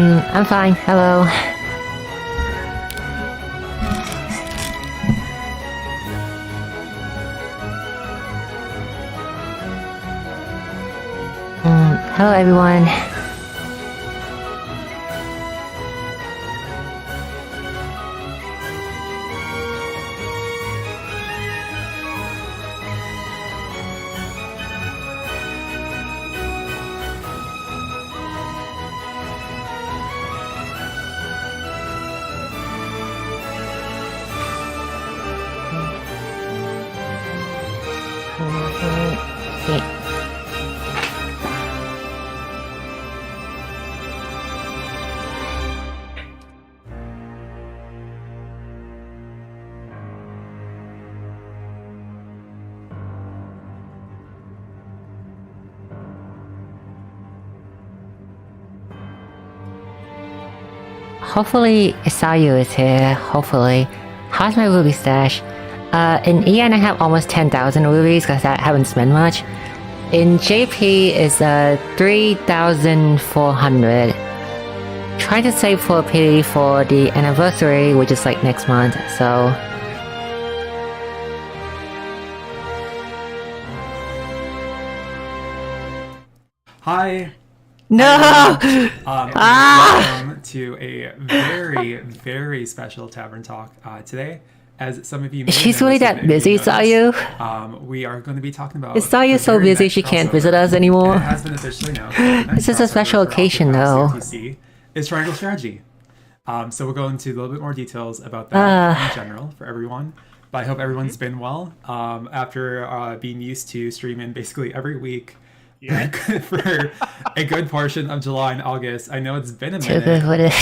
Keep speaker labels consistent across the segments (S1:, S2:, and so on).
S1: I'm fine. Hello. Hello everyone. Hopefully, Isayu is here. Hopefully. How's my ruby stash? In EN I have almost 10,000 rubies because I haven't spent much. In JP is 3,400. Trying to save for a pity for the anniversary, which is like next month, so...
S2: Hi!
S1: No!
S2: Welcome to a very, very special Tavern Talk today. As some of you may
S1: She's
S2: know,
S1: really that busy, Sayu?
S2: we are going to be talking about...
S1: Is Sayu so busy she can't visit us anymore?
S2: It has been officially announced.
S1: This is a special occasion, though.
S2: COTC is Triangle Strategy. So we'll go into a little bit more details about that in general for everyone. But I hope everyone's been well after being used to streaming basically every week. Yeah. For a good portion of July and August. I know it's been a minute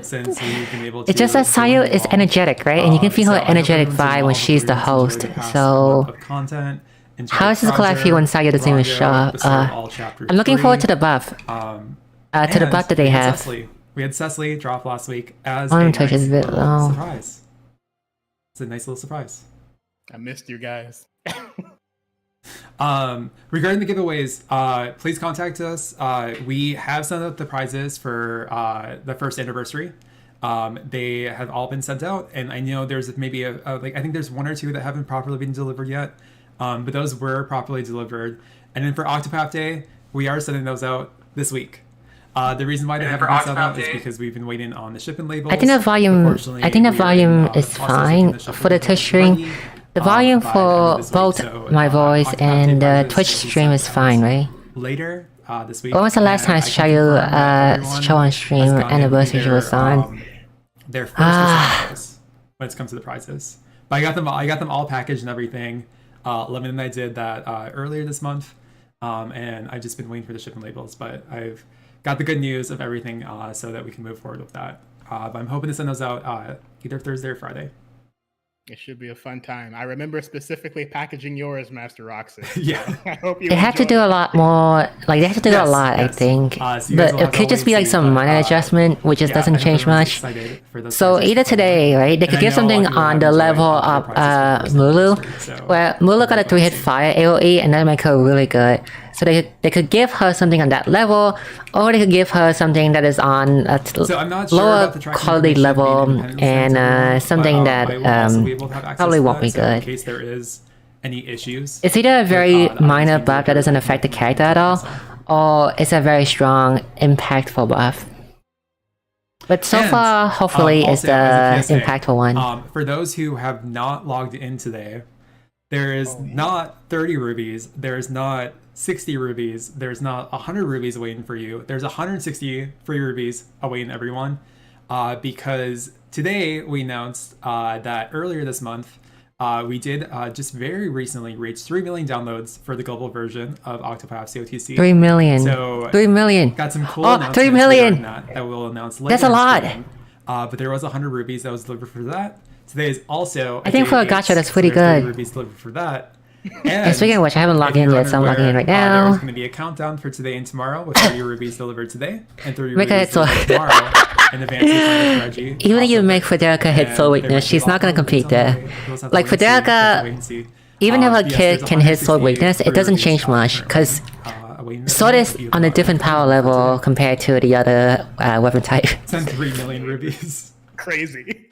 S2: since we've been able to...
S1: It's just that Sayu is energetic, right? And you can feel her energetic vibe when she's the host. So, how does this collab feel when Sayu doesn't even show up? I'm looking forward to the buff. To the buff that they have.
S2: We had Cecily drop last week as
S1: a nice little
S2: surprise. It's a nice little surprise.
S3: I missed you guys.
S2: Regarding the giveaways, please contact us. We have sent out the prizes for the first anniversary. They have all been sent out, and I know there's maybe I think there's one or two that haven't properly been delivered yet, but those were properly delivered. And then for Octopath Day, we are sending those out this week. The reason why they haven't been sent out is because we've been waiting on the shipping labels.
S1: I think the volume is fine for the touch stream. The volume for both my voice and the Twitch stream is fine, right?
S2: Later this week.
S1: When was the last time Shayu show on stream anniversary was on?
S2: Their first when it comes to the prizes. But I got them all packaged and everything. Lemon and I did that earlier this month, and I've just been waiting for the shipping labels. But I've got the good news of everything so that we can move forward with that. But I'm hoping to send those out either Thursday or Friday.
S3: It should be a fun time. I remember specifically packaging yours, Master Roxy.
S2: Yeah.
S3: I hope you
S1: They have to do a lot more, like they have to do a lot, I think. But it could just be like some minor adjustment, which just doesn't change much. So either today, right, they could give something on the level of Mulu, where Mulu got a 3-hit fire AoE, and that make her really good. So they could give her something on that level, or they could give her something that is on a lower quality level, and something that probably won't be good.
S2: In case there is any issues.
S1: It's either a very minor buff that doesn't affect the character at all, or it's a very strong, impactful buff. But so far, hopefully, it's the impactful one.
S2: For those who have not logged in today, there is not 30 rubies, there's not 60 rubies, there's not 100 rubies awaiting for you. There's 160 free rubies awaiting everyone. Because today we announced that earlier this month, we did just very recently reach 3 million downloads for the global version of Octopath COTC.
S1: 3 million.
S2: So
S1: 3 million.
S2: Got some cool announcements
S1: 3 million.
S2: That we'll announce later.
S1: That's a lot.
S2: But there was 100 rubies that was delivered for that. Today is also
S1: I think for a gacha that's pretty good.
S2: Rubies delivered for that.
S1: And speaking of which, I haven't logged in yet, so I'm logging in right now.
S2: There's going to be a countdown for today and tomorrow with 30 rubies delivered today and 30 rubies delivered tomorrow in advance of the Reggie.
S1: Even if you make Frederica hit Soul Weakness, she's not going to compete there. Like Frederica, even if a kid can hit Soul Weakness, it doesn't change much, because Sword is on a different power level compared to the other weapon type.
S2: Send 3 million rubies.
S3: Crazy.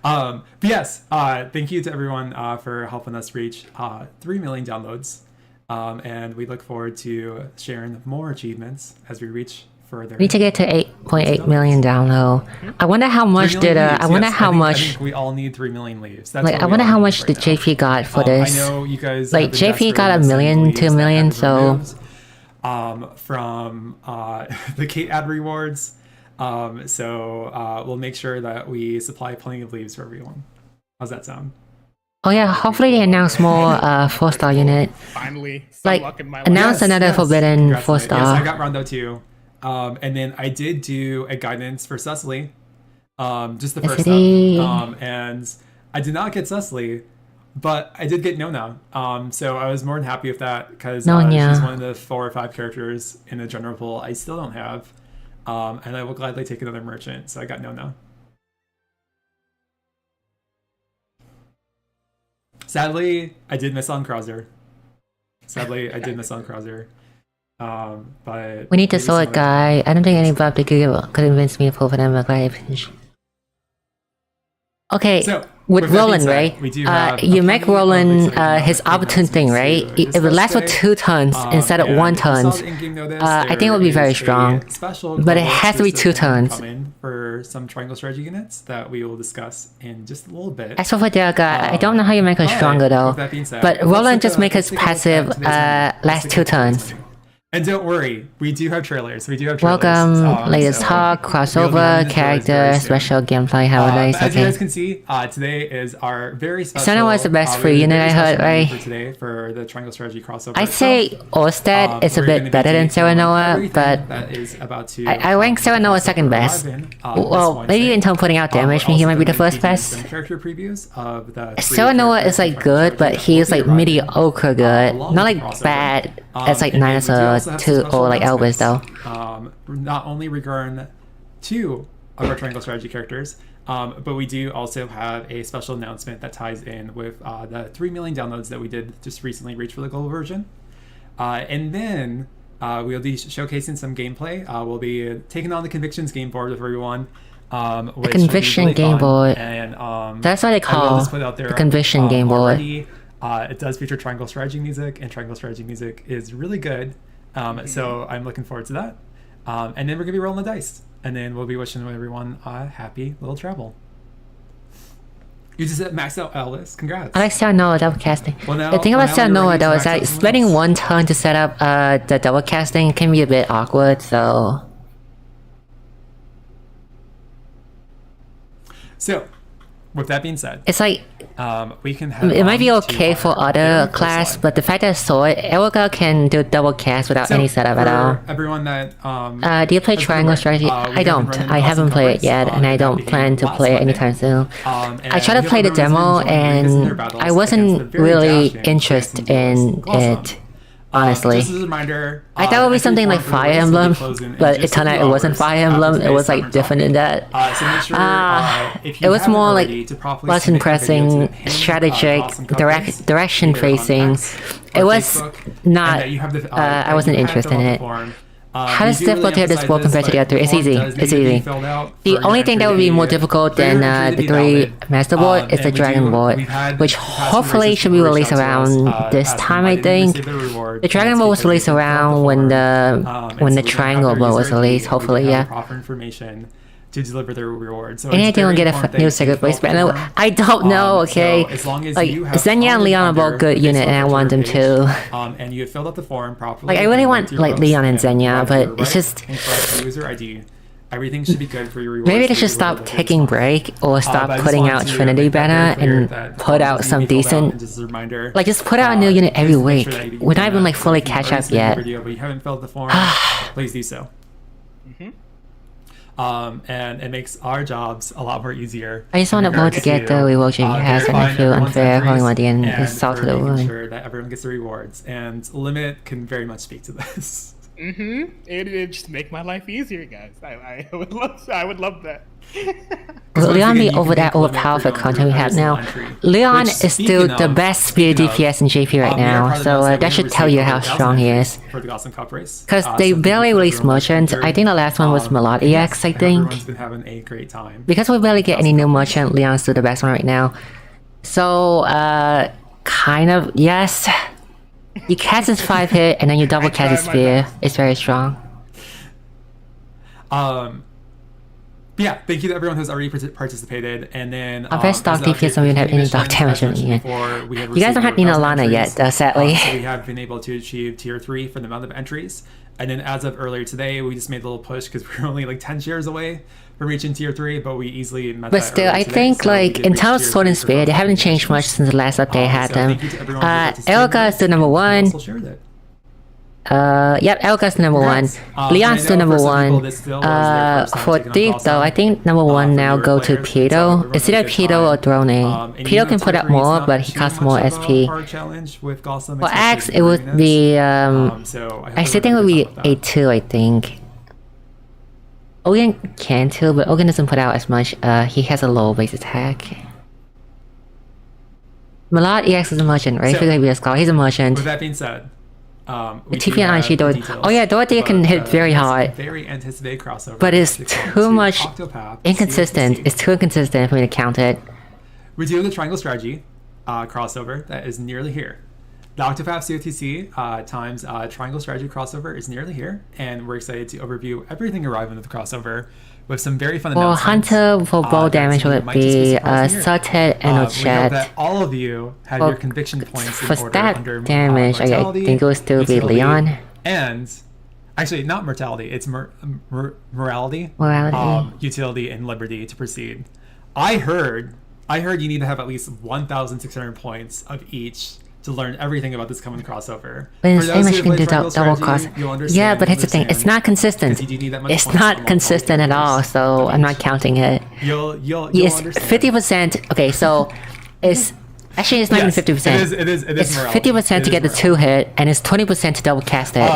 S2: But yes, thank you to everyone for helping us reach 3 million downloads. And we look forward to sharing more achievements as we reach further.
S1: We need to get to 8.8 million download. I wonder how much did I wonder how much.
S2: I think we all need 3 million leaves. That's
S1: like I wonder how much the JP got for this.
S2: I know you guys.
S1: Like JP got 1 million, 2 million, so.
S2: From the Kate ad rewards. So we'll make sure that we supply plenty of leaves for everyone. How's that sound?
S1: Oh yeah, hopefully they announce more 4-star unit.
S3: Finally,
S1: like
S3: luck in my life.
S1: announce another forbidden 4-star.
S2: Yes, I got Rondo too. And then I did do a guidance for Cecily. Just the first step. And I did not get Cecily, but I did get Nona. So I was more than happy with that because she's one of the 4 or 5 characters in the general pool I still don't have. And I will gladly take another merchant. So I got Nona. Sadly, I did miss on Krauser. But
S1: we need to sword guy. I don't think any buff could convince me to pull for them. Okay, so, with Roland, right? You make Roland his opportune thing, right? It would last for 2 turns instead of 1 turn. I think it would be very strong, but it has to be 2 turns.
S2: For some triangle strategy units that we will discuss in just a little bit.
S1: As for Frederica, I don't know how you make her stronger though. But Roland just make his passive last 2 turns.
S2: And don't worry, we do have trailers.
S1: Welcome, latest talk, crossover, character, special gameplay, how nice.
S2: As you guys can see, today is our very special.
S1: Senna was the best free unit I heard, right?
S2: For today, for the Triangle Strategy crossover.
S1: I'd say Orsted is a bit better than Serenoa, but I rank Serenoa second best. Well, maybe in terms of putting out damage, he might be the first best.
S2: Character previews of the
S1: Serenoa is like good, but he is like mediocre good. Not like bad. It's like Ninus or like Elvis though.
S2: Not only regarding 2 of our Triangle Strategy characters, but we do also have a special announcement that ties in with the 3 million downloads that we did just recently reach for the global version. And then we'll be showcasing some gameplay. We'll be taking on the Convictions game board with everyone.
S1: The Conviction game board. And that's what they call the Conviction game board.
S2: It does feature Triangle Strategy music, and Triangle Strategy music is really good. So I'm looking forward to that. And then we're going to be rolling the dice. And then we'll be wishing everyone a happy little travel. You just maxed out Elvis. Congrats.
S1: I like Serenoa double casting. The thing about Serenoa though is that spending 1 turn to set up the double casting can be a bit awkward, so...
S2: So, with that being said,
S1: it's like
S2: we can have
S1: it might be okay for other class, but the fact that Sword Erica can do double cast without any setup at all.
S2: Everyone that
S1: do you play Triangle Strategy? I don't. I haven't played it yet, and I don't plan to play it anytime soon. I tried to play the demo, and I wasn't really interested in it. Honestly,
S2: just as a reminder,
S1: I thought it would be something like Fire Emblem, but it turned out it wasn't Fire Emblem. It was like different in that. It was more like button pressing, strategic, direction facing. It was not. I wasn't interested in it. How does difficulty of this board compared to the other? It's easy. It's easy. The only thing that would be more difficult than the 3 Master Board is the Dragon Board, which hopefully should be released around this time, I think. The Dragon Board was released around when the Triangle Board was released, hopefully, yeah.
S2: To deliver their reward. So
S1: and I didn't get a new secret place, but I don't know, okay?
S2: So as long as
S1: like, Xenia and Leon are both good unit, and I want them too.
S2: And you have filled out the form properly.
S1: Like, I really want, like, Leon and Xenia, but it's just...
S2: User ID. Everything should be good for your rewards.
S1: Maybe they should stop taking break, or stop putting out Trinity banner, and put out some decent... Like, just put out a new unit every week. We're not even, like, fully catch up yet.
S2: But you haven't filled the form, please do so. And it makes our jobs a lot more easier.
S1: I just want to vote to get the reward JP has, and I feel unfair holding my DN is salt to the wound.
S2: Sure that everyone gets the rewards, and Limit can very much speak to this.
S3: It'd just make my life easier, guys. I would love that.
S1: Will Leon be over that overpowered content we have now? Leon is still the best speed DPS in JP right now, so that should tell you how strong he is. Because they barely released merchant. I think the last one was Malot EX, I think. Because we barely get any new merchant, Leon's still the best one right now. So, kind of, yes. You cast his 5-hit and then you double cast his spear. It's very strong.
S2: Yeah, thank you to everyone who's already participated. And then
S1: our best stock DPS don't even have any dark damage in it. You guys don't have Nina Lana yet, sadly.
S2: So we have been able to achieve tier 3 for the amount of entries. And then as of earlier today, we just made a little push because we're only like 10 shares away from reaching tier 3, but we easily met
S1: but still, I think like in terms of Sword and Spear, they haven't changed much since the last update had them. Elga is still number 1. Yep, Elga's number 1. Leon's still number 1. For Thief though, I think number 1 now go to Pedo. It's either Pedo or Drone. Pedo can put up more, but he costs more SP. For Axe, it would be, I still think it would be A2, I think. Ogan can too, but Ogan doesn't put out as much. He has a low base attack. Malad EX is a merchant, right? If you're gonna be a scholar, he's a merchant.
S2: With that being said,
S1: TP and IG Dorothy. Oh yeah, Dorothy can hit very hard.
S2: Very anticipated crossover.
S1: But it's too much inconsistent. It's too inconsistent for me to count it.
S2: We do the triangle strategy crossover that is nearly here. The Octopath COTC times triangle strategy crossover is nearly here, and we're excited to overview everything arriving with the crossover with some very fun announcements.
S1: For Hunter, for bow damage, will it be Sotet and Ochet?
S2: We hope that all of you have your conviction points in order under
S1: damage, I think it will still be Leon.
S2: And actually, not mortality, it's morality, utility, and liberty to proceed. I heard you need to have at least 1,600 points of each to learn everything about this coming crossover.
S1: But in the same you can do double cross. Yeah, but here's the thing, it's not consistent. It's not consistent at all, so I'm not counting it. It's 50%. Okay, so it's actually it's not even 50%. It's 50% to get the 2-hit, and it's 20% to double cast it.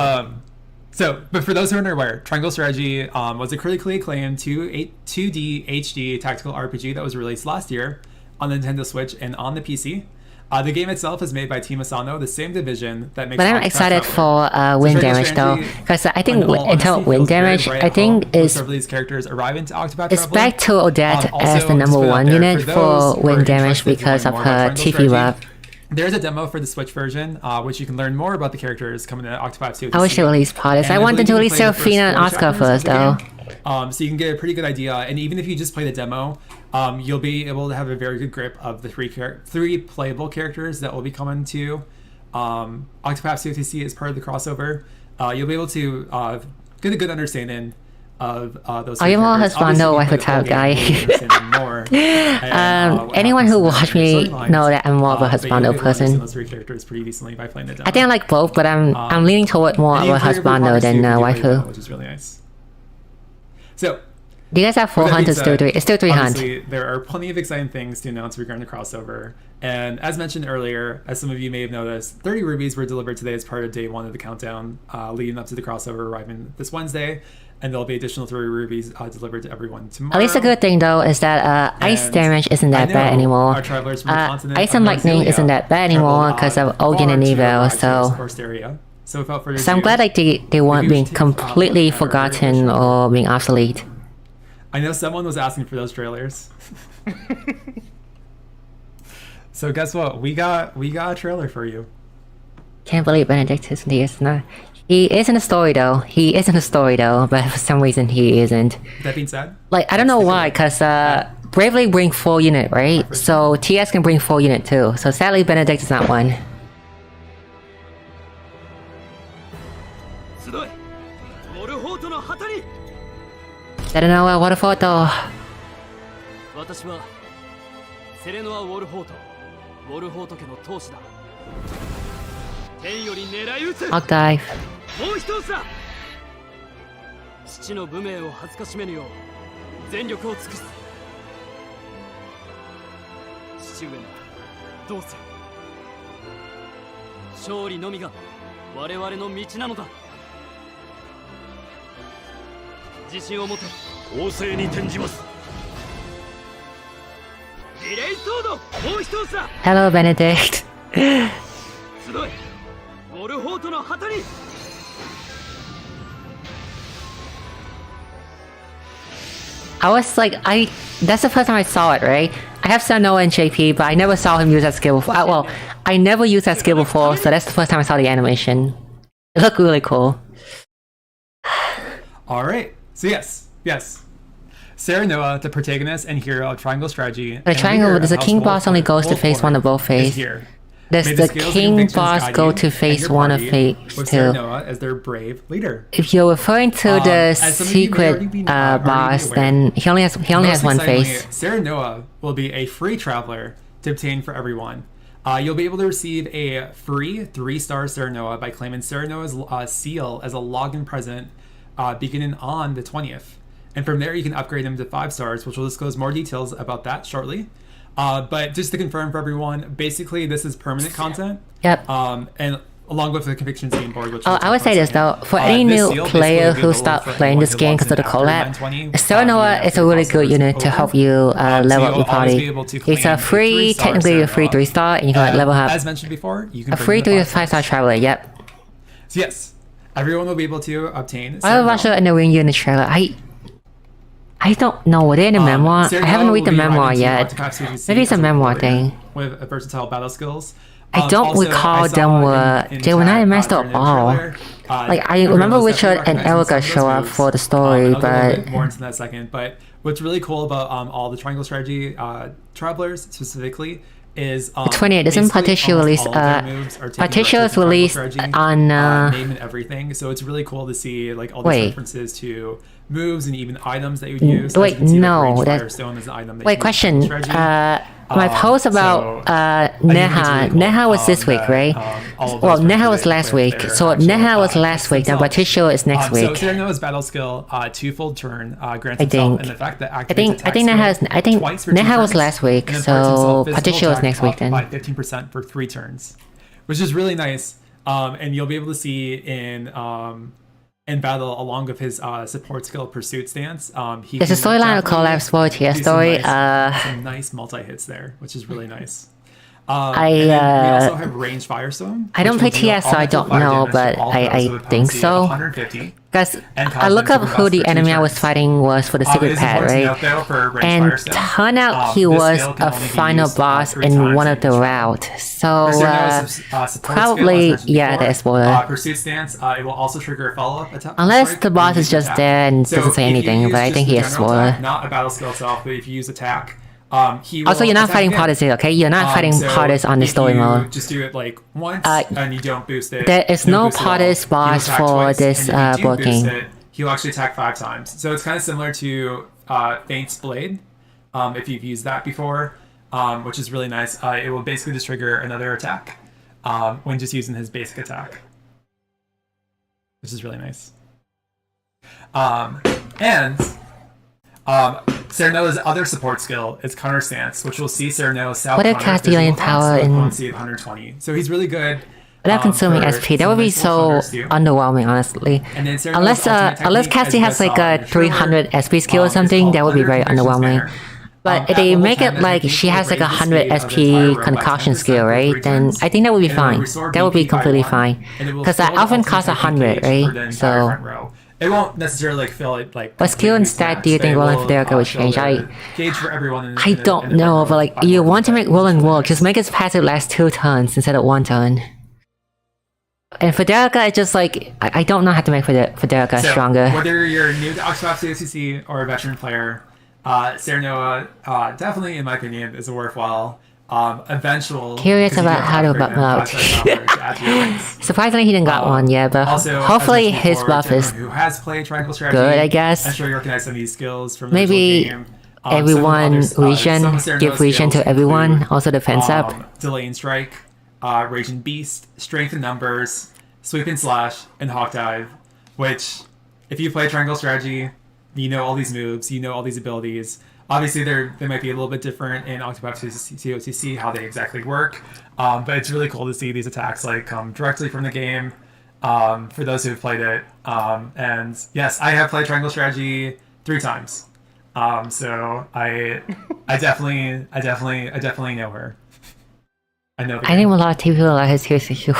S2: But for those who are unaware, Triangle Strategy was a critically acclaimed 2D HD tactical RPG that was released last year on the Nintendo Switch and on the PC. The game itself is made by Team Asano, the same division that makes.
S1: But I'm excited for wind damage though, because I think in terms of wind damage, I think is
S2: these characters arrive into Octopath
S1: it's back to Odette as the number 1 unit for wind damage because of her TP buff.
S2: There's a demo for the Switch version, which you can learn more about the characters coming to Octopath 2.
S1: I wish they released Potters. I want them to release Seraphina and Oscar first though.
S2: So you can get a pretty good idea, and even if you just play the demo, you'll be able to have a very good grip of the three playable characters that will be coming to Octopath COTC as part of the crossover. You'll be able to get a good understanding of those.
S1: I am a husbando wife type guy. Anyone who watched me know that I'm more of a husbando person.
S2: Those 3 characters pretty decently by playing the demo.
S1: I think I like both, but I'm leaning toward more of a husbando than waifu,
S2: which is really nice. So,
S1: do you guys have 4 hunters still 3? It's still 3 hunt.
S2: There are plenty of exciting things to announce regarding the crossover. And as mentioned earlier, as some of you may have noticed, 30 rubies were delivered today as part of day 1 of the countdown, leading up to the crossover arriving this Wednesday. And there'll be additional 30 rubies delivered to everyone tomorrow.
S1: At least a good thing though is that ice damage isn't that bad anymore. Ice and lightning isn't that bad anymore because of Ogan and Evo, so I'm glad like they weren't being completely forgotten or being obsolete.
S2: I know someone was asking for those trailers. So guess what? We got a trailer for you.
S1: Can't believe Benedict isn't here. He is in the story though. But for some reason he isn't.
S2: That being said,
S1: like I don't know why, cause Bravely bring 4 unit, right? So TS can bring 4 unit too. So sadly Benedict is not one. I don't know what a photo. I'll dive.
S4: 父の武名を恥ずかしめぬよう全力を尽くす。父上ならどうせ勝利のみが我々の道なのだ。自信を持て攻勢に転じますリレイソードもう一つだ
S1: Hello, Benedict.
S4: 集えウォルホートの旗に
S1: I was like, that's the first time I saw it, right? I have Sanoa and JP, but I never saw him use that skill before. Well, I never used that skill before, so that's the first time I saw the animation. It looked really cool.
S2: Alright, so yes. Serenoa, the protagonist and hero of Triangle Strategy.
S1: The triangle, the king boss only goes to phase 1 of both phase. Does the king boss go to phase 1 of phase 2?
S2: Serenoa as their brave leader.
S1: If you're referring to the secret boss, then he only has one phase.
S2: Serenoa will be a free traveler to obtain for everyone. You'll be able to receive a free 3-star Serenoa by claiming Serenoa's seal as a login present beginning on the 20th. And from there, you can upgrade him to 5 stars, which will disclose more details about that shortly. But just to confirm for everyone, basically this is permanent content.
S1: Yep.
S2: And along with the convictions game board, which
S1: I would say this though, for any new player who starts playing this game because of the collab, Serenoa is a really good unit to help you level up your party. It's a free, technically a free 3-star, and you can level up.
S2: As mentioned before, you can
S1: a free 3 to 5-star traveler. Yep.
S2: So yes, everyone will be able to obtain.
S1: I watched it in the Ring Unit trailer. I don't know. Were they in the memoir? I haven't read the memoir yet. Maybe it's a memoir thing.
S2: With versatile battle skills.
S1: I don't recall they were not in Master of All. Like I remember Richard and Erica show up for the story,
S2: but
S1: I'll
S2: go more into that second. But what's really cool about all the Triangle Strategy travelers specifically is
S1: 28. Isn't Partition released? Partition was released on
S2: name and everything. So it's really cool to see like all these references to moves and even items that you would use.
S1: Wait, no.
S2: Firestone is an item that
S1: question. My post about Neha was this week, right? Well, Neha was last week. So Neha was last week, now Batisho is next week.
S2: So Serenoa's battle skill, 2-fold turn, grants itself, and the fact that
S1: I think Neha was last week, so Patricio is next week then.
S2: By 15% for 3 turns, which is really nice. And you'll be able to see in battle along with his support skill Pursuit Stance.
S1: There's a storyline of collapse for TS story.
S2: Some nice multi-hits there, which is really nice. We also have Range Firestone.
S1: I don't play TS, so I don't know, but I think so.
S2: 150.
S1: Because I look up who the enemy I was fighting was for the secret pad, right? And turned out he was a final boss in one of the routes. So probably, yeah, that's spoiler.
S2: Pursuit Stance, it will also trigger a follow-up attack.
S1: Unless the boss is just there and doesn't say anything, but I think he is spoiler.
S2: Not a battle skill itself, but if you use attack,
S1: also, you're not fighting Potters, okay? You're not fighting Potters on the story mode.
S2: Just do it like once and you don't boost it.
S1: There is no Potters boss for this board game.
S2: He'll actually attack 5 times. So it's kind of similar to Faint's Blade, if you've used that before, which is really nice. It will basically just trigger another attack when just using his basic attack, which is really nice. Serenoa's other support skill is Counter Stance, which will see Serenoa's South.
S1: What a Castellan power in
S2: 120. So he's really good.
S1: Without consuming SP, that would be so underwhelming, honestly. Unless Cassie has like a 300 SP skill or something, that would be very underwhelming. But if they make it like she has like a 100 SP concoction skill, right? Then I think that would be fine. That would be completely fine. Because that often costs 100, right? So.
S2: It won't necessarily like fill it like.
S1: What skill and stat do you think Roland Frederica would change?
S2: Gauge for everyone.
S1: I don't know, but like you want to make Roland work, just make his passive last 2 turns instead of 1 turn. And Frederica is just like I don't know how to make Frederica stronger.
S2: Whether you're new to Octopath COTC or a veteran player, Serenoa definitely, in my opinion, is a worthwhile.
S1: Curious about how to buff him up. Surprisingly, he didn't got one yet, but hopefully his buff is
S2: who has played Triangle Strategy,
S1: good, I guess.
S2: I'm sure you recognize some of these skills from
S1: maybe
S2: game.
S1: Everyone give region to everyone, also defense up.
S2: Delaying Strike, Raging Beast, Strength in Numbers, Sweep and Slash, and Hawk Dive, which, if you play Triangle Strategy, you know all these moves, you know all these abilities. Obviously, they might be a little bit different in Octopath COTC, how they exactly work, but it's really cool to see these attacks like come directly from the game. for those who've played it. And yes, I have played Triangle Strategy 3 times. So I definitely know her. I know.
S1: I think a lot of people like his issue.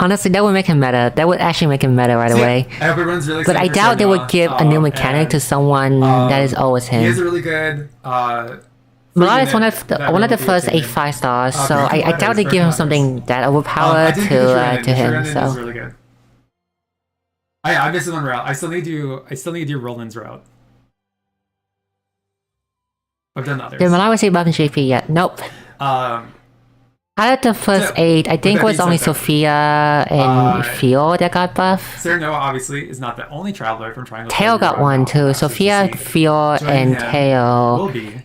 S1: Honestly, that would make him meta. That would actually make him meta right away.
S2: Everyone's really
S1: but I doubt they would give a new mechanic to someone that is always him.
S2: He is really good.
S1: Malad is one of the first 8 5-stars, so I doubt they give him something that overpowered to him. So
S2: really good. I missed one route. I still need to do Roland's route. I've done others.
S1: Did Malad receive buff in JP yet? Nope. Out of the first 8, I think it was only Sophia and Fio that got buff.
S2: Sarah Noah obviously is not the only traveler from Triangle.
S1: Teo got one too. Sophia, Fio, and Teo.
S2: Will be.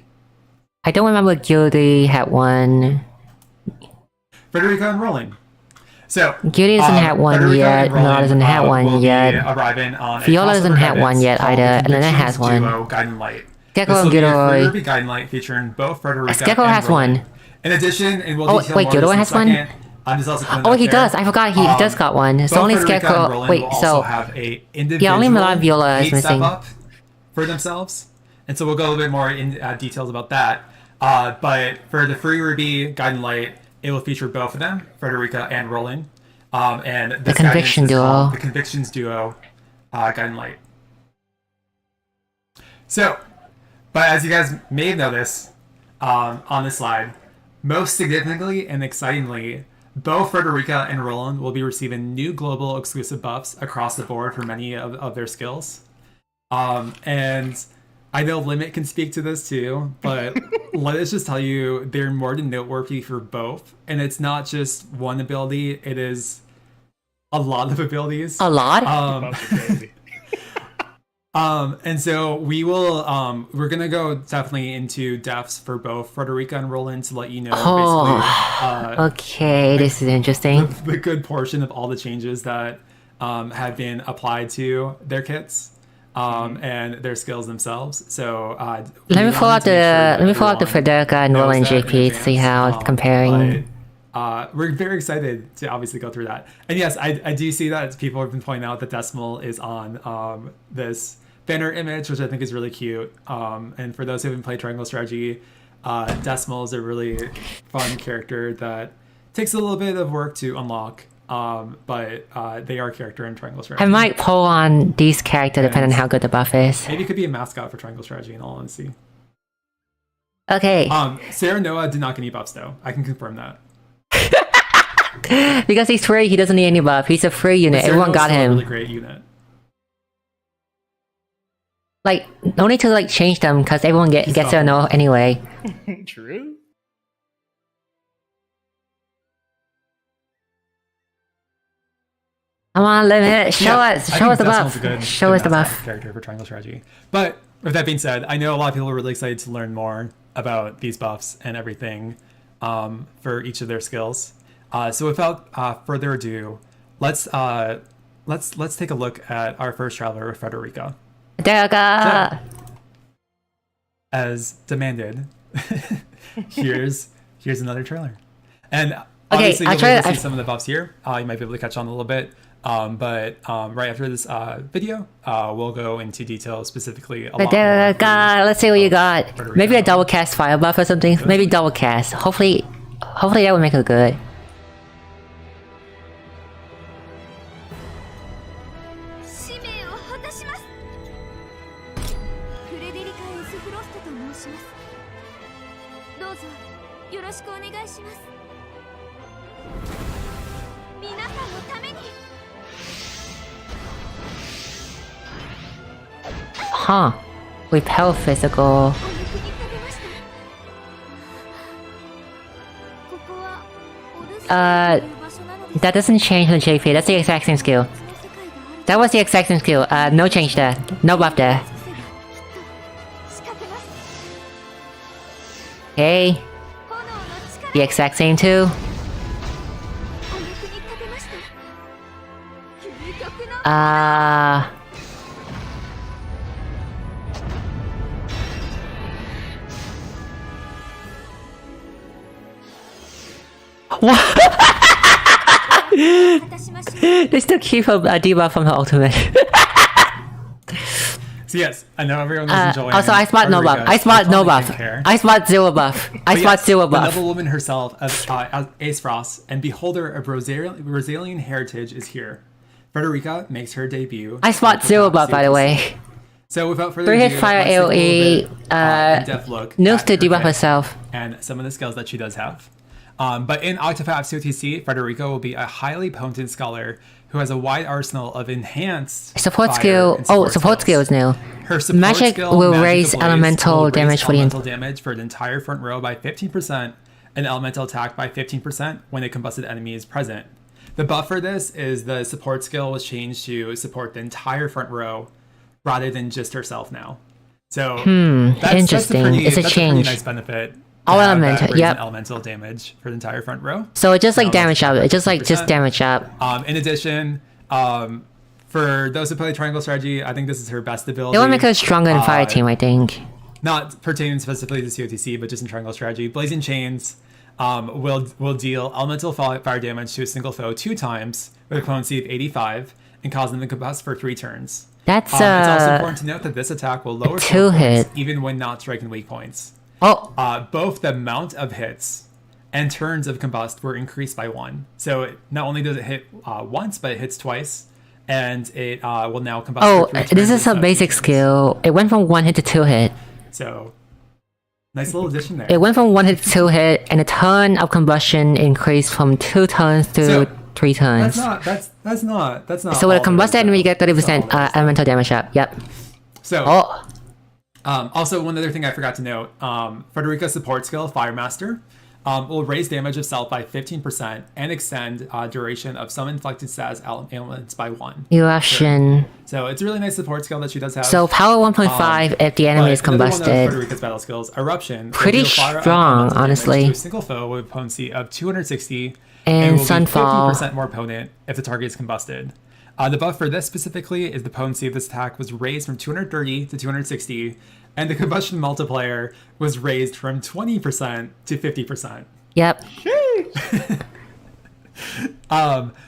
S1: I don't remember Gildy had one.
S2: Frederica and Roland. So
S1: Gildy doesn't have one yet. Malad doesn't have one yet. Viola doesn't have one yet either. And Lynette has one. Gecko and Gilroy.
S2: Guiding Light featuring both Frederica
S1: Gecko has one.
S2: In addition, and we'll detail
S1: wait, Gilroy has one?
S2: Oh,
S1: he does. I forgot he does got one. So only Scarecrow. Wait, so yeah, only Malad and Viola is missing.
S2: For themselves, and so we'll go a little bit more in details about that. But for the free Ruby Guiding Light, it will feature both of them, Frederica and Roland. And
S1: the Conviction duo.
S2: The Convictions duo, Guiding Light. So, but as you guys may have noticed on this slide, most significantly and excitingly, both Frederica and Roland will be receiving new global exclusive buffs across the board for many of their skills. And I know Limit can speak to this too, but let us just tell you, they're more than noteworthy for both. And it's not just one ability, it is a lot of abilities.
S1: A lot?
S2: And so we will, we're going to go definitely into depths for both Frederica and Roland to let you know basically,
S1: okay, this is interesting.
S2: The good portion of all the changes that have been applied to their kits. And their skills themselves. So
S1: let me pull out the Frederica and Roland JP to see how it's comparing.
S2: We're very excited to obviously go through that. And yes, I do see that people have been pointing out that Decimal is on this banner image, which I think is really cute. And for those who haven't played Triangle Strategy, Decimal is a really fun character that takes a little bit of work to unlock. But they are a character in Triangle Strategy.
S1: I might pull on these characters depending on how good the buff is.
S2: Maybe it could be a mascot for Triangle Strategy in all honesty.
S1: Okay.
S2: Sarah Noah did not get any buffs though. I can confirm that.
S1: Because he's free, he doesn't need any buff. He's a free unit. Everyone got him.
S2: A really great unit.
S1: Like, no need to like change them because everyone gets Sarah Noah anyway.
S3: True.
S1: Come on, Limit. Show us the buff. Show us the buff.
S2: Character for Triangle Strategy. But with that being said, I know a lot of people are really excited to learn more about these buffs and everything for each of their skills. So without further ado, let's take a look at our first traveler with Frederica.
S1: Frederica!
S2: So, as demanded, here's another trailer. And obviously you'll be able to see some of the buffs here. You might be able to catch on a little bit. But right after this video, we'll go into detail specifically.
S1: Let's see what you got. Frederica. Maybe a double cast fire buff or something. Maybe double cast. Hopefully that would make it good. Huh. Repel physical. That doesn't change the JP. That's the exact same skill. That was the exact same skill. No change there. No buff there. Okay. The exact same too. They still keep a debuff from her ultimate.
S2: So yes, I know everyone was enjoying.
S1: Also, I spot no buff. I spot no buff. I spot zero buff. I spot zero buff.
S2: The noblewoman herself, Ace Frost, and beholder of Rosalian heritage is here. Frederica makes her debut.
S1: I spot zero buff, by the way.
S2: So without further
S1: 3-hit fire AoE, nukes to debuff herself.
S2: And some of the skills that she does have. But in Octopath COTC, Frederica will be a highly potent scholar who has a wide arsenal of enhanced
S1: support skill. Oh, support skill is new.
S2: Her support
S1: magic
S2: skill,
S1: will
S2: Magic
S1: raise
S2: Ablaze,
S1: elemental
S2: will raise
S1: damage for
S2: elemental damage for the entire front row by 15%, and elemental attack by 15% when a combusted enemy is present. The buff for this is the support skill was changed to support the entire front row rather than just herself now. So that's
S1: interesting. It's a change.
S2: Pretty nice benefit.
S1: All elemental, yep.
S2: Elemental damage for the entire front row.
S1: So it's just like damage up. It's just like damage up.
S2: In addition, for those who play Triangle Strategy, I think this is her best ability.
S1: It will make her stronger in Fire Team, I think.
S2: Not pertaining specifically to COTC, but just in Triangle Strategy. Blazing Chains will deal elemental fire damage to a single foe 2 times with a potency of 85 and cause them to combust for 3 turns.
S1: That's
S2: it's also important to note that this attack will lower
S1: 2 hit
S2: even when not striking weak points.
S1: Oh.
S2: Both the amount of hits and turns of combust were increased by 1. So not only does it hit once, but it hits twice, and it will now combust.
S1: Oh,
S2: for 3 turns
S1: this is a basic
S2: turns.
S1: skill. It went from 1 hit to 2 hit.
S2: So nice little addition there.
S1: It went from 1 hit to 2 hit, and a ton of combustion increased from 2 tons to 3 tons.
S2: That's not.
S1: So with a combusted enemy, you get 30% elemental damage up. Yep.
S2: So. Also, one other thing I forgot to note, Frederica's support skill, Fire Master, will raise damage of self by 15% and extend duration of some inflicted status ailments by 1.
S1: Eruption.
S2: So it's a really nice support skill that she does have.
S1: So power 1.5 if the enemy is combusted.
S2: One of Frederica's battle skills, Eruption.
S1: Pretty strong, honestly.
S2: To a single foe with a potency of 260
S1: and
S2: will
S1: Sunfall.
S2: be 50% more potent if the target is combusted. The buff for this specifically is the potency of this attack was raised from 230 to 260, and the combustion multiplier was raised from 20% to 50%.
S1: Yep.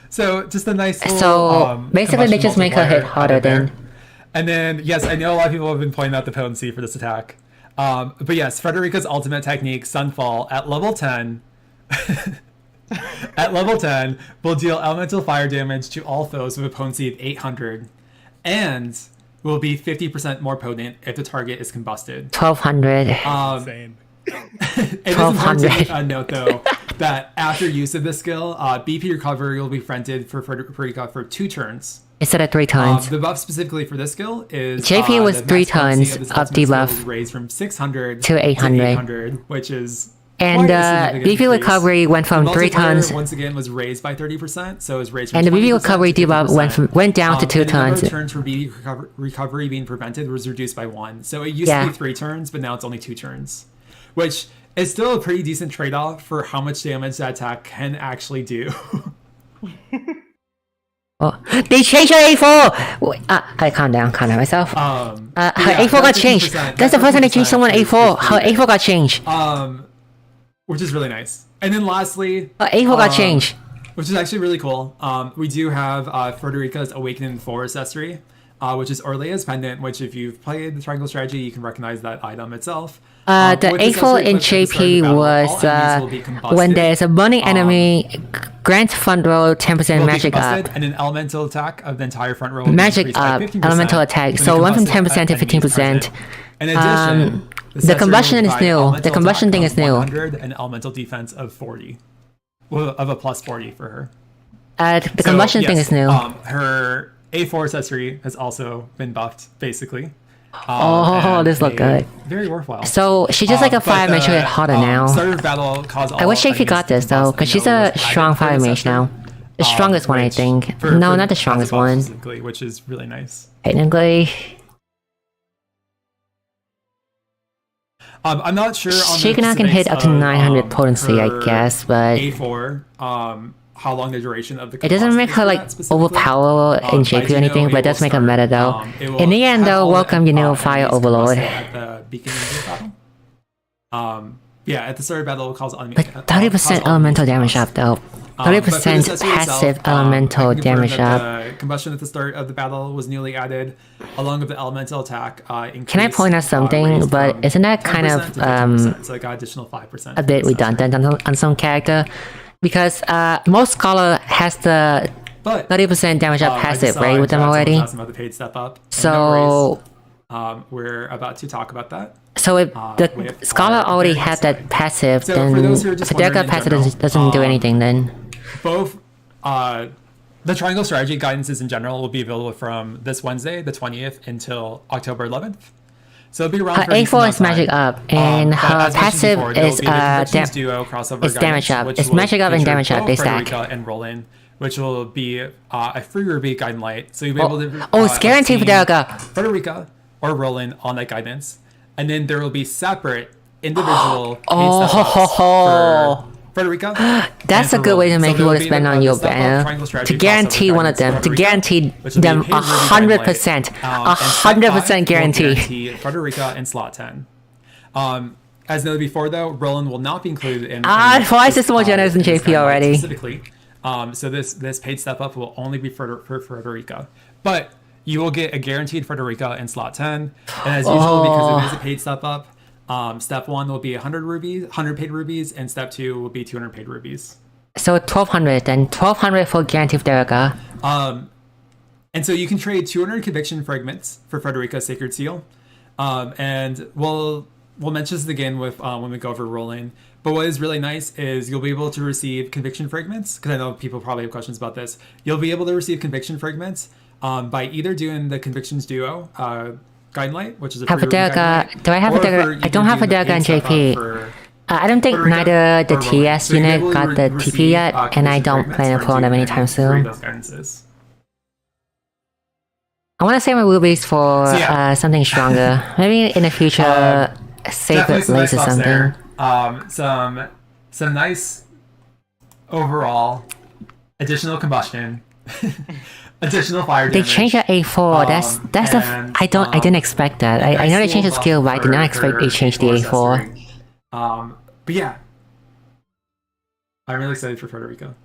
S2: So just a nice little,
S1: so basically they just make her hit harder then.
S2: And then, yes, I know a lot of people have been pointing out the potency for this attack. But yes, Frederica's ultimate technique, Sunfall, at level 10... At level 10, will deal elemental fire damage to all foes with a potency of 800, and will be 50% more potent if the target is combusted.
S1: 1200.
S3: Insane.
S2: It is important to note, though, that after use of this skill, BP recovery will be granted for Frederica for 2 turns.
S1: Instead of 3 tons.
S2: The buff specifically for this skill is...
S1: JP was 3 tons of debuff.
S2: Raised from 600
S1: to 800.
S2: Which is...
S1: And BP recovery went from 3 tons.
S2: Once again was raised by 30%, so it was raised from
S1: and the BP recovery debuff went down to 2 tons.
S2: The turns for BP recovery being prevented was reduced by 1. So it used to be 3 turns, but now it's only 2 turns. Which is still a pretty decent trade-off for how much damage that attack can actually do.
S1: Oh, they changed her A4! I calm down myself. Her A4 got changed. That's the first time they changed someone A4. Her A4 got changed.
S2: Which is really nice. And then lastly...
S1: A4 got changed.
S2: Which is actually really cool. We do have Frederica's Awakening 4 accessory, which is Orlea's Pendant, which if you've played the Triangle Strategy, you can recognize that item itself.
S1: The A4 in JP was when there's a burning enemy, grant front row 10% magic up.
S2: And an elemental attack of the entire front row.
S1: Magic up, elemental attack. So went from 10% to 15%.
S2: In addition,
S1: the combustion is new. The combustion thing is new.
S2: 100 and elemental defense of 40. Well, of a plus 40 for her.
S1: The combustion thing is new.
S2: Her A4 accessory has also been buffed, basically.
S1: This look good.
S2: Very worthwhile.
S1: So she just like a fire mage with harder now. I wish JP got this though, because she's a strong fire mage now. The strongest one, I think. No, not the strongest one.
S2: Which is really nice.
S1: Technically.
S2: I'm not sure on
S1: she can hit up to 900 potency, I guess, but
S2: A4, how long the duration of the
S1: it doesn't make her like overpower in JP or anything, but it does make her meta though. In the end though, welcome your new Fire Overlord.
S2: At the beginning of the battle. Yeah, at the start of battle, it will cause
S1: like 30% elemental damage up though. 30% passive elemental damage up.
S2: The combustion at the start of the battle was newly added, along with the elemental attack.
S1: Can I point out something? But isn't that kind of
S2: so it got additional 5%.
S1: a bit redundant on some character? Because most Scholar has the 30% damage up passive, right, with them already.
S2: About the paid step up.
S1: So
S2: we're about to talk about that.
S1: So if the Scholar already had that passive,
S2: So
S1: then
S2: for those who are just
S1: Frederica
S2: wondering in
S1: passive
S2: general,
S1: doesn't do anything then.
S2: Both the Triangle Strategy guidances in general will be available from this Wednesday, the 20th, until October 11th. So it'll be around for
S1: A4 is magic up, and her passive is damage up. It's magic up and damage up, they stack.
S2: Frederica and Roland, which will be a free Ruby guiding light. So you'll be able to
S1: it's guaranteed
S2: Frederica or Roland on that guidance. And then there will be separate individual paid step-ups for Frederica.
S1: That's a good way to make people to spend on your banner. To guarantee one of them. To guarantee them 100%. 100% guarantee.
S2: Frederica and slot 10. As noted before, though, Roland will not be included in.
S1: Why is this more generous than JP already?
S2: Specifically. So this paid step up will only be for Frederica. But you will get a guaranteed Frederica in slot 10. And as usual, because it is a paid step up, step 1 will be 100 paid rubies, and step 2 will be 200 paid rubies.
S1: So 1200 then. 1200 for guaranteed Frederica.
S2: And so you can trade 200 conviction fragments for Frederica's Sacred Seal. And we'll mention this again with when we go over Roland. But what is really nice is you'll be able to receive conviction fragments, because I know people probably have questions about this. You'll be able to receive conviction fragments by either doing the Convictions Duo Guiding Light, which is a free
S1: Frederica. Do I have Frederica? I don't have Frederica and JP. I don't think neither the TS unit got the TP yet, and I don't plan to pull on them anytime soon. I want to save my rubies for something stronger. Maybe in the future, Sacred Lace or something.
S2: Some nice overall additional combustion. Additional fire damage.
S1: They changed the A4. I didn't expect that. I know they changed the skill, but I did not expect they changed the A4.
S2: But yeah, I'm really excited for Frederica.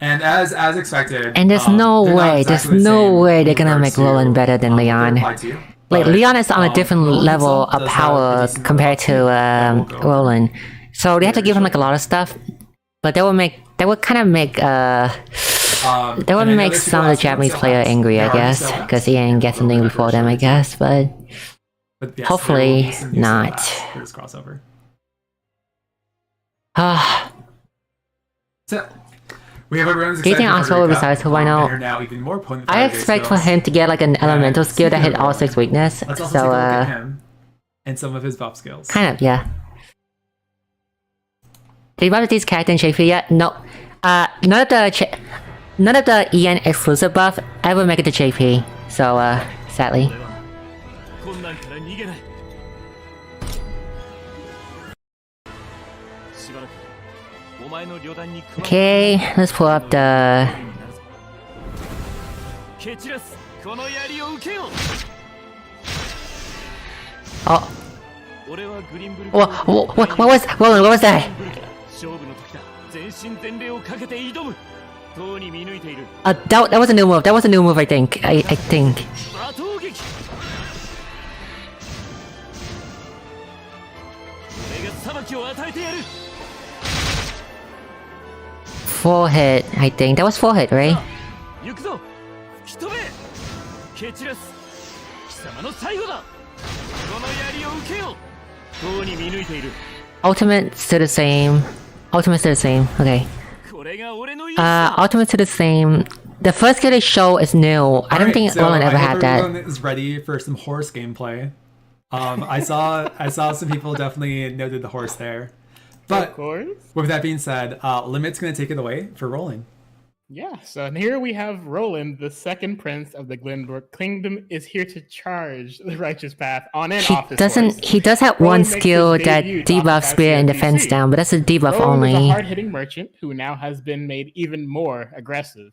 S2: And as expected,
S1: and there's no way they're gonna make Roland better than Leon. Like Leon is on a different level of power compared to Roland, so they have to give him like a lot of stuff. But that would make some of the Japanese player angry, I guess, because he didn't get something before them, I guess. But
S2: yes,
S1: hopefully not.
S2: For this crossover. So we have everyone's
S1: Gating Oswald besides who I know. I expect for him to get like an elemental skill that hit all 6 weakness.
S2: Let's also take a look at him and some of his buff skills.
S1: Kind of, yeah. Did you buff these characters in JP yet? No. None of the EN exclusive buff ever make it to JP. So, sadly. Okay, let's pull up the... Oh. What was Roland? What was that? That was a new move. That was a new move, I think. I think. Full hit, I think. That was full hit, right? Ultimate still the same. Ultimate still the same. Okay. Ultimate still the same. The first skill they show is new. I don't think Roland ever had that.
S2: Everyone is ready for some horse gameplay. I saw some people definitely noted the horse there. But with that being said, Limit's gonna take it away for Roland.
S3: Yeah, so here we have Roland, the second prince of the Glendor Kingdom, is here to charge the righteous path on an office horse.
S1: He does have one skill that debuffs spear and defense down, but that's a debuff
S3: Roland
S1: only.
S3: is a hard-hitting merchant who now has been made even more aggressive.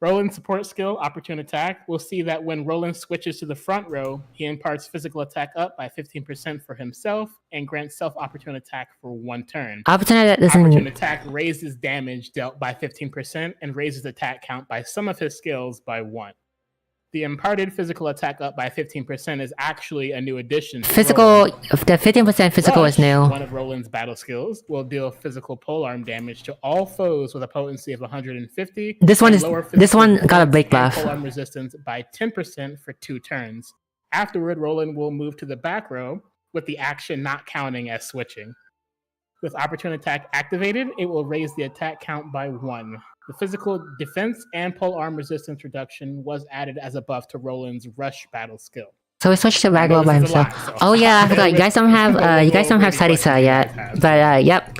S3: Roland's support skill, Opportune Attack, we'll see that when Roland switches to the front row, he imparts physical attack up by 15% for himself and grants self-opportune attack for 1 turn. Opportune Attack raises damage dealt by 15% and raises attack count by some of his skills by 1. The imparted physical attack up by 15% is actually a new addition. The
S1: 15% physical is new.
S3: One of Roland's battle skills will deal physical polearm damage to all foes with a potency of 150.
S1: This one got a big buff.
S3: Polearm resistance by 10% for 2 turns. Afterward, Roland will move to the back row with the action not counting as switching. With Opportune Attack activated, it will raise the attack count by 1. The physical defense and polearm resistance reduction was added as a buff to Roland's rush battle skill.
S1: So we switched to Ragdoll by himself. Oh yeah, I forgot. You guys don't have Sarisa yet, but yep.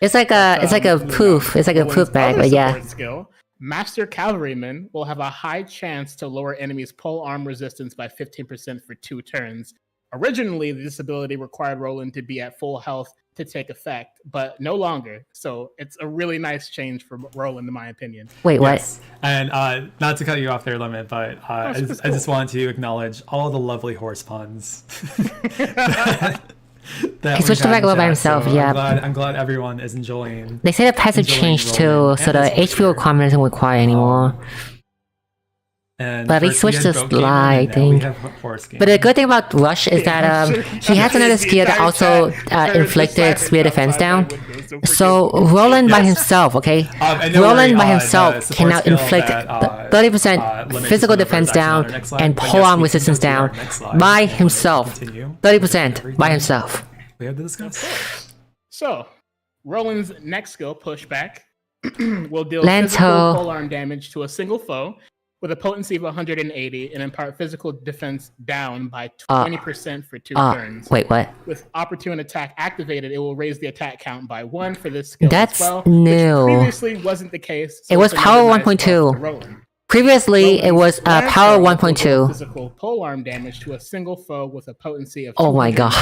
S1: It's like a poof. It's like a poof bag, but yeah.
S3: Skill, Master Cavalryman will have a high chance to lower enemies' polearm resistance by 15% for 2 turns. Originally, this ability required Roland to be at full health to take effect, but no longer. So it's a really nice change for Roland, in my opinion.
S1: Wait, what?
S2: Yes. And not to cut you off there, Limit, but I just wanted to acknowledge all the lovely horse puns.
S1: He switched to regular by himself,
S2: so
S1: yeah.
S2: I'm glad everyone is enjoying.
S1: They say the passive changed too, so the HP requirement isn't required anymore. But he switched to Sly, I think. But the good thing about Rush is that he has another skill that also inflicted spear defense down. So Roland by himself, okay? Roland by himself can now inflict 30% physical defense down and polearm resistance down by himself. 30% by himself.
S2: We have to discuss.
S3: So, Roland's next skill, Pushback, will deal physical polearm damage to a single foe with a potency of 180 and impart physical defense down by 20% for 2 turns.
S1: Wait, what?
S3: With Opportune Attack activated, it will raise the attack count by 1 for this skill
S1: That's
S3: as well,
S1: new.
S3: which previously wasn't the case. So
S1: it was power 1.2. Previously, it was power 1.2.
S3: Physical polearm damage to a single foe with a potency of
S1: oh my god.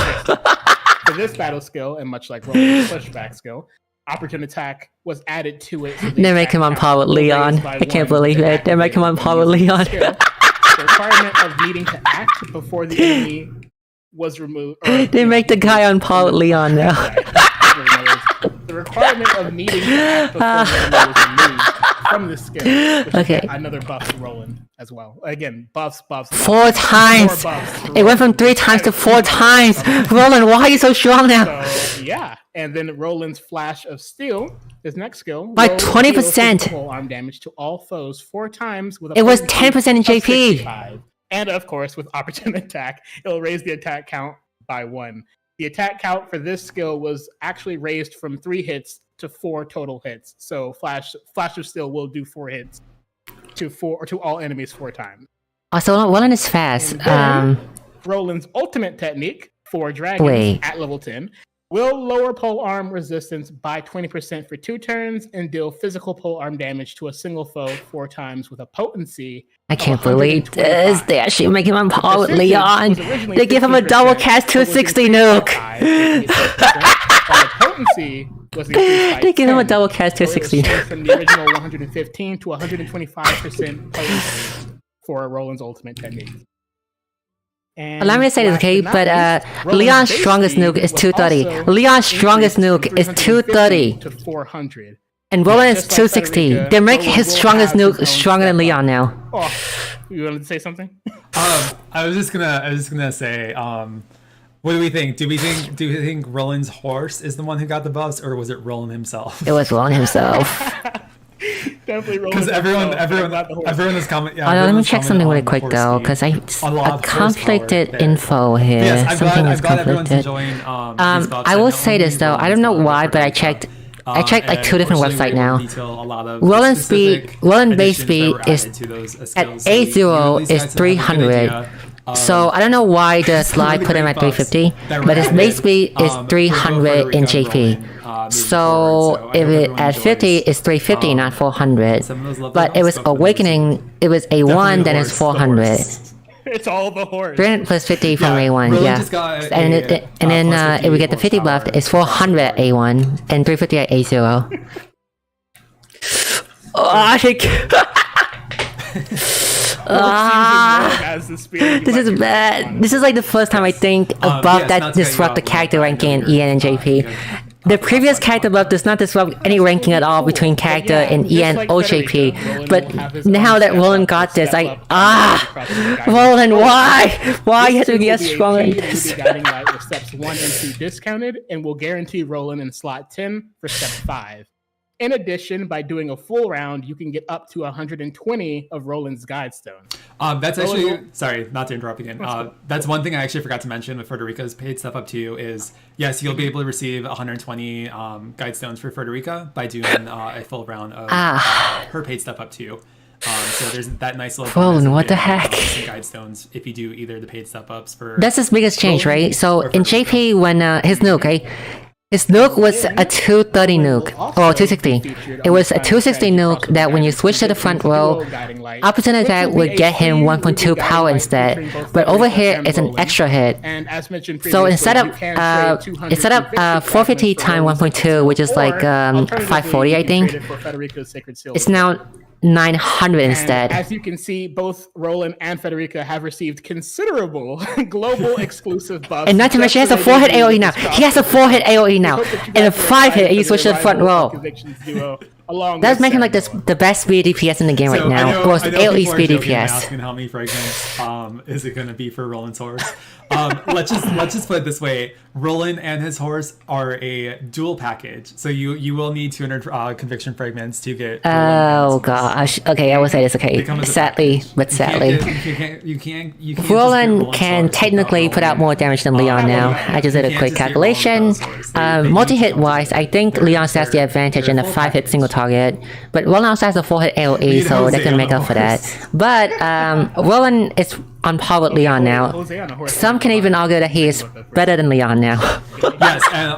S3: For this battle skill, and much like Roland's Pushback skill, Opportune Attack was added to it. So
S1: they make him on par with Leon. I can't believe it. They make him on par with Leon.
S3: The requirement of needing to act before the enemy was removed.
S1: They make the guy on par with Leon now.
S3: The requirement of needing to act before the enemy was removed from this skill. Which is another buff to Roland as well. Again, buffs.
S1: 4 times. It went from 3 times to 4 times. Roland, why are you so strong now?
S3: So, yeah. And then Roland's Flash of Steel, his next skill,
S1: by 20%.
S3: Arm damage to all foes 4 times with a
S1: it was 10% in JP.
S3: 65. And of course, with Opportune Attack, it'll raise the attack count by 1. The attack count for this skill was actually raised from 3 hits to 4 total hits. So Flash of Steel will do 4 hits to all enemies 4 times.
S1: Also, Roland is fast.
S3: Roland's ultimate technique for dragons at level 10 will lower polearm resistance by 20% for 2 turns and deal physical polearm damage to a single foe 4 times with a potency.
S1: I can't believe this. They actually make him on par with Leon. They give him a double cast 260 nuke.
S3: The potency was increased by
S1: they give him a double cast 260
S3: nuke. From the original 115 to 125% potency for Roland's ultimate technique.
S1: Allow me to say this, okay? But Leon's strongest nuke is 230. Leon's strongest nuke is 230.
S3: To 400.
S1: And Roland is 260. They make his strongest nuke stronger than Leon now.
S3: Oh, you wanted to say something?
S2: I was just gonna say, what do we think? Do we think Roland's horse is the one who got the buffs, or was it Roland himself?
S1: It was Roland himself.
S3: Definitely Roland.
S2: Because everyone is commenting. Yeah,
S1: let me check something really quick though, because I conflicted info here.
S2: Yes,
S1: something is
S2: conflicted.
S1: I will say this though. I don't know why, but I checked like 2 different websites now. Roland base speed is at A0 is 300. So I don't know why the slide put him at 350, but his base speed is 300 in JP. So if it at 50 it's 350, not 400. But it was Awakening, it was A1, then it's 400.
S3: It's all the horse.
S1: 300 plus 50 from A1, yeah. And then if we get the 50 buffed, it's 400 at A1 and 350 at A0. Oh, I think... This is bad. This is like the first time I think above that disrupt the character ranking in EN and JP. The previous character buff does not disrupt any ranking at all between character in EN or JP. But now that Roland got this, Roland, why? Why you have to get stronger in this?
S3: Guiding Light with steps 1 and 2 discounted, and will guarantee Roland in slot 10 for step 5. In addition, by doing a full round, you can get up to 120 of Roland's guide stones.
S2: That's actually, sorry, not to interrupt again. That's one thing I actually forgot to mention with Frederica's paid stuff up to is, yes, you'll be able to receive 120 guide stones for Frederica by doing a full round of her paid stuff up to. So there's that nice little
S1: Roland, what the heck?
S2: Guide stones if you do either the paid stuff ups for.
S1: That's his biggest change, right? So in JP, when his nuke, right? His nuke was a 230 nuke, or 260. It was a 260 nuke that when you switch to the front row, opposite attack would get him 1.2 power instead. But over here, it's an extra hit. So instead of 450 times 1.2, which is like 540, I think, it's now 900 instead.
S3: As you can see, both Roland and Frederica have received considerable global exclusive buffs.
S1: And not to mention, he has a 4-hit AoE now. He has a 4-hit AoE now. And a 5-hit, you switch to the front row. That's making like the best speed DPS in the game right now. Or AoE speed DPS.
S2: Asking how many fragments is it going to be for Roland's horse? Let's just put it this way: Roland and his horse are a dual package, so you will need 200 conviction fragments to get.
S1: Oh gosh. Okay, I will say this. Okay, sadly.
S2: You can't.
S1: Roland can technically put out more damage than Leon now. I just did a quick calculation. Multi-hit wise, I think Leon has the advantage in a 5-hit single target, but Roland also has a 4-hit AoE, so they can make up for that. But Roland is on par with Leon now. Some can even argue that he is better than Leon now.
S2: Yes, and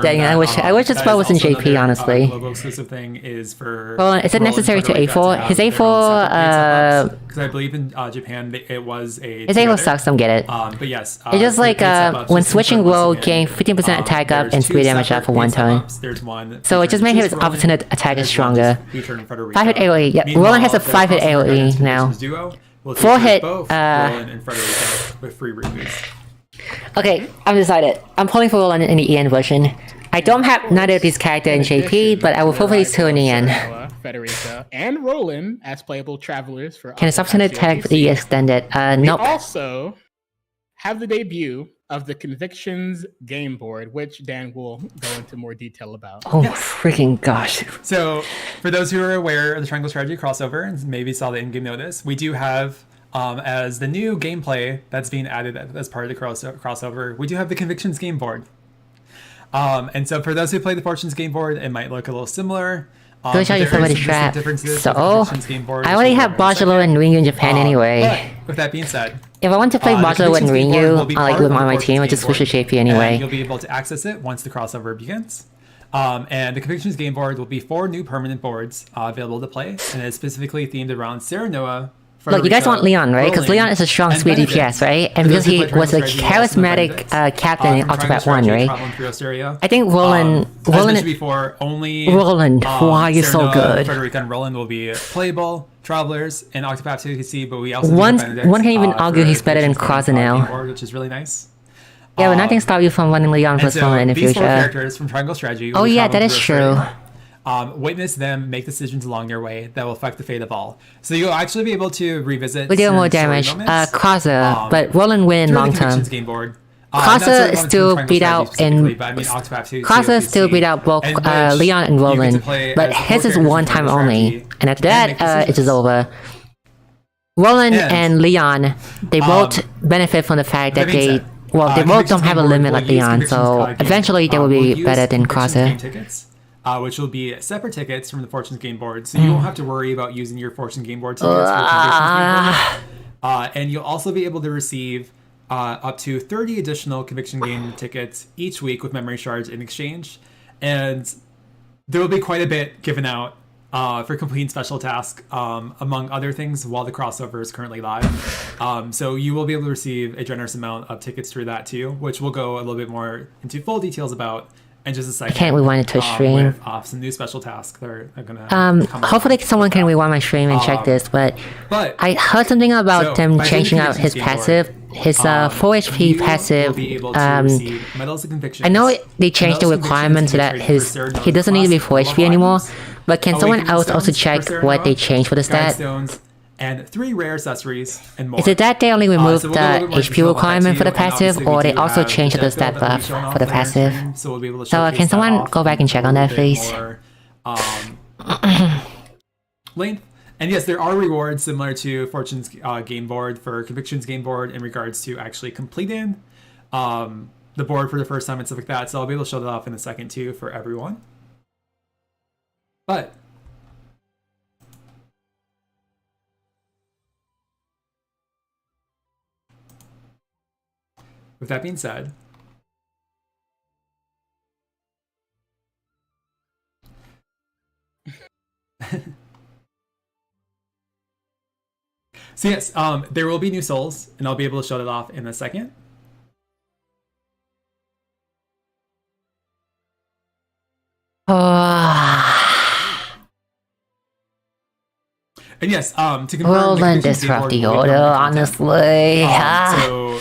S1: dang it! I wish this spell was in JP, honestly.
S2: Global exclusive thing is for.
S1: Well, is it necessary to A4? His A4,
S2: because I believe in Japan it was a.
S1: His A4 sucks. Don't get it.
S2: But yes,
S1: it's just like when switching roll, gain 15% attack up and 3 damage up for 1 turn.
S2: There's one.
S1: So it just made his opposite attack stronger. 5-hit AoE. Yeah, Roland has a 5-hit AoE now. 4-hit.
S2: Roland and Frederica with free rubies.
S1: Okay, I'm decided. I'm pulling for Roland in the EN version. I don't have neither of these characters in JP, but I will pull for these two in the EN.
S3: Frederica and Roland as playable travelers for.
S1: Can a substantive attack be extended? Nope.
S3: They also have the debut of the Convictions game board, which Dan will go into more detail about.
S1: Oh, freaking gosh.
S2: So, for those who are aware of the Triangle Strategy crossover and maybe saw the in-game notice, we do have, as the new gameplay that's being added as part of the crossover, we do have the Convictions game board. And so, for those who play the Fortunes game board, it might look a little similar.
S1: Let me show you some of the strats. So, I already have Bajalo and Ringu in Japan anyway.
S2: With that being said,
S1: if I want to play Bajalo and Ringu, like with my team, I just switch to JP anyway.
S2: You'll be able to access it once the crossover begins. And the Convictions game board will be 4 new permanent boards available to play, and it's specifically themed around Serenoa.
S1: Look, you guys want Leon, right? Because Leon is a strong speed DPS, right? And because he was a charismatic captain in Octopath 1, right? I think Roland...
S2: Roland before, only
S1: Roland, why are you so good?
S2: Frederica and Roland will be playable travelers in Octopath COTC, but we also
S1: one can even argue he's better than Crossanel,
S2: which is really nice.
S1: Yeah, but nothing stops you from running Leon plus Roland in the future.
S2: These 4 characters from Triangle Strategy.
S1: Oh yeah, that is true.
S2: Witness them make decisions along their way that will affect the fate of all. So you'll actually be able to revisit.
S1: We deal more damage. Crosser, but Roland win long term. Crosser is still beat out in. Crosser still beat out both Leon and Roland, but his is 1 time only, and after that, it is over. Roland and Leon, they both benefit from the fact that they both don't have a limit like Leon, so eventually they will be better than Crosser.
S2: Which will be separate tickets from the Fortunes game board, so you won't have to worry about using your Fortune game board tickets. And you'll also be able to receive up to 30 additional Conviction game tickets each week with memory shards in exchange, and there will be quite a bit given out for completing special tasks, among other things, while the crossover is currently live. So you will be able to receive a generous amount of tickets through that too, which we'll go a little bit more into full details about in just a second.
S1: I can't rewind it to a stream.
S2: With some new special tasks that are gonna come
S1: hopefully someone can rewind my stream and check this, but I heard something about them changing out his passive. His 4 HP passive, I know they changed the requirement so that he doesn't need to be 4 HP anymore, but can someone else also check what they changed for the stat?
S2: And 3 rare accessories and more.
S1: Is it that they only removed the HP requirement for the passive, or they also changed the stat buff for the passive? So can someone go back and check on that, please?
S2: Length. And yes, there are rewards similar to Fortune's game board for Conviction's game board in regards to actually completing the board for the first time and stuff like that. So I'll be able to show that off in a second too for everyone. But with that being said, so yes, there will be new souls, and I'll be able to show that off in a second. And yes, to confirm,
S1: Roland disrupt the order, honestly.
S2: So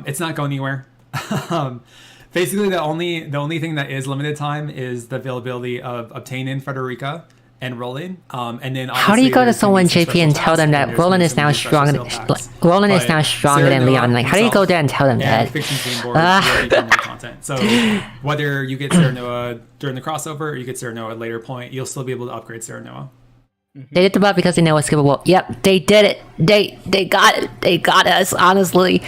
S2: it's not going anywhere. Basically, the only thing that is limited time is the availability of obtaining Frederica and Roland. And then
S1: how do you go to someone JP and tell them that Roland is now stronger? Roland is now stronger than Leon. Like, how do you go there and tell them that?
S2: So whether you get Sarah Noah during the crossover or you get Sarah Noah at a later point, you'll still be able to upgrade Sarah Noah.
S1: They did the buff because they know it's skippable. Yep, they did it. They got it. They got us, honestly.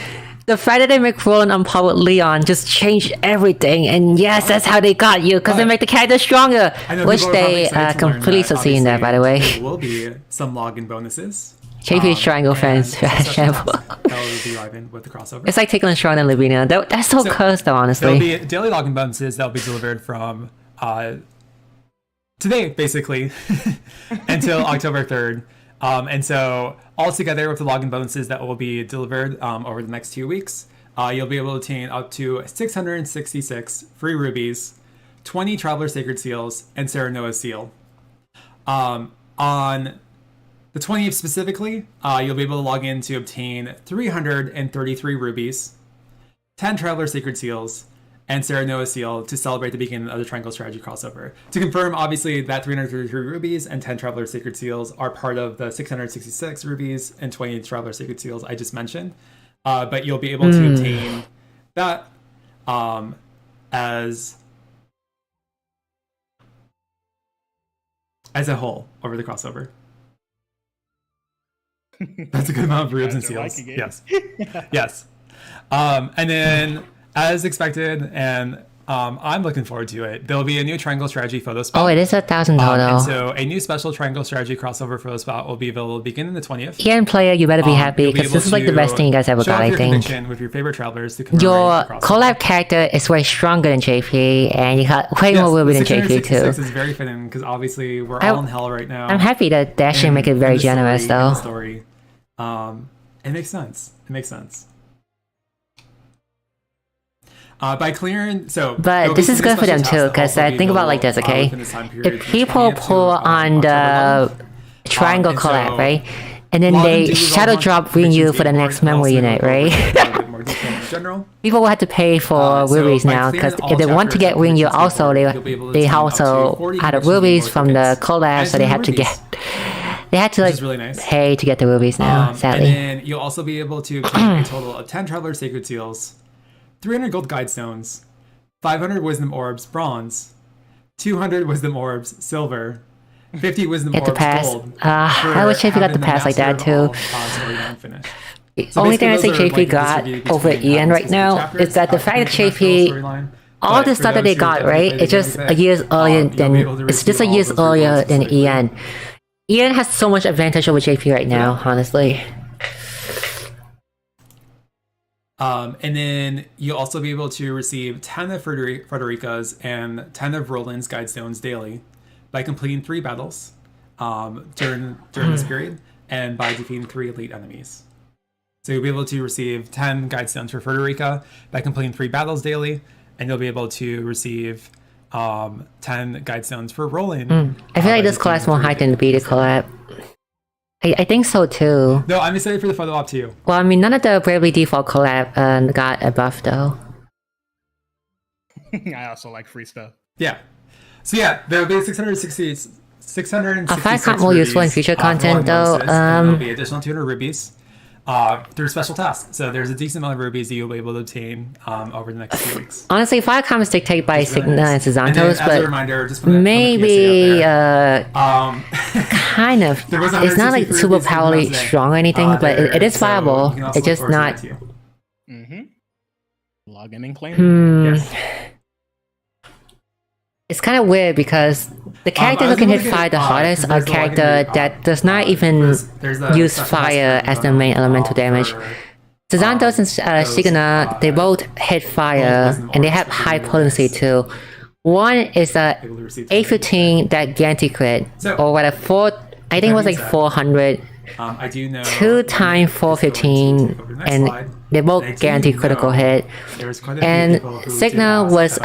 S1: The fact that they make Roland on par with Leon just changed everything. And yes, that's how they got you, because they make the character stronger. Which they completely succeed in that, by the way.
S2: There will be some login bonuses.
S1: JP's Triangle fans.
S2: That will be live in with the crossover.
S1: It's like taking stronger than Lavinia. That's so cursed, though, honestly.
S2: There'll be daily login bonuses that will be delivered from today, basically, until October 3rd. And so all together with the login bonuses that will be delivered over the next 2 weeks, you'll be able to obtain up to 666 free rubies, 20 Traveler Sacred Seals, and Sarah Noah's Seal. On the 20th specifically, you'll be able to log in to obtain 333 rubies, 10 Traveler Sacred Seals, and Sarah Noah's Seal to celebrate the beginning of the Triangle Strategy crossover. To confirm, obviously, that 333 rubies and 10 Traveler Sacred Seals are part of the 666 rubies and 20 Traveler Sacred Seals I just mentioned. But you'll be able to obtain that as a whole over the crossover. That's a good amount of rubes and seals. Yes. Yes. And then, as expected, and I'm looking forward to it, there'll be a new Triangle Strategy photo spot.
S1: Oh, it is 1,000 total.
S2: And so a new special Triangle Strategy crossover photo spot will be available beginning the 20th.
S1: Ian player, you better be happy, because this is like the best thing you guys ever got, I think.
S2: With your favorite travelers to
S1: your collab character is way stronger than JP, and you got way more ruby than JP too.
S2: This is very fitting, because obviously we're all in hell right now.
S1: I'm happy that they actually make it very generous, though.
S2: Story. It makes sense. It makes sense. By clearing,
S1: but this is good for them too, because think about it like this, okay? If people pull on the triangle collab, right, and then they shadow drop Rinyu for the next memory unit, right? People will have to pay for rubies now, because if they want to get Rinyu, also they also had the rubies from the collab, so they had to like
S2: really nice.
S1: Pay to get the rubies now. Sadly,
S2: and then you'll also be able to obtain a total of 10 Traveler Sacred Seals, 300 Gold Guide Stones, 500 Wisdom Orbs Bronze, 200 Wisdom Orbs Silver, 50 Wisdom Orbs Gold.
S1: I wish JP got the pass like that too. The only thing I think JP got over Ian right now is that the fact that JP, all the stuff that they got, right, it's just a years earlier than Ian. Ian has so much advantage over JP right now, honestly.
S2: And then you'll also be able to receive 10 of Frederica's and 10 of Roland's Guide Stones daily by completing 3 battles during this period, and by defeating 3 elite enemies. So you'll be able to receive 10 Guide Stones for Frederica by completing 3 battles daily, and you'll be able to receive 10 guide stones for Roland.
S1: I feel like this collab's more hyped than the beta collab. I think so too.
S2: No, I'm excited for the photo op too.
S1: Well, I mean, none of the Bravely Default collab got a buff though.
S3: I also like free stuff.
S2: Yeah. So yeah, there'll be 666
S1: I find it more useful in future content though.
S2: There'll be additional 200 rubies through special tasks. So there's a decent amount of rubies that you'll be able to obtain over the next few weeks.
S1: Honestly, Fire comments dictated by Signa and Cezantos, but
S2: reminder, just
S1: maybe kind of. It's not like super powerfully strong or anything, but it is viable. It's just not.
S3: Log in and claim.
S2: Yes.
S1: It's kind of weird because the character who can hit fire the hardest are a character that does not even use fire as the main elemental damage. Cezantos and Signa, they both hit fire and they have high potency too. One is a 815 that guarantee crit, or what I think it was like 400.
S2: I do know
S1: 2 times 415, and they both guarantee critical hit. And Signa was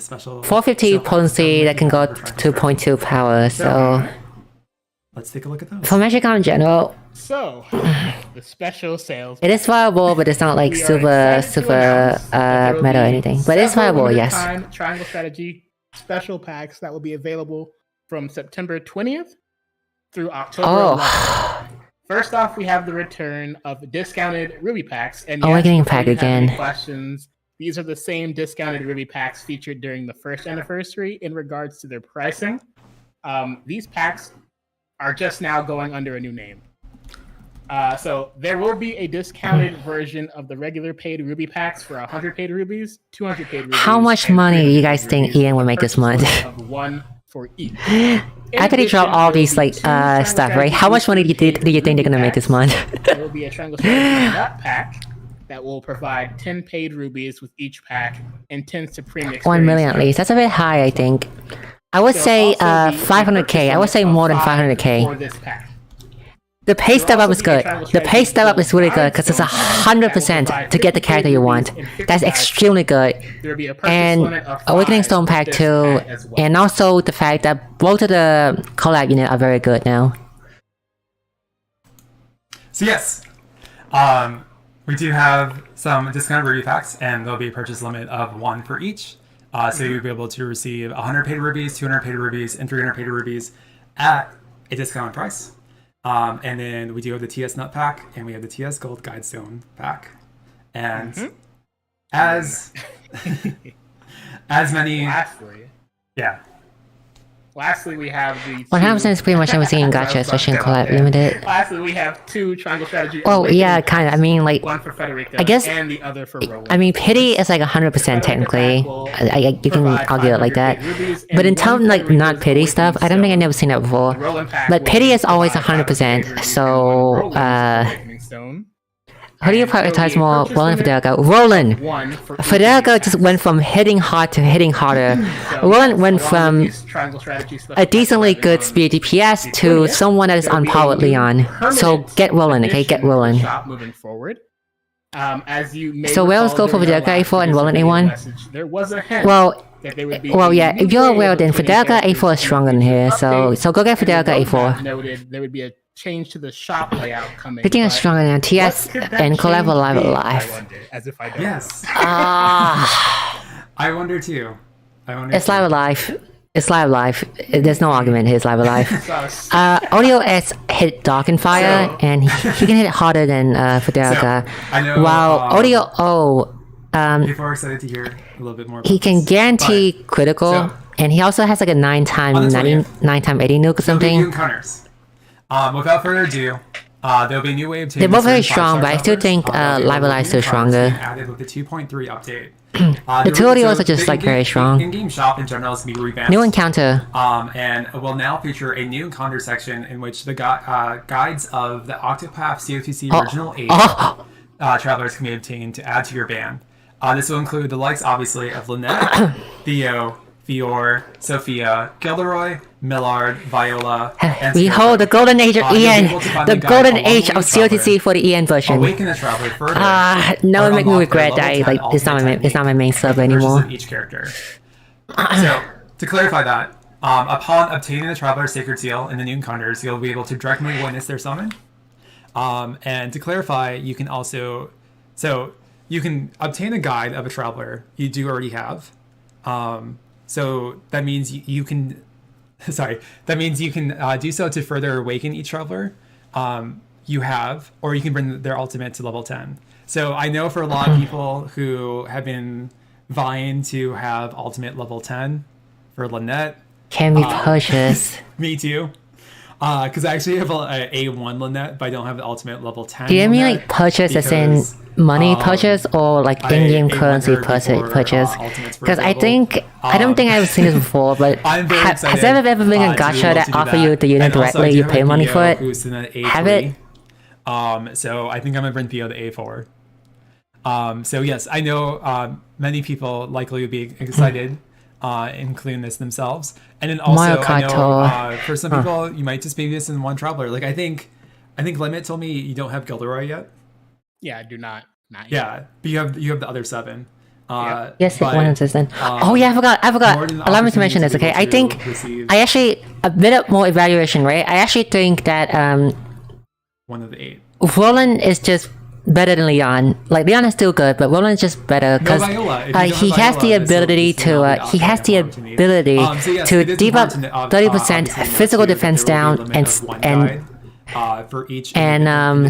S1: 450 potency that can go to 2.2 power, so
S2: let's take a look at those.
S1: For Magic in general,
S3: so the special sales,
S1: it is viable, but it's not like super meta or anything. But it's viable, yes.
S3: Triangle Strategy special packs that will be available from September 20th through October 11th. First off, we have the return of discounted Ruby packs. And
S1: Awakening pack again.
S3: Questions. These are the same discounted Ruby packs featured during the first anniversary in regards to their pricing. These packs are just now going under a new name. So there will be a discounted version of the regular paid Ruby packs for 100 paid rubies, 200 paid rubies.
S1: How much money do you guys think Ian will make this month?
S3: One for each.
S1: After they drop all these like stuff, right? How much money do you think they're gonna make this month?
S3: There will be a Triangle Strategy nut pack that will provide 10 paid rubies with each pack and 10 supreme experience.
S1: 1 million at least. That's a bit high, I think. I would say 500k. I would say more than 500k.
S3: For this pack.
S1: The pay step up is good. The pay step up is really good because it's 100% to get the character you want. That's extremely good. And Awakening Stone Pack too, and also the fact that both of the collab units are very good now.
S2: So yes, we do have some discounted Ruby packs, and there'll be a purchase limit of 1 for each. So you'll be able to receive 100 paid rubies, 200 paid rubies, and 300 paid rubies at a discounted price. And then we do have the TS Nut Pack, and we have the TS Gold Guidestone Pack. And as many...
S3: Lastly, we have the...
S1: What happens is pretty much everything in Gacha, especially in Collab Limited.
S3: Lastly, we have 2 Triangle Strategy.
S1: Oh, yeah, kind of. I mean, like...
S3: One for Frederica,
S1: I guess...
S3: and the other for Roland.
S1: I mean, Pity is like 100% technically. You can argue it like that. But in terms like not Pity stuff, I don't think I've never seen that before. But Pity is always 100%, so... How do you prioritize more, Roland or Frederica? Roland! Frederica just went from hitting hard to hitting harder. Roland went from a decently good speed DPS to someone that is on par with Leon. So get Roland, okay? Get Roland. So where else go for Frederica A4 and Roland A1? Well, yeah, if you're aware, then Frederica A4 is stronger than here, so go get Frederica A4.
S3: There would be a change to the shop layout coming.
S1: Picking is stronger than TS and Collab Live.
S2: Yes. I wonder too.
S1: It's Live. It's Live. There's no argument here, it's Live. Audio S hit Dark and Fire, and he can hit it harder than Frederica. While Audio O,
S2: people are excited to hear a little bit more.
S1: He can guarantee critical, and he also has like a 9 times 80 nuke or something.
S2: Without further ado, there'll be a new way of...
S1: They're both very strong, but I still think Live is still stronger.
S2: Added with the 2.3 update.
S1: The two audios are just like very strong.
S2: In-game shop in general is to be revamped.
S1: New encounter.
S2: And will now feature a new encounter section in which the guides of the Octopath COTC Original 8 travelers can be obtained to add to your band. This will include the likes, obviously, of Lynette, Theo, Fior, Sophia, Gilderoy, Millard, Viola, and
S1: We hold the golden age of EN, the golden age of COTC for the EN version.
S2: Awaken the traveler further.
S1: No one make me
S2: unlock their
S1: regret that
S2: level 10
S1: it's not my main sub
S2: versions
S1: anymore.
S2: of each character. So, to clarify that, upon obtaining the Traveler's Sacred Seal in the new encounters, you'll be able to directly witness their summon. And to clarify, you can also... So, you can obtain a guide of a Traveler you do already have. So, that means you can... Sorry. That means you can do so to further awaken each Traveler you have, or you can bring their ultimate to level 10. So, I know for a lot of people who have been vying to have ultimate level 10 for Lynette.
S1: Can be purchased.
S2: Me too. Because I actually have a A1 Lynette, but I don't have the ultimate level 10.
S1: Do you mean
S2: Lynette
S1: like purchase as in money purchase or like in-game currency purchase? Because I don't think I've seen this before, but has there ever been a gacha that offer you the unit directly, you pay money for it? Have it?
S2: So I think I'm gonna bring Theo to A4. So yes, I know many people likely would be excited including this themselves. And then also I know for some people you might just be missing one Traveler. Like I think Limit told me you don't have Gilderoy yet.
S3: Yeah, I do not. Not yet.
S2: Yeah, but you have the other 7.
S1: Yes, one assistant. Oh yeah, I forgot. Allow me to mention this, okay? I think I actually a bit more evaluation, right? I actually think that
S2: one of the 8.
S1: Roland is just better than Leon. Like Leon is still good, but Roland is just better because he has the ability to debuff 30% physical defense down and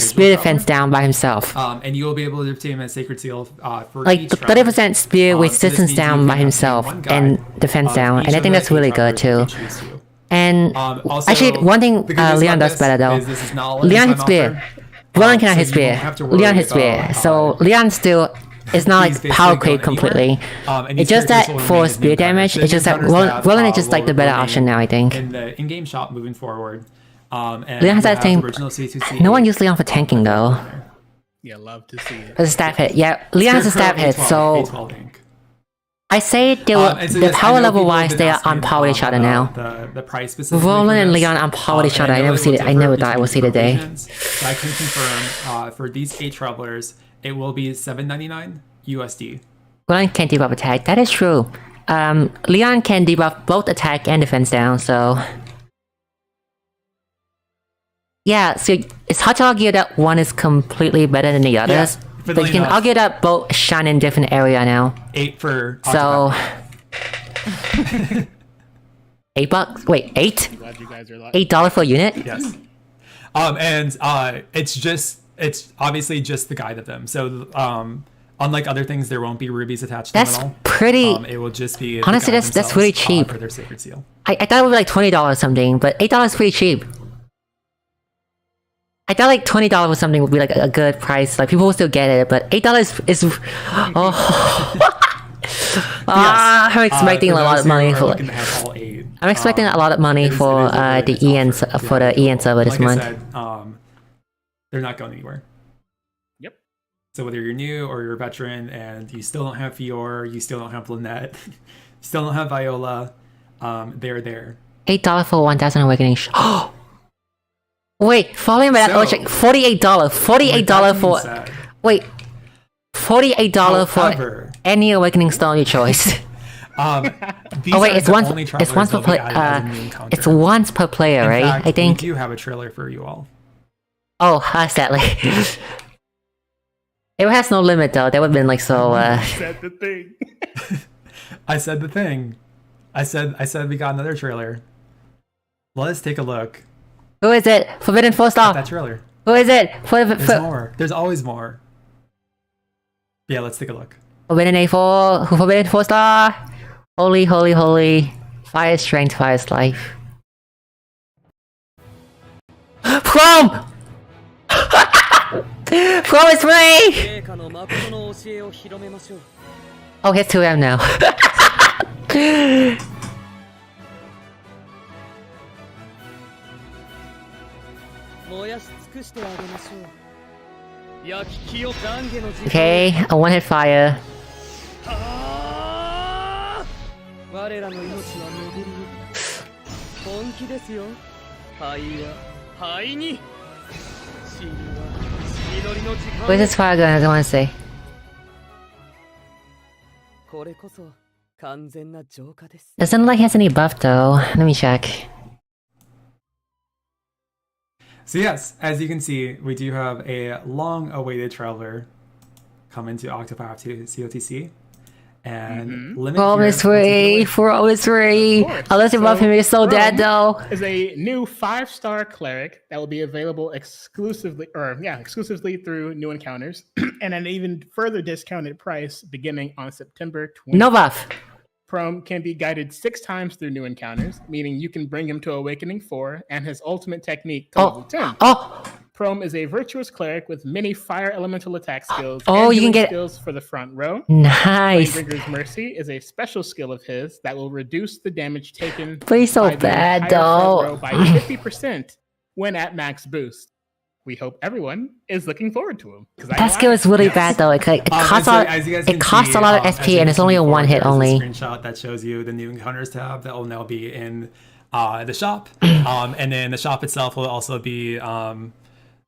S1: spear defense down by himself.
S2: And you will be able to obtain a Sacred Seal for
S1: like the 30% spear with distance down by himself and defense down, and I think that's really good too. And actually, one thing Leon does better though. Leon hits spear. Roland cannot hit spear. Leon hits spear. So Leon still is not like power creep completely. It's just that for spear damage, it's just that Roland is just like the better option now, I think.
S2: In the in-game shop moving forward. And
S1: Leon has that thing. No one used Leon for tanking though.
S3: Yeah, love to see it.
S1: There's a stab hit. Yeah, Leon has a stab hit, so I say the power level wise they are on par with each other now.
S2: The price
S1: Roland and Leon on par with each other. I never thought I would see the day.
S2: So I can confirm for these 8 Travelers, it will be $7.99 USD.
S1: Roland can debuff attack. That is true. Leon can debuff both attack and defense down. So yeah, so it's hard to argue that one is completely better than the others. Yeah. But you can argue that both shine in different area now.
S2: 8 for
S1: so $8? Wait, 8?
S3: I'm glad you guys are
S1: $8 for a unit?
S2: Yes. And it's obviously just the guide of them. So unlike other things, there won't be rubies attached to them at all.
S1: That's pretty.
S2: It will just be
S1: honestly that's really cheap.
S2: For their Sacred Seal.
S1: I thought it would be like $20 something, but $8 is pretty cheap. I thought like $20 or something would be like a good price. Like people will still get it, but $8 is. I'm expecting a lot of money for. I'm expecting a lot of money for the EN server this month.
S2: Like I said, they're not going anywhere.
S3: Yep.
S2: So whether you're new or you're a veteran and you still don't have Fior, you still don't have Lynette, still don't have Viola, they're there.
S1: $8 for 1,000 awakening. Wait, following by that, $48. $48 for. Wait, $48 for any awakening stone you choose.
S2: Oh wait,
S1: it's once per it's once per player, right?
S2: Fact,
S1: I think.
S2: We do have a trailer for you all.
S1: Oh, sadly. If it has no limit though, that would have been like so.
S3: Said the thing.
S2: I said the thing. I said we got another trailer. Let us take a look.
S1: Who is it? Forbidden 4-star.
S2: That trailer.
S1: Who is it?
S2: There's more. There's always more. Yeah, let's take a look.
S1: Forbidden A4. Forbidden 4-star. Holy, holy, holy. Fire strength, fire life. Prom! Prom is free! Oh, here's 2M now.
S2: Oh,
S1: Okay, a one-hit fire.
S4: 我らの命は巡り本気ですよ灰や灰に死には祈りの時間
S1: Where's this fire gun? I don't want to say.
S4: これこそ完全な浄化です
S1: Doesn't look like he has any buff though. Let me check.
S2: So yes, as you can see, we do have a long-awaited trailer coming to Octopath to COTC. And limit
S1: Prom is free. Prom is free. Unless you buff him, he's so dead though.
S3: Is a new 5-star cleric that will be available exclusively through new encounters, and an even further discounted price beginning on September 20th.
S1: No buff.
S3: Prom can be guided 6 times through new encounters, meaning you can bring him to Awakening 4 and his ultimate technique to level 10. Prom is a virtuous cleric with many fire elemental attack skills. And you can get skills for the front row.
S1: Nice.
S3: Flamebringer's Mercy is a special skill of his that will reduce the damage taken
S1: Please so bad though.
S3: By 50% when at max boost. We hope everyone is looking forward to him.
S1: That skill is really bad though. It costs a lot of SP and it's only a one hit only.
S2: A screenshot that shows you the new encounters tab that will now be in the shop, and then the shop itself will also be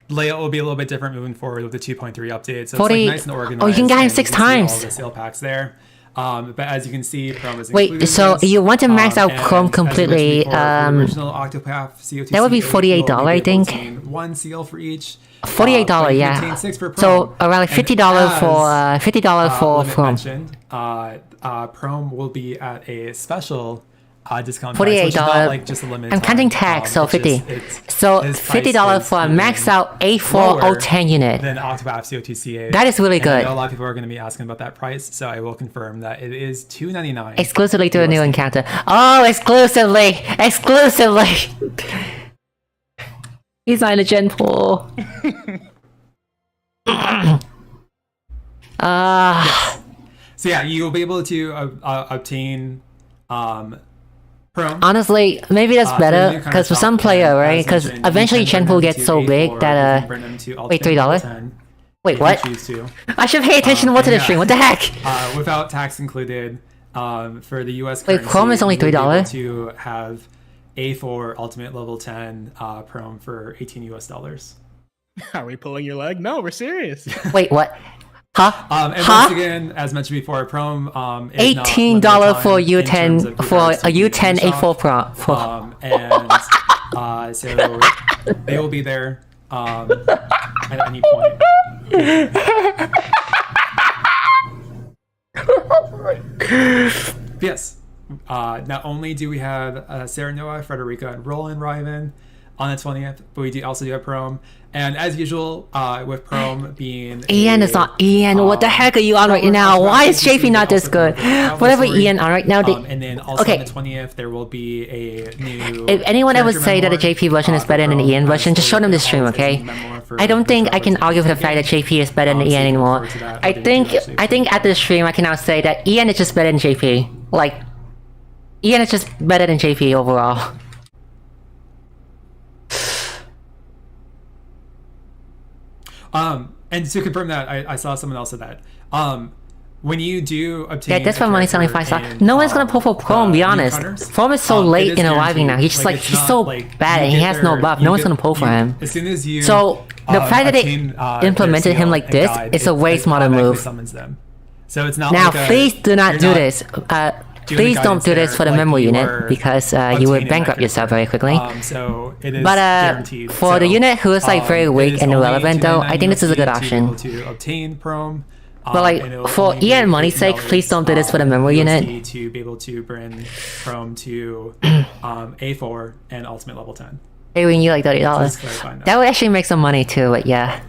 S2: layout will be a little bit different moving forward with the 2.3 update. So
S1: 40,
S2: it's like nice and organized.
S1: Oh, you can get him 6 times.
S2: All the sale packs there. But as you can see, Prom is included.
S1: Wait, so you want to max out Prom completely?
S2: Original Octopath COTC,
S1: that would be $48, I think.
S2: 1 seal for each.
S1: $48, yeah. So around like $50 for Prom.
S2: Prom will be at a special discount
S1: $48.
S2: Price, like just a limited
S1: I'm counting
S2: time.
S1: tax, so 50. So $50 for a max out A4 O10 unit.
S2: Then Octopath COTC.
S1: That is really good.
S2: I know a lot of people are going to be asking about that price, so I will confirm that it is $2.99.
S1: Exclusively to a new encounter. Oh, exclusively! He's not in a Gen 4.
S2: So yeah, you will be able to obtain Prom.
S1: Honestly, maybe that's better, because for some player, right? Because eventually Gen 4 gets so big that, wait, $3? Wait, what? I should pay attention more to the stream, what the heck?
S2: Without tax included, for the US
S1: currency, wait, Prom is only $3?
S2: To have A4 Ultimate Level 10 Prom for $18 US.
S3: Are we pulling your leg? No, we're serious.
S1: Wait, what? Huh?
S2: And once again, as mentioned before, Prom is
S1: $18 for U10 for a U10 A4 Prom.
S2: And so they will be there at any point. Yes. Not only do we have Sarah Noah, Frederica, and Roland arriving on the 20th, but we do also have Prom. And as usual, with Prom being
S1: Ian is not Ian. What the heck are you on right now? Why is JP not this good? Whatever Ian on right now.
S2: And then also on the 20th, there will be a new.
S1: If anyone ever say that the JP version is better than the Ian version, just show them the stream, okay? I don't think I can argue with the fact that JP is better than Ian anymore. I think at the stream I can now say that Ian is just better than JP. Like, Ian is just better than JP overall.
S2: And to confirm that, I saw someone else said that. When you do obtain,
S1: yeah, that's why money's only 5 stars. No one's gonna pull for Prom, be honest. Prom is so late in arriving now. He's just like, he's so bad and he has no buff. No one's gonna pull for him.
S2: As soon as you,
S1: so the fact that they implemented him like this is a way smarter move.
S2: So it's not
S1: now, please do not do this. Please don't do this for the memory unit because you would bankrupt yourself very quickly.
S2: So it is
S1: guaranteed. For the unit who is like very weak and irrelevant though, I think this is a good option.
S2: To obtain Prom.
S1: But like, for Ian money's sake, please don't do this for the memory unit.
S2: To be able to bring Prom to A4 and Ultimate Level 10.
S1: Hey, we need like $30. That would actually make some money too, but yeah.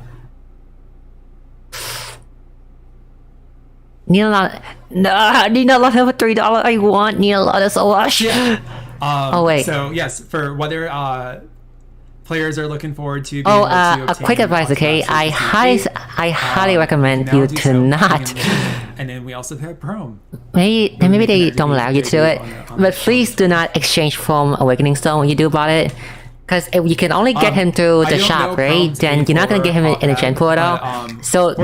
S1: I need a lot of $3. I want Neilada so much.
S2: Yeah.
S1: Oh wait.
S2: So yes, for whether players are looking forward to.
S1: A quick advice, okay? I highly recommend you to not.
S2: And then we also have Prom.
S1: Maybe they don't allow you to do it, but please do not exchange from Awakening Stone when you do about it. Because if you can only get him through the shop, right? Then you're not gonna get him in a gen pool at all. So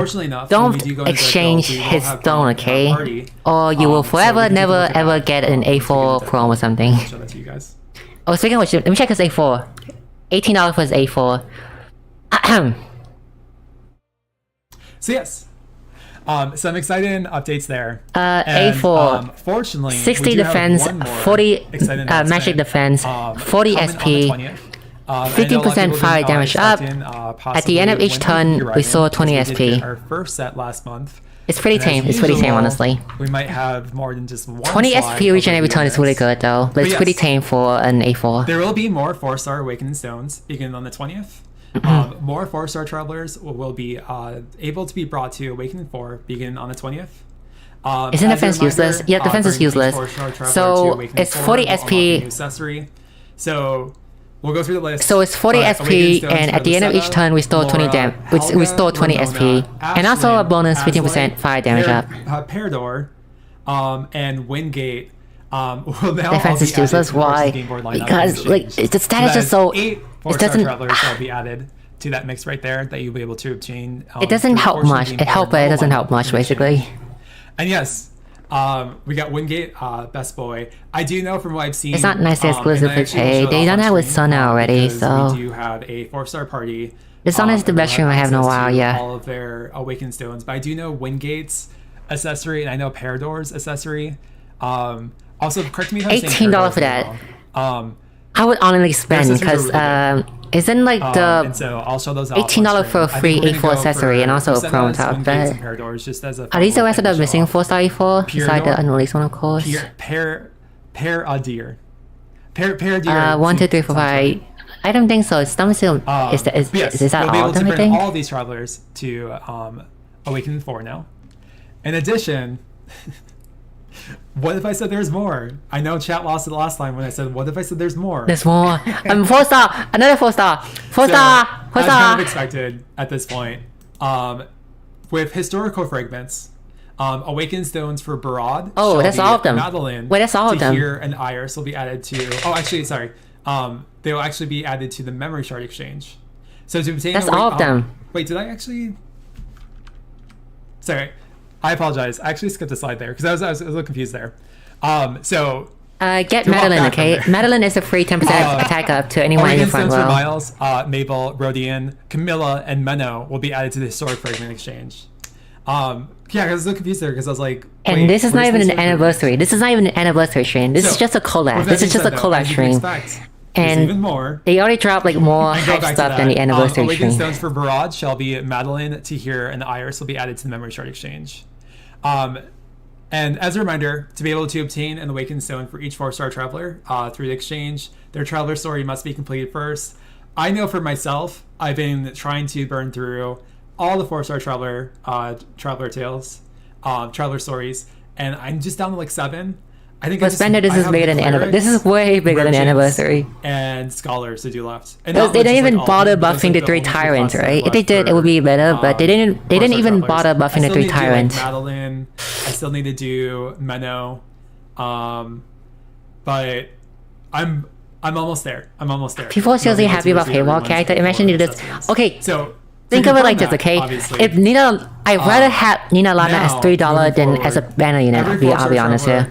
S1: don't exchange his stone, okay? Or you will forever never ever get an A4 Chrome or something.
S2: Show that to you guys.
S1: Oh, speaking of which, let me check his A4. $18 for his A4.
S2: So yes. Some exciting updates there.
S1: A4.
S2: Fortunately,
S1: 60 defense, 40 magic defense, 40 SP, 15% fire damage up. At the end of each turn, we saw 20 SP.
S2: Our first set last month.
S1: It's pretty tame. It's pretty tame, honestly.
S2: We might have more than just one.
S1: 20 SP regen every turn is really good, though. But it's pretty tame for an A4.
S2: There will be more 4-star Awakening Stones beginning on the 20th. More 4-star travelers will be able to be brought to Awakening 4 beginning on the 20th.
S1: Isn't defense useless? Yeah, defense is useless. So it's 40 SP.
S2: Accessory. So we'll go through the list.
S1: So it's 40 SP, and at the end of each turn, we store 20 we store 20 SP, and also a bonus 15% fire damage up.
S2: Peridor, and Wingate. Will now
S1: defense is useless. Why? Because like the status is so. It doesn't.
S2: Travelers will be added to that mix right there that you'll be able to obtain.
S1: It doesn't help much. It helps, but it doesn't help much, basically.
S2: And yes, we got Wingate, best boy. I do know from what I've seen.
S1: It's not nice exclusively paid. They done that with Sona already, so.
S2: We do have a 4-star party.
S1: The Sona is the best stream I have in a while, yeah.
S2: All of their Awakened Stones, but I do know Wingate's accessory, and I know Peridor's accessory. Also, correct me if I'm saying
S1: $18 for that. I would honestly spend because isn't like the
S2: and so I'll show those
S1: $18 for a free A4 accessory and also a Pro on top. But are these the rest of the missing 4-star A4 besides the unreleased one, of course?
S2: Paradir.
S1: 1, 2, 3, 4, 5. I don't think so. It's still is that all of them? I think
S2: all these travelers to Awaken 4 now. In addition. What if I said there's more? I know chat lost it last time when I said, what if I said there's more?
S1: There's more. 4-star! Another 4-star! 4-star! 4-star!
S2: As kind of expected at this point. With historical fragments, Awakened Stones for Barad.
S1: Oh, that's all of them.
S2: Madeline.
S1: Wait, that's all of them.
S2: Tahir and Iris will be added to. Oh, actually, sorry. They will actually be added to the memory shard exchange. So to obtain.
S1: That's all of them.
S2: Wait, did I actually? Sorry. I apologize. I actually skipped a slide there because I was a little confused there.
S1: Get Madeline, okay? Madeline is a free 10% attack up to anyone in your front row.
S2: Miles, Mabel, Rodian, Camilla, and Menno will be added to the Historic Fragment Exchange. Yeah, because I was a little confused there because I was like...
S1: And this is not even an anniversary. This is not even an anniversary stream. This is just a collab. This is just a collab stream. And even more. They already dropped like more hype stuff than the anniversary stream.
S2: Awakened Stones for Barad shall be Madeline, Tahir, and Iris will be added to the Memory Shard Exchange. And as a reminder, to be able to obtain an Awakened Stone for each 4-star traveler through the exchange, their traveler story must be completed first. I know for myself, I've been trying to burn through all the 4-star traveler tales, traveler stories, and I'm just down to like 7. I think
S1: but Spender, this is bigger than anniversary. This is way bigger than anniversary.
S2: And scholars to do left.
S1: And they didn't even bother buffing the 3 tyrants, right? If they did, it would be better. But they didn't. They didn't even bother buffing the 3 tyrants.
S2: Madeline, I still need to do Menno, but I'm almost there.
S1: People are seriously happy about paywall character. Imagine you did this. Okay, so. Think of it like this, okay? If Nina, I'd rather have Nina Lana as $3 than as a banner unit. I'll be honest here,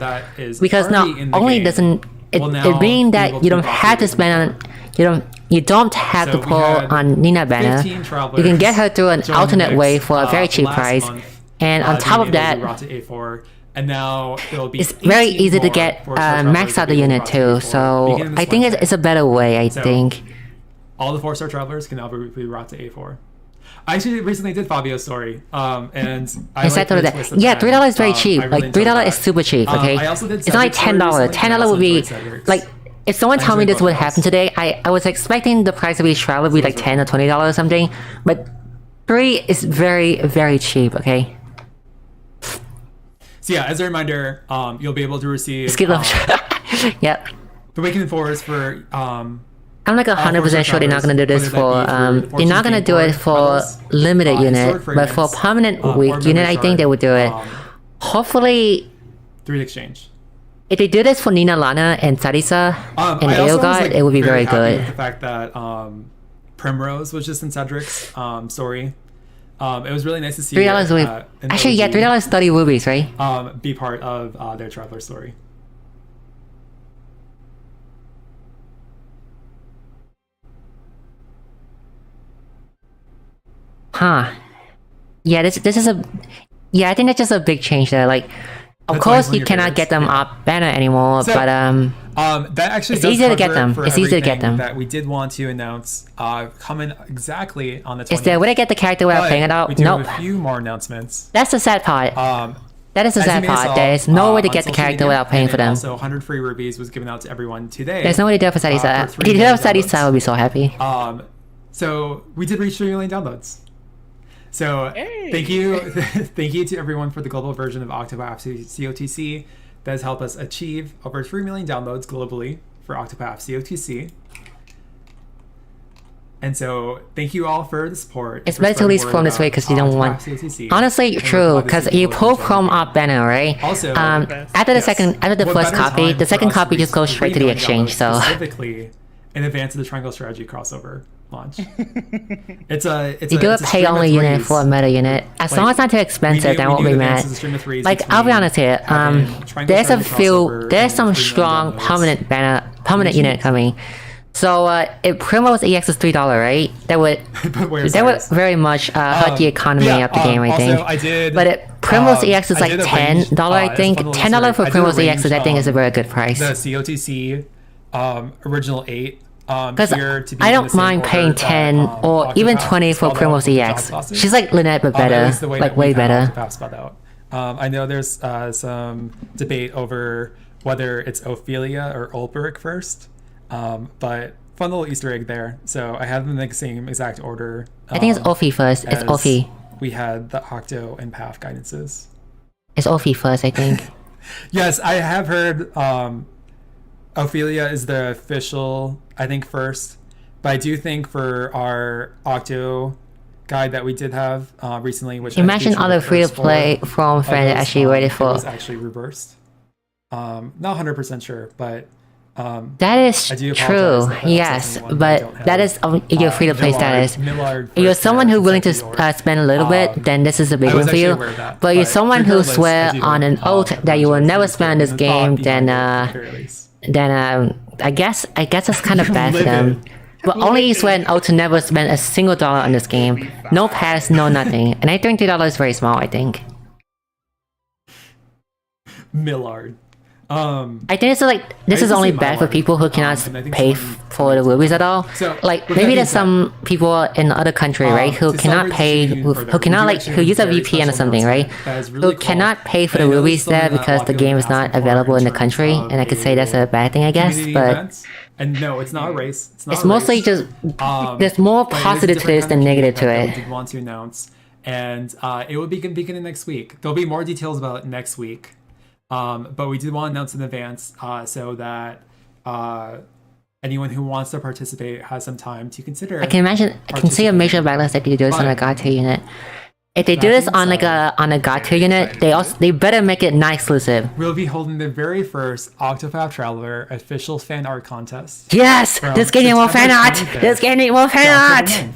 S1: because not only doesn't it mean that you don't have to spend on you don't have to pull on Nina banner. You can get her through an alternate way for a very cheap price, and on top of that,
S2: and now
S1: it's very easy to get max out the unit too. So I think it's a better way. I think
S2: all the 4-star travelers can now be brought to A4. I actually recently did Fabio's story, and I
S1: exactly that. Yeah, $3 is very cheap. Like $3 is super cheap. Okay, it's not like $10. $10 would be like if someone told me this would happen today, I was expecting the price of each traveler would be like $10 or $20 or something, but 3 is very, very cheap. Okay.
S2: So yeah, as a reminder, you'll be able to receive.
S1: Yep.
S2: The Awakening 4 is for.
S1: I'm like 100% sure they're not gonna do this for. They're not gonna do it for limited unit, but for permanent weak unit, I think they would do it. Hopefully.
S2: Through the exchange.
S1: If they do this for Nina Lana and Sarisa and Eogard, it would be very good.
S2: With the fact that Primrose was just in Cedric's story. It was really nice to see
S1: $3 actually, yeah, $3 30 rubies, right?
S2: Be part of their traveler story.
S1: Huh. Yeah, this is a I think that's just a big change there. Like, of
S2: That's
S1: course
S2: one of
S1: you
S2: your
S1: cannot get them
S2: favorites.
S1: up banner anymore,
S2: So,
S1: but
S2: that actually
S1: it's
S2: does
S1: easier to get
S2: cover
S1: them.
S2: it for
S1: It's easier to get
S2: everything
S1: them.
S2: that we did want to announce coming exactly on the 20th.
S1: is there a way to get the character without playing it
S2: We
S1: out?
S2: do
S1: Nope.
S2: have a few more announcements.
S1: That's the sad part. That is the
S2: As you
S1: sad
S2: may have
S1: part.
S2: saw,
S1: There is no way to
S2: on
S1: get the
S2: social
S1: character
S2: media,
S1: without paying
S2: and
S1: for
S2: then
S1: them.
S2: Also, 100 free rubies was given out to everyone today.
S1: There's no way to do it for Sarisa.
S2: for
S1: If you did it for
S2: 3 million
S1: Sarisa, I would be so happy.
S2: So we did reach 3 million downloads. So thank you to everyone for the global version of Octopath COTC that has helped us achieve over 3 million downloads globally for Octopath COTC. And so thank you all for the support.
S1: It's better to at least form this way because you don't want. Honestly, true, because you pull from up banner, right?
S2: Also,
S1: after the first copy, the second copy just goes straight to the exchange. So
S2: specifically in advance of the Triangle Strategy crossover launch,
S1: you do a pay only unit for a meta unit. As long as it's not too expensive, then won't be mad. Like, I'll be honest here. There's some strong permanent unit coming. So if Primrose EX is $3, right? That would very much hurt the economy of the game, I think. But if Primrose EX is like $10, I think $10 for Primrose EX, I think, is a very good price.
S2: The COTC original 8.
S1: Because I don't mind paying 10 or even 20 for Primrose EX. She's like Lynette, but better, like way better.
S2: I know there's some debate over whether it's Ophelia or Ulbrich first. But fun little Easter egg there. So I have them in the same exact order.
S1: I think it's Ophi first. It's Ophi.
S2: We had the Octo and Path guidances.
S1: It's Ophi first, I think.
S2: Yes, I have heard Ophelia is the official, I think, first. But I do think for our Octo guide that we did have recently, which
S1: imagine other free-to-play from friends actually waited for.
S2: It was actually reversed. Not 100% sure, but
S1: that is true, yes, but that is your free-to-play status. If you're someone who's willing to spend a little bit, then this is a big one for you. But you're someone who swear on an oath that you will never spend this game, then I guess it's kind of bad for them. But only you swear an oath to never spend a single dollar on this game. No pass, no nothing. And I think $3 is very small, I think.
S2: Millard.
S1: I think this is only bad for people who cannot pay for the rubies at all. Like maybe there's some people in the other country, right, who cannot pay, who use a VPN or something, right, who cannot pay for the rubies there because the game is not available in the country, and I could say that's a bad thing, I guess. But
S2: and no, it's not a race.
S1: It's mostly just there's more positive to this than negative to it.
S2: We did want to announce, and it will be beginning next week. There'll be more details about it next week. But we did want to announce in advance so that anyone who wants to participate has some time to consider.
S1: I can see a major backlash if you do this on a God tier unit. If they do this on a God tier unit, they better make it not exclusive.
S2: We'll be holding the very first Octopath Traveler official fan art contest.
S1: Yes, this game needs more fan art. This game needs more fan art.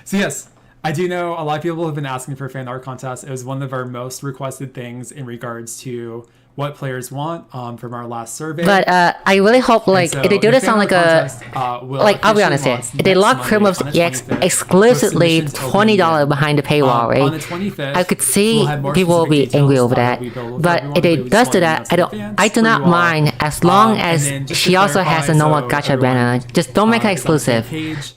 S2: So yes. I do know a lot of people have been asking for fan art contests. It was one of our most requested things in regards to what players want from our last survey.
S1: But I really hope if they do this on I'll be honest here, if they lock Primrose EX exclusively $20 behind the paywall, right?
S2: On the 25th,
S1: I could see people will be angry over that. But if they does do that, I do not mind as long as she also has a normal gacha banner. Just don't make her exclusive.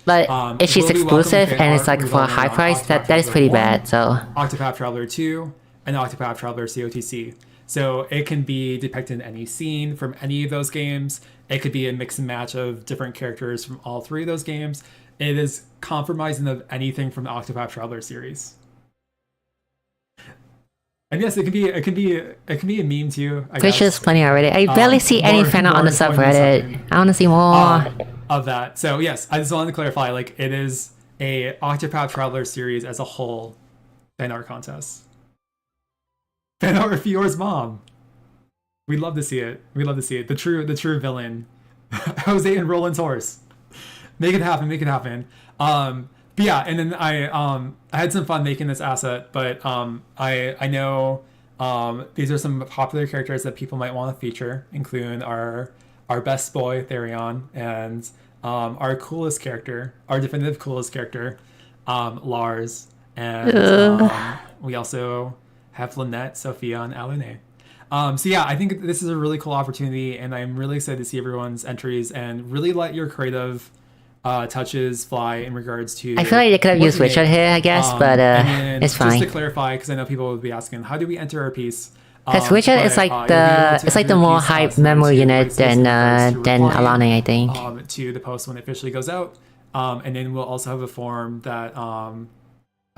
S1: But if she's exclusive and it's for a high price, that is pretty bad. So
S2: Octopath Traveler 2 and Octopath Traveler COTC. So it can be depicted in any scene from any of those games. It could be a mix and match of different characters from all 3 of those games. It is compromising of anything from the Octopath Traveler series. And yes, it can be a meme too.
S1: There's just plenty already. I barely see any fan art on the subreddit. I want to see more
S2: of that. So yes, I just wanted to clarify. It is a Octopath Traveler series as a whole fan art contest. Fan art of Fior's mom. We'd love to see it. We'd love to see it. The true villain, Jose and Roland's horse. Make it happen. Make it happen. But yeah, and then I had some fun making this asset, but I know these are some popular characters that people might want to feature, including our best boy Therion and our coolest character, our definitive coolest character, Lars, and we also have Lynette, Sophia, and Alune. So yeah, I think this is a really cool opportunity, and I'm really excited to see everyone's entries and really let your creative touches fly in regards to.
S1: I feel like they could have used Richard here, I guess, but it's fine.
S2: Just to clarify, because I know people would be asking, how do we enter our piece?
S1: Because Richard is like the more hype memory unit than Alane, I think.
S2: To the post when it officially goes out, and then we'll also have a form that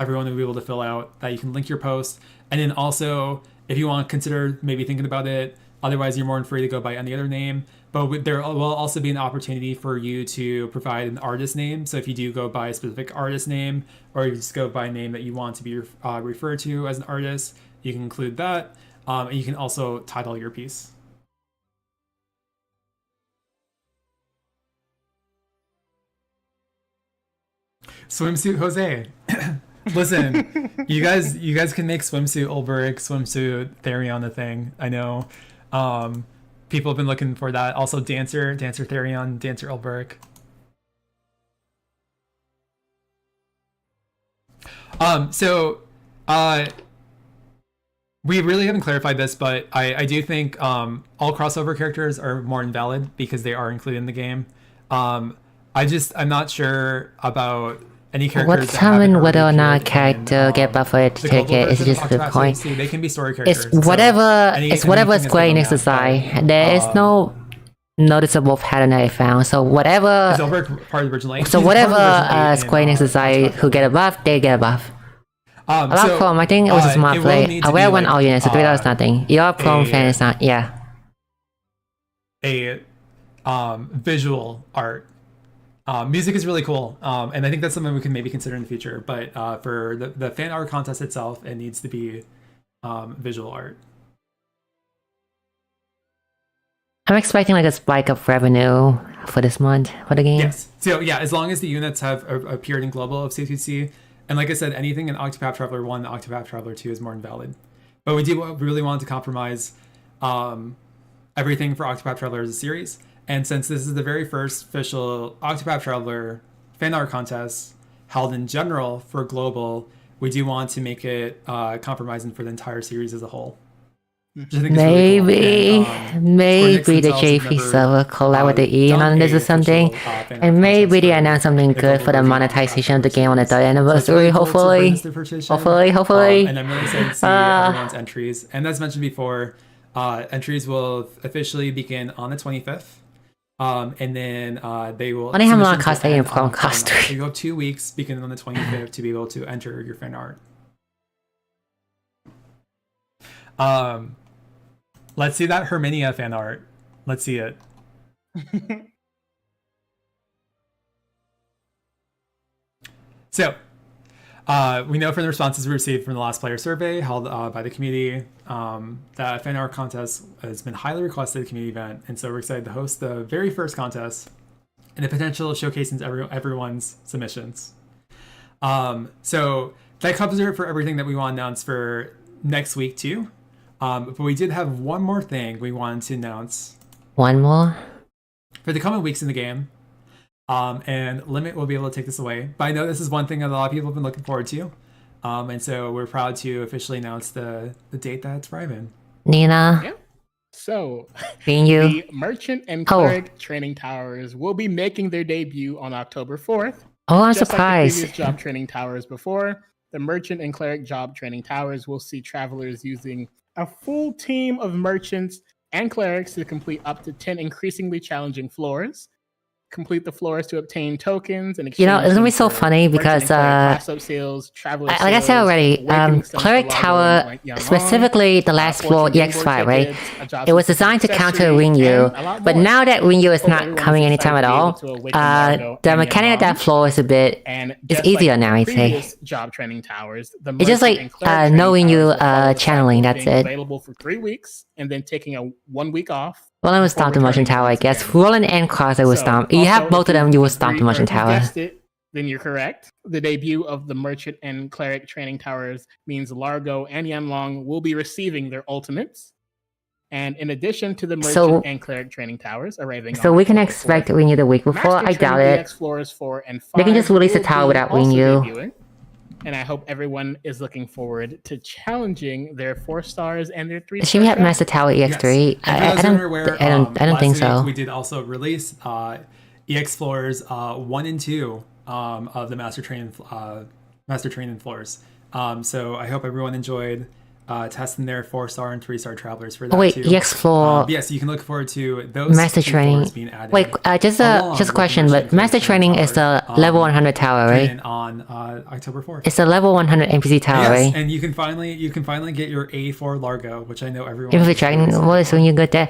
S2: everyone will be able to fill out that you can link your post, and then also if you want to consider maybe thinking about it, otherwise you're more than free to go by any other name. But there will also be an opportunity for you to provide an artist name. So if you do go by a specific artist name, or you just go by a name that you want to be referred to as an artist, you can include that. And you can also title your piece. Swimsuit Jose. Listen, you guys can make swimsuit Ulberg, swimsuit Therion a thing. I know. People have been looking for that. Also, Dancer Therion, Dancer Ulberg. We really haven't clarified this, but I do think all crossover characters are more invalid because they are included in the game. I'm not sure about any characters.
S1: What's determine whether or not a character get buffered to take it is just the point.
S2: They can be story characters.
S1: It's whatever Square Enix decide. There is no noticeable pattern that I found. So whatever
S2: part of the original.
S1: So whatever Square Enix decide who get a buff, they get a buff. I think it was a smart play. I wear one all unit, so $3 nothing. You're a Chrome fan, it's not. Yeah.
S2: A visual art. Music is really cool, and I think that's something we can maybe consider in the future. But for the fan art contest itself, it needs to be visual art.
S1: I'm expecting like a spike of revenue for this month for the game.
S2: Yes. So yeah, as long as the units have appeared in global of COTC, and like I said, anything in Octopath Traveler 1, Octopath Traveler 2 is more invalid. But we do really want to compromise everything for Octopath Traveler as a series. And since this is the very first official Octopath Traveler fan art contest held in general for global, we do want to make it compromising for the entire series as a whole.
S1: Maybe
S2: really cool.
S1: Maybe the JP server collab with the Ian on this or something, and maybe they announce something good for the monetization of the game on the 3rd anniversary. Hopefully.
S2: And I'm really excited to see everyone's entries. And as mentioned before, entries will officially begin on the 25th. And then they will.
S1: Only have a lot of cost in from cost.
S2: So you have 2 weeks beginning on the 25th to be able to enter your fan art. Let's see that Herminia fan art. Let's see it. So, we know from the responses we received from the last player survey held by the community that fan art contest has been highly requested at the community event, and so we're excited to host the very first contest and the potential of showcasing everyone's submissions. So that covers it for everything that we want to announce for next week too. But we did have one more thing we wanted to announce.
S1: One more?
S2: For the coming weeks in the game. And Limit will be able to take this away. But I know this is one thing that a lot of people have been looking forward to. And so we're proud to officially announce the date that it's arriving.
S1: Nina?
S3: Yeah. So,
S1: you?
S3: The Merchant and Cleric training towers will be making their debut on October 4th.
S1: Oh, I'm
S3: Just
S1: surprised.
S3: Like the previous job training towers before, the Merchant and Cleric job training towers will see travelers using a full team of merchants and clerics to complete up to 10 increasingly challenging floors. complete the floors to obtain tokens and
S1: You know, it's gonna be so funny because
S3: sales,
S1: like I said already, Cleric Tower, specifically the last floor, EX5, right? It was designed to counter Rinyu, but now that Rinyu is not coming anytime at all, the mechanic of that floor is a bit, it's easier now, I'd say.
S3: Job training towers,
S1: it's just like no Rinyu channeling, that's it.
S3: Available for 3 weeks and then taking a 1 week off.
S1: Roland will stomp the Merchant Tower, I guess. Roland and Crosser will stomp. You have both of them, you will stomp the Merchant Tower.
S3: Guessed it, then you're correct. The debut of the Merchant and Cleric training towers means Largo and Yanlong will be receiving their ultimates. And in addition to the Merchant and Cleric training towers arriving
S1: so we can expect Rinyu the week before? I doubt it.
S3: Floors 4 and 5
S1: they can just release a tower without Rinyu.
S3: And I hope everyone is looking forward to challenging their 4 stars and their 3 stars.
S1: Should we have Master Tower EX3?
S2: Yes.
S1: I don't think so.
S2: We did also release EX floors 1 and 2 of the Master Training floors. So I hope everyone enjoyed testing their 4-star and 3-star travelers for that.
S1: Oh wait,
S2: too.
S1: EX floor.
S2: Yes, you can look forward to those
S1: Master Training
S2: being added.
S1: Wait, just a question, but Master Training is the level 100 tower, right?
S2: On October 4th.
S1: It's the level 100 NPC tower, right?
S2: And you can finally get your A4 Largo, which I know everyone.
S1: If the Dragon what is when you good there?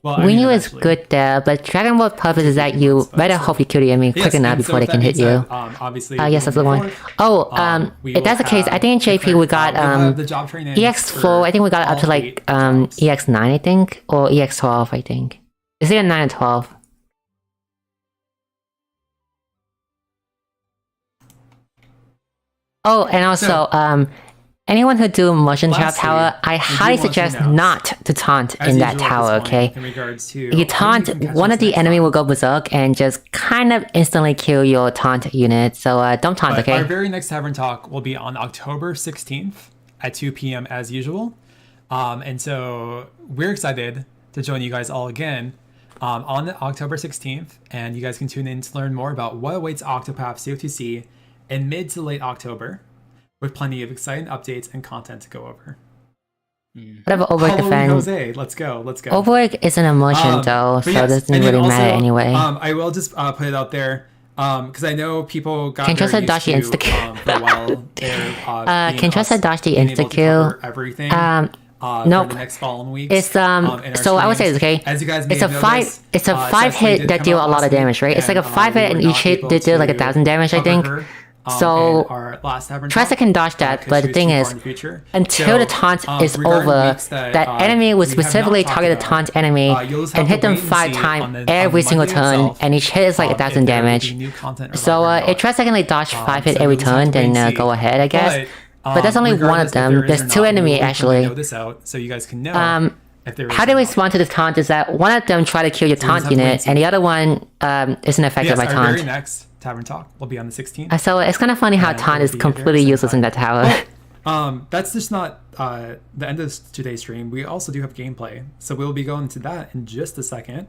S2: Well,
S1: Rinyu is good there, but Dragon Ball purpose is that you better hope you kill the enemy quick enough before they can hit you.
S2: Obviously.
S1: Yes, that's the one. If that's the case, I think in JP we got EX4. I think we got up to like EX9, I think, or EX12, I think. Is it 9 or 12? Oh, and also, anyone who do motion trap tower, I highly suggest not to taunt in that tower, okay? If you taunt, one of the enemy will go berserk and just kind of instantly kill your taunt unit, so don't taunt, okay?
S2: Our very next Tavern Talk will be on October 16th at 2 p.m. as usual. And so we're excited to join you guys all again on October 16th, and you guys can tune in to learn more about what awaits Octopath COTC in mid to late October, with plenty of exciting updates and content to go over.
S1: Whatever, Overwork defend.
S2: Jose, let's go.
S1: Overwork is an emotion though, so it doesn't really matter anyway.
S2: I will just put it out there, because I know people got
S1: can trust a dodge the insta kill. Can trust a dodge the insta kill.
S2: Everything.
S1: Nope.
S2: For the next following weeks.
S1: It's so I would say this, okay?
S2: As you guys
S1: it's a five hit that deal a lot of damage, right? It's like a 5 hit and each hit did like 1,000 damage, I think. So Tressa can dodge that, but the thing is, until the taunt is over, that enemy will specifically target the taunt enemy and hit them 5 times every single turn, and each hit is like 1,000 damage. So if Tressa can like dodge 5 hit every turn, then go ahead, I guess. But that's only one of them. There's 2 enemies actually. How they respond to this taunt is that one of them try to kill your taunt unit, and the other one isn't affected by taunt.
S2: Very next Tavern Talk will be on the 16th.
S1: So it's kind of funny how taunt is completely useless in that tower.
S2: That's just not the end of today's stream. We also do have gameplay, so we'll be going to that in just a second.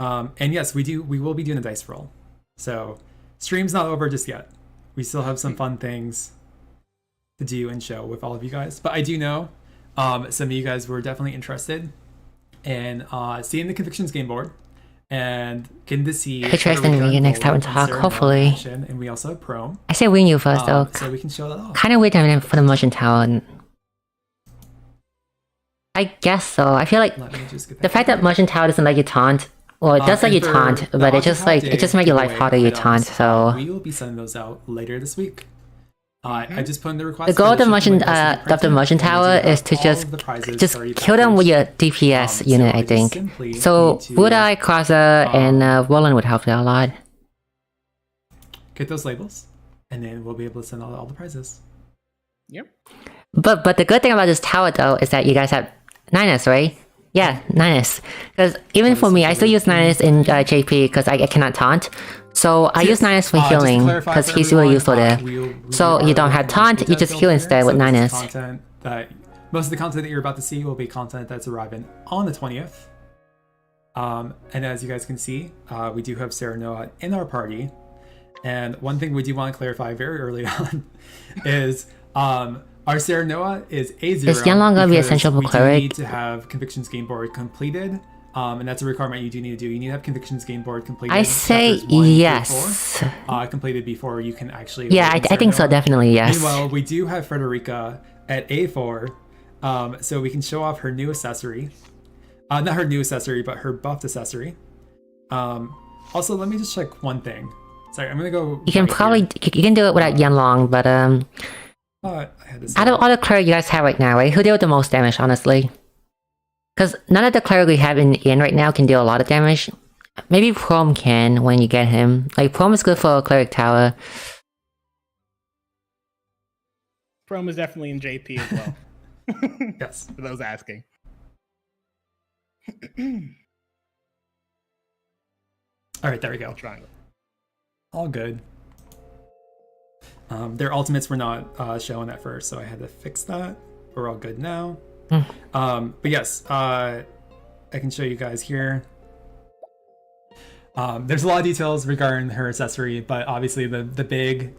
S2: And yes, we will be doing a dice roll. So stream's not over just yet. We still have some fun things to do and show with all of you guys. But I do know some of you guys were definitely interested in seeing the Convictions game board and getting to see
S1: Interesting we get next Tavern Talk, hopefully.
S2: And we also have Chrome.
S1: I say win you first though.
S2: So we can show that off.
S1: Kind of weird time for the motion tower. I guess so. I feel like the fact that motion tower doesn't let you taunt, well, it does let you taunt, but it just makes your life harder you taunt. So
S2: we will be sending those out later this week. I just put in the request.
S1: The goal of the motion tower is to just kill them with your DPS unit, I think. So Buddha, Crosser, and Roland would help that a lot.
S2: Get those labels, and then we'll be able to send all the prizes.
S3: Yep.
S1: But the good thing about this tower though is that you guys have 9S, right? Yeah, 9S. Because even for me, I still use 9S in JP because I cannot taunt. So I use 9S for healing because he's really useful there. So you don't have taunt, you just heal instead with 9S.
S2: Most of the content that you're about to see will be content that's arriving on the 20th. And as you guys can see, we do have Sarah Noah in our party. And one thing we do want to clarify very early on is our Sarah Noah is A0.
S1: Is Yanlong gonna be essential for Cleric?
S2: We need to have Convictions game board completed and that's a requirement you do need to do. You need to have Convictions game board completed.
S1: I say yes.
S2: Completed before you can actually.
S1: Yeah, I think so. Definitely yes.
S2: Meanwhile, we do have Frederica at A4, so we can show off her new accessory. Not her new accessory, but her buffed accessory. Also, let me just check one thing. Sorry, I'm gonna go.
S1: You can you can do it without Yanlong, but out of all the cleric you guys have right now, right? Who deal the most damage, honestly? Because none of the cleric we have in right now can deal a lot of damage. Maybe Prom can when you get him. Like Prom is good for a cleric tower.
S3: Prom is definitely in JP as well.
S2: Yes,
S3: for those asking.
S2: All right, there we go.
S3: Triangle.
S2: All good. Their ultimates were not shown at first, so I had to fix that. We're all good now. But yes, I can show you guys here. There's a lot of details regarding her accessory, but obviously the big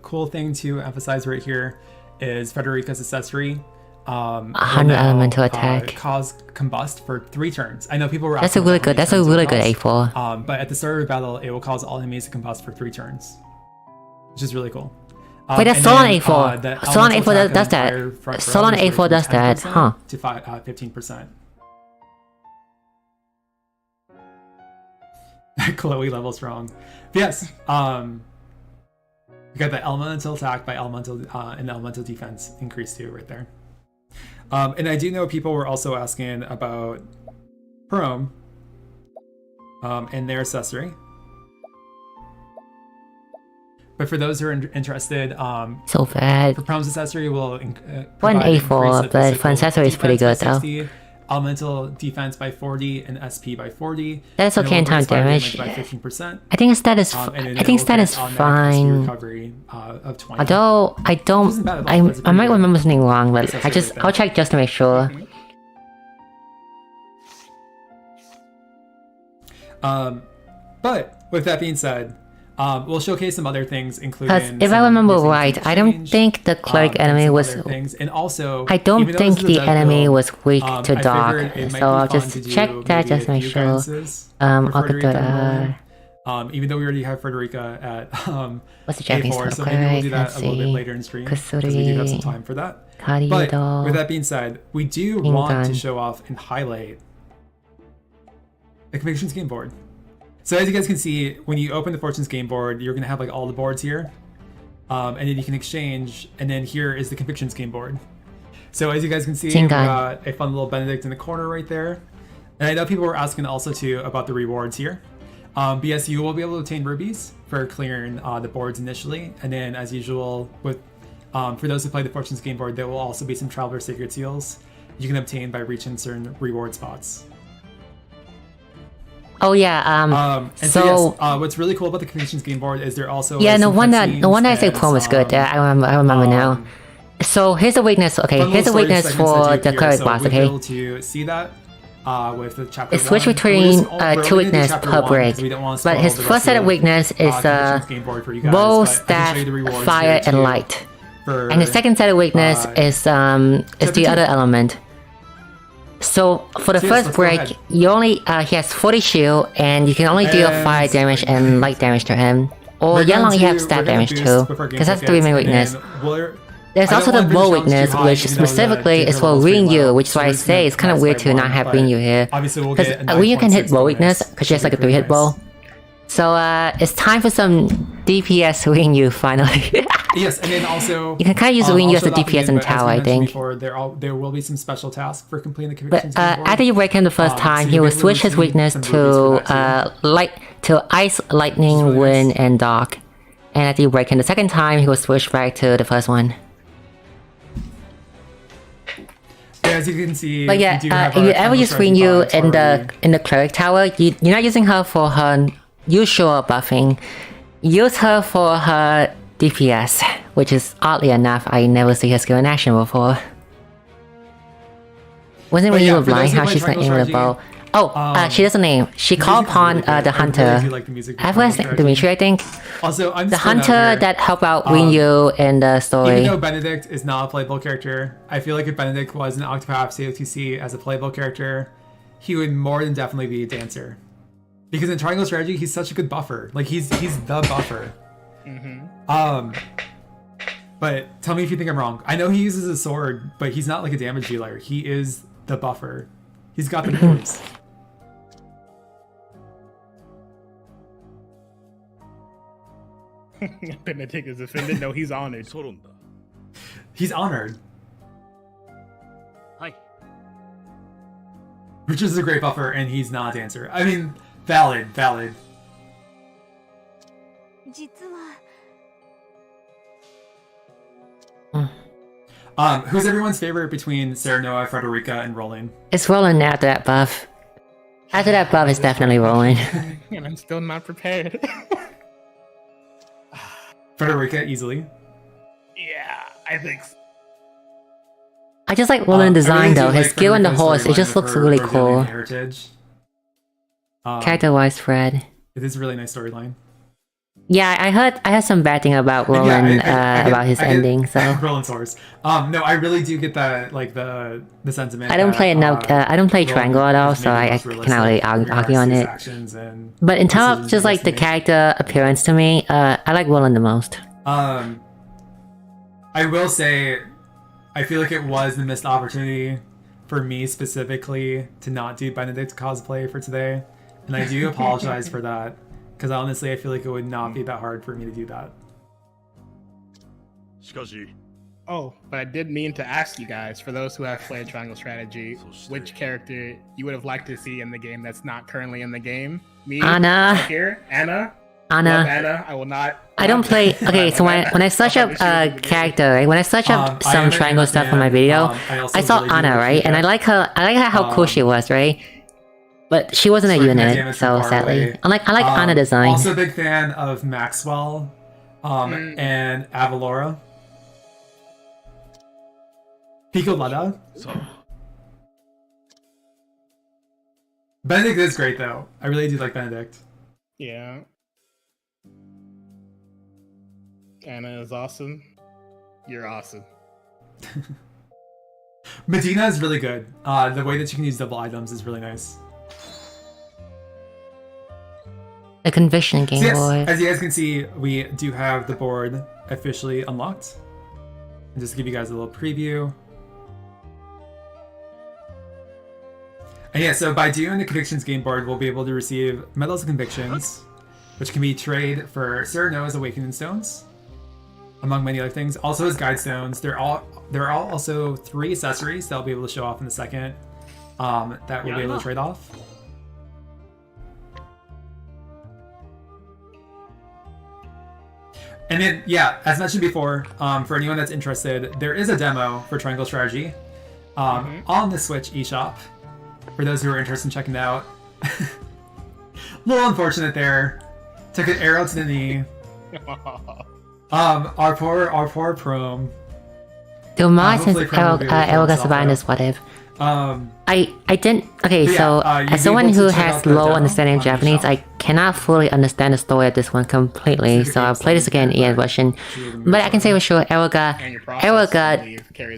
S2: cool thing to emphasize right here is Frederica's accessory.
S1: 100 elemental attack.
S2: Cause combust for 3 turns. I know people were.
S1: That's a really good. That's a really good A4.
S2: But at the start of the battle, it will cause all enemies to combust for 3 turns, which is really cool.
S1: Wait, that's Solon A4. Solon A4 does that. Solon A4 does that, huh?
S2: To 15%. Chloe level's wrong. But yes, you got the elemental attack by elemental and elemental defense increase too right there. And I do know people were also asking about Prom and their accessory. But for those who are interested,
S1: so bad.
S2: For Prom's accessory will
S1: one A4, but for accessory is pretty good though.
S2: Elemental defense by 40 and SP by 40.
S1: That's okay in time damage.
S2: By 15%.
S1: I think that is. I think that is fine.
S2: Recovery of 20.
S1: Although I don't, I might remember something wrong, but I'll check just to make sure.
S2: But with that being said, we'll showcase some other things, including.
S1: Because if I remember right, I don't think the cleric enemy was.
S2: And also,
S1: I don't think the enemy was weak to dog, so I'll just check that just to make sure.
S2: Even though we already have Frederica at
S1: what's the Japanese
S2: A4, so maybe we'll do that a little bit later in stream because we do have some time for that. But with that being said, we do want to show off and highlight the Convictions game board. So as you guys can see, when you open the Fortunes game board, you're going to have like all the boards here. And then you can exchange, and then here is the Convictions game board. So as you guys can see, we got a fun little Benedict in the corner right there. And I know people were asking also too about the rewards here. But yes, you will be able to obtain rubies for clearing the boards initially. And then as usual, with for those who play the Fortunes game board, there will also be some Traveler Sacred Seals you can obtain by reaching certain reward spots.
S1: Oh yeah.
S2: So yes, what's really cool about the Convictions game board is there also
S1: the one that I say Prom is good. I remember now. So here's the weakness. Okay, here's the weakness for the cleric boss. Okay.
S2: Able to see that with the chapter.
S1: It's switch between 2 weakness per break, but his first set of weakness is bow, staff, fire, and light, and the second set of weakness is the other element. So for the first break, you only he has 40 shield, and you can only deal fire damage and light damage to him. Or Yanlong, you have stat damage too, because that's 3 main weakness. There's also the bow weakness, which specifically is for Ring Yu, which is why I say it's kind of weird to not have Ring Yu here. Because Ring Yu can hit bow weakness, because she has like a 3-hit bow. So it's time for some DPS Ring Yu finally.
S2: Yes, and then also
S1: you can kind of use Ring Yu as a DPS in tower, I think.
S2: Before, there will be some special tasks for completing the Convictions game board.
S1: After you break him the first time, he will switch his weakness to ice, lightning, wind, and dark. And after you break him the second time, he will switch back to the first one.
S2: As you can see,
S1: but yeah, if you ever use Ring Yu in the cleric tower, you're not using her for her usual buffing. Use her for her DPS, which is oddly enough, I never see her skill in action before. Wasn't Ring Yu blind how she's not aiming with a bow? Oh, she doesn't aim. She called upon the hunter. I forgot his name, Dimitri, I think.
S2: Also,
S1: the hunter that helped out Ring Yu in the story.
S2: Even though Benedict is not a playable character, I feel like if Benedict was an Octopath COTC as a playable character, he would more than definitely be a dancer. Because in Triangle Strategy, he's such a good buffer. Like, he's the buffer. But tell me if you think I'm wrong. I know he uses a sword, but he's not like a damage dealer. He is the buffer. He's got the moves.
S3: Benedict is offended. No, he's honored.
S2: He's honored.
S4: Hi.
S2: Richards is a great buffer, and he's not a dancer. I mean, valid. Who's everyone's favorite between Serenoa, Frederica, and Roland?
S1: It's Roland after that buff. After that buff, it's definitely Roland.
S3: And I'm still not prepared.
S2: Frederica, easily.
S3: Yeah, I think so.
S1: I just like Roland design though. His skill on the horse, it just looks really cool.
S2: Heritage.
S1: Character-wise, Fred.
S2: It is a really nice storyline.
S1: Yeah, I heard some bad thing about Roland, about his ending. So
S2: Roland's horse. No, I really do get that, like the sentiment.
S1: I don't play enough. I don't play Triangle at all, so I cannot really argue on it. But in terms of just like the character appearance to me, I like Roland the most.
S2: I will say, I feel like it was the missed opportunity for me specifically to not do Benedict cosplay for today, and I do apologize for that. Because honestly, I feel like it would not be that hard for me to do that.
S3: Oh, but I did mean to ask you guys, for those who have played Triangle Strategy, which character you would have liked to see in the game that's not currently in the game? Me?
S1: Anna.
S3: Right here? Anna?
S1: Anna.
S3: Love Anna. I will not...
S1: I don't play... Okay, so when I search up a character, right? When I search up some Triangle stuff for my video, I saw Anna, right? And I like her how cool she was, right? But she wasn't a unit, so sadly. I like Anna design.
S2: Also a big fan of Maxwell and Avalora. Picoletta. Benedict is great though. I really do like Benedict.
S3: Yeah. Anna is awesome. You're awesome.
S2: Medina is really good. The way that you can use double items is really nice.
S1: A conviction game, boy.
S2: As you guys can see, we do have the board officially unlocked. And just to give you guys a little preview. And yeah, so by doing the Convictions game board, we'll be able to receive Medals of Convictions, which can be traded for Serenoa's Awakening Stones, among many other things. Also his Guide Stones. There are also 3 accessories that I'll be able to show off in a second that we'll be able to trade off. And then, yeah, as mentioned before, for anyone that's interested, there is a demo for Triangle Strategy on the Switch eShop. For those who are interested in checking it out. A little unfortunate there. Took an arrow to the knee. Our poor Prom.
S1: Do Mars and Elga survive this what if? I didn't. Okay, yeah, so as someone who has low understanding of Japanese, I cannot fully understand the story of this one completely. So I'll play this again in Russian. But I can say for sure, Elga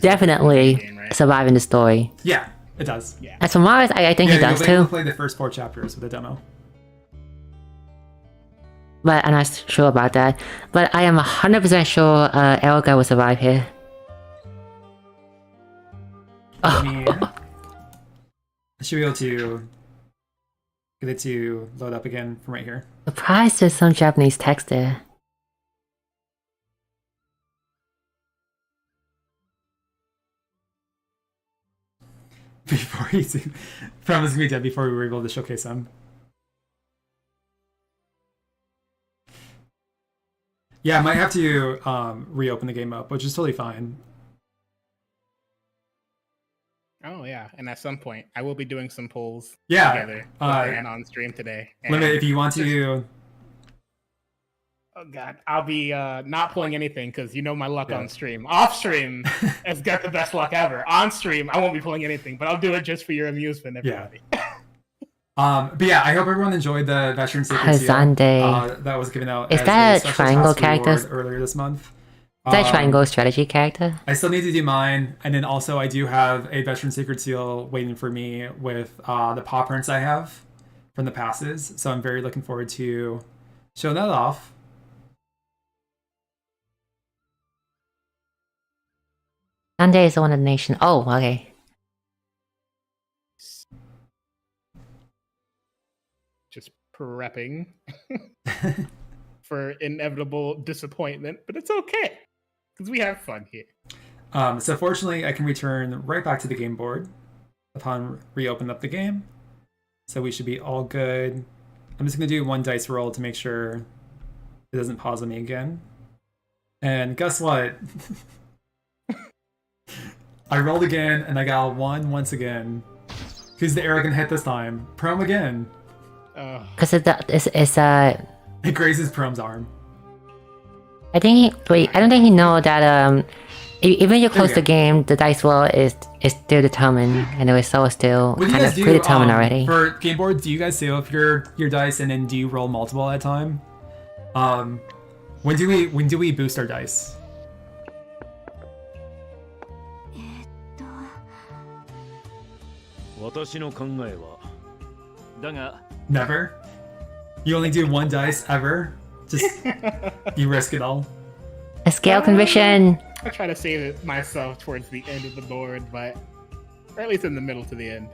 S1: definitely surviving the story.
S2: Yeah, it does. Yeah.
S1: As for Mars, I think he does too.
S2: Play the first 4 chapters with the demo.
S1: But I'm not sure about that. But I am 100% sure Elga will survive here.
S2: Should be able to get it to load up again from right here.
S1: Surprised there's some Japanese text there.
S2: Before he's promised me dead before we were able to showcase him. Yeah, I might have to reopen the game up, which is totally fine.
S3: Oh yeah, and at some point I will be doing some polls
S2: together
S3: and on stream today.
S2: Limit if you want to.
S3: Oh god, I'll be not pulling anything because you know my luck on stream. Off stream has got the best luck ever. On stream, I won't be pulling anything, but I'll do it just for your amusement, everybody.
S2: Yeah. But yeah, I hope everyone enjoyed the Veteran Sacred Seal that was given out.
S1: Is that a triangle character
S2: earlier this month?
S1: That triangle strategy character.
S2: I still need to do mine, and then also I do have a veteran secret seal waiting for me with the paw prints I have from the passes. So I'm very looking forward to showing that off.
S1: Sunday is one of the nation. Oh, okay.
S3: Just prepping for inevitable disappointment, but it's okay because we have fun here.
S2: So fortunately, I can return right back to the game board upon reopen up the game. So we should be all good. I'm just going to do one dice roll to make sure it doesn't pause on me again. And guess what? I rolled again, and I got a 1 once again. Who's the arrogant hit this time? Prom again.
S1: Because it's
S2: It grazes Prom's arm.
S1: I think I don't think he know that even you close the game, the dice roll is still determined, and it was still kind of predetermined already.
S2: For game board, do you guys save up your dice and then do you roll multiple at a time? When do we boost our dice? Never? You only do one dice ever? Just you risk it all?
S1: A scale conviction!
S3: I try to save it myself towards the end of the board, or at least in the middle to the end.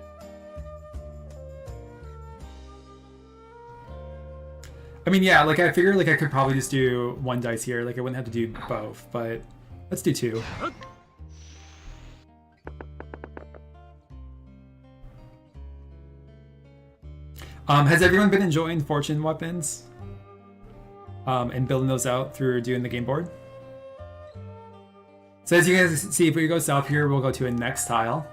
S2: I mean, yeah, like I figure like I could probably just do one dice here. Like I wouldn't have to do both, but let's do 2. Has everyone been enjoying fortune weapons? And building those out through doing the game board? So as you guys see, if we go south here, we'll go to a next tile.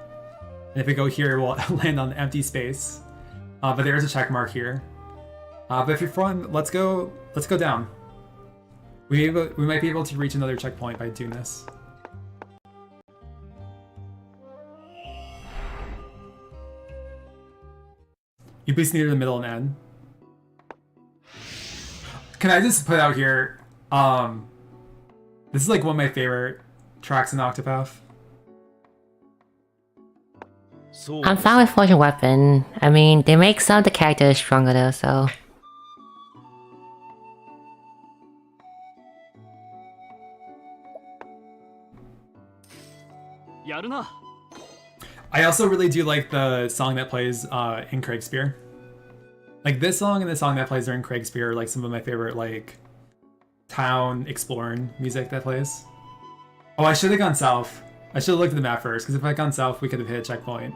S2: And if we go here, we'll land on empty space. But there is a check mark here. But if you're fun, let's go down. We might be able to reach another checkpoint by doing this. You boost near the middle and end. Can I just put out here, this is like one of my favorite tracks in Octopath.
S1: I'm fine with Fortune Weapon. I mean, they make some of the characters stronger though, so...
S2: I also really do like the song that plays in Craigspear. Like this song and the song that plays during Craigspear are like some of my favorite like town exploring music that plays. Oh, I should have gone south. I should have looked at the map first, because if I had gone south, we could have hit a checkpoint.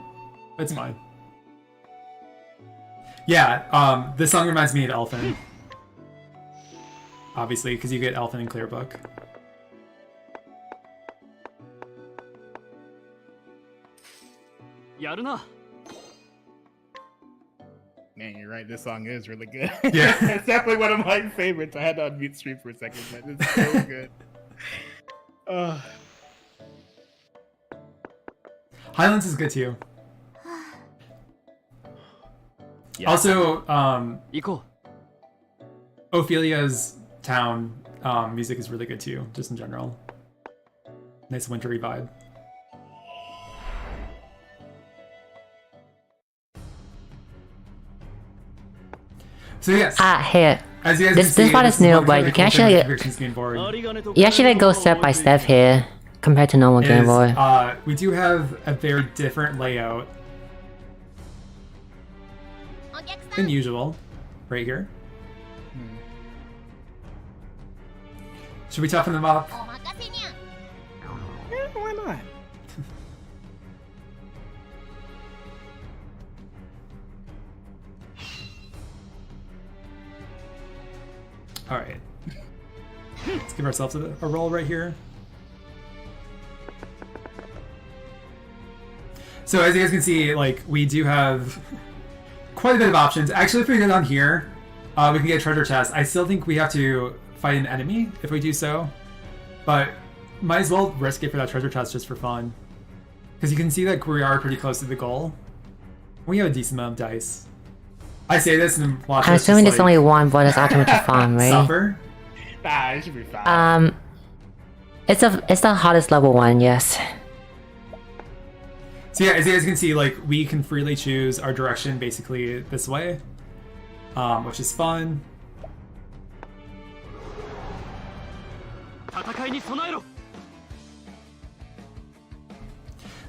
S2: It's fine. Yeah, this song reminds me of Elfin. Obviously, because you get Elfin in Clearbook.
S3: Man, you're right. This song is really good.
S2: Yeah.
S3: It's definitely one of my favorites. I had to unmute stream for a second, but it's so good.
S2: Highlands is good too. Yeah. Also, Ophelia's town music is really good too, just in general. Nice wintry vibe. So yes.
S1: Here.
S2: As you guys
S1: this
S2: can see,
S1: part is new, but you can actually go step by step here compared to normal Game Boy.
S2: We do have a very different layout than usual, right here. Should we toughen them up?
S3: Yeah, why not?
S2: All right. Let's give ourselves a roll right here. So as you guys can see, like we do have quite a bit of options. Actually, if we go down here, we can get treasure chest. I still think we have to fight an enemy if we do so, but might as well risk it for that treasure chest just for fun. Because you can see that we are pretty close to the goal. We have a decent amount of dice. I say this and watch.
S1: I'm assuming there's only one, but it's ultimately fun, right?
S2: Suffer?
S3: Nah, it should be fine.
S1: It's the hottest level one, yes.
S2: So yeah, as you guys can see, like we can freely choose our direction basically this way, which is fun.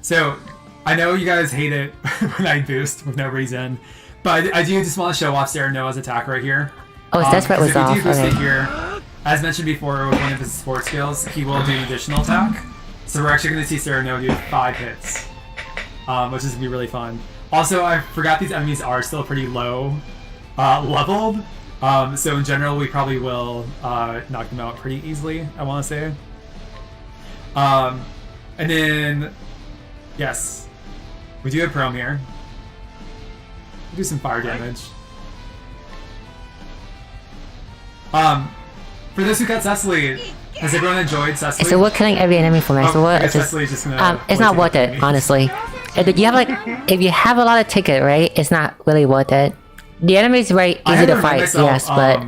S2: So I know you guys hate it when I boost with no reason, but I do just want to show off Serenoa's attack right here.
S1: Oh, his death threat was off.
S2: If you do boost
S1: Okay.
S2: it here, as mentioned before with one of his sports skills, he will do an additional attack. So we're actually going to see Serenoa do 5 hits, which is going to be really fun. Also, I forgot these enemies are still pretty low leveled, so in general we probably will knock them out pretty easily, I want to say. And then, yes, we do have Chrome here. We'll do some fire damage. For those who got Cecily, has everyone enjoyed Cecily?
S1: So we're killing every enemy for me. So what? It's just,
S2: Cecily's just gonna
S1: it's not worth it, honestly. If you have if you have a lot of ticket, right? It's not really worth it. The enemy's right easy to fight, yes, but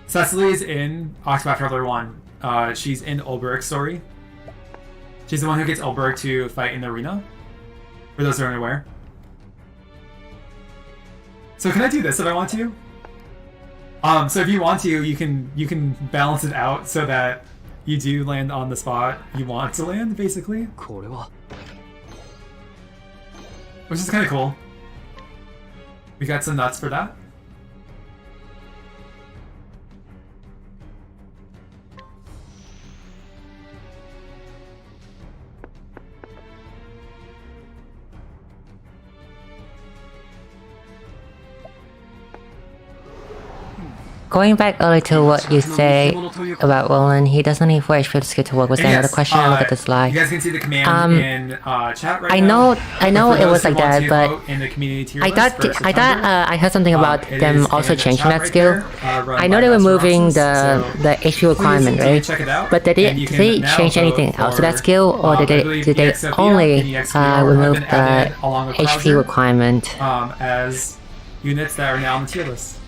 S2: Cecily's in Octopath Traveler 1. She's in Ulberic's story. She's the one who gets Ulberic to fight in the arena. For those who aren't aware. So can I do this if I want to? So if you want to, you can balance it out so that you do land on the spot you want to land, basically. Which is kind of cool. We got some nuts for that.
S1: going back earlier to what you say about Roland, he doesn't need 4 HP to get to work. Was there another question? Look at the slide.
S2: You guys can see the command in chat right
S1: I
S2: now.
S1: know it was like that, but
S2: in the community tier
S1: I
S2: list
S1: thought I heard something about
S2: it
S1: them
S2: is
S1: also
S2: in the
S1: changing
S2: chat
S1: that
S2: right
S1: skill.
S2: there, run
S1: I know
S2: by
S1: they were
S2: Master
S1: moving
S2: Roxas,
S1: the HP requirement,
S2: please
S1: right?
S2: check it out,
S1: But
S2: and
S1: did
S2: you
S1: they
S2: can now
S1: change
S2: vote
S1: anything else to that
S2: for,
S1: skill, or
S2: I
S1: did
S2: believe
S1: they
S2: EXOPia
S1: only
S2: and EXPR have
S1: remove
S2: been
S1: the
S2: added along with
S1: HP
S2: Browser,
S1: requirement?
S2: as units that are now on the tier list.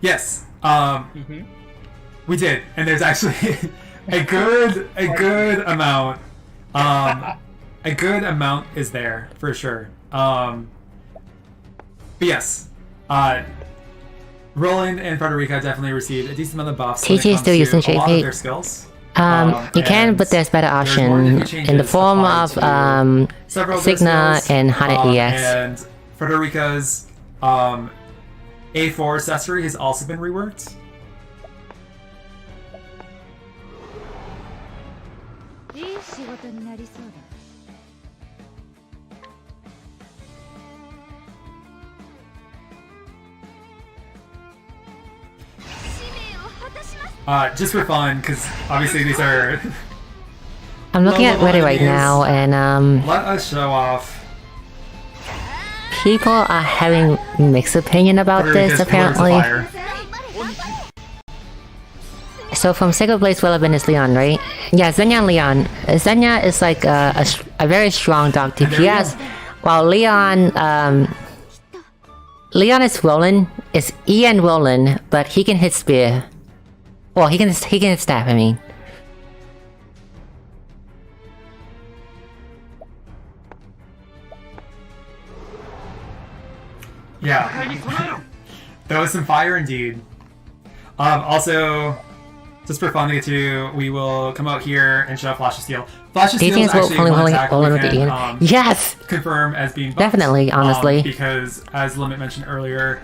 S2: Yes, we did, and there's actually a good amount. A good amount is there for sure. But yes, Roland and Frederica definitely received a decent amount of buffs.
S1: TG is still using
S2: a lot of
S1: JP.
S2: their skills.
S1: You can, but there's better option in the form of Signa and Hana EX.
S2: And Frederica's A4 accessory has also been reworked. Just for fun, because obviously these are...
S1: I'm looking at Reddit right now, and
S2: let us show off.
S1: people are having mixed opinion about this, apparently. So from Sacred Blade's relevant is Leon, right? Yeah, Zenya and Leon. Zenya is like a very strong dog DPS, while Leon is Roland, is E and Roland, but he can hit spear. Well, he can hit staff, I mean.
S2: Yeah. That was some fire indeed. Also, just for fun to get to, we will come out here and show off Flash of Steel. Flash of Steel is actually one attack we can
S1: yes!
S2: confirm as being buffed.
S1: Definitely, honestly.
S2: Because, as Limit mentioned earlier,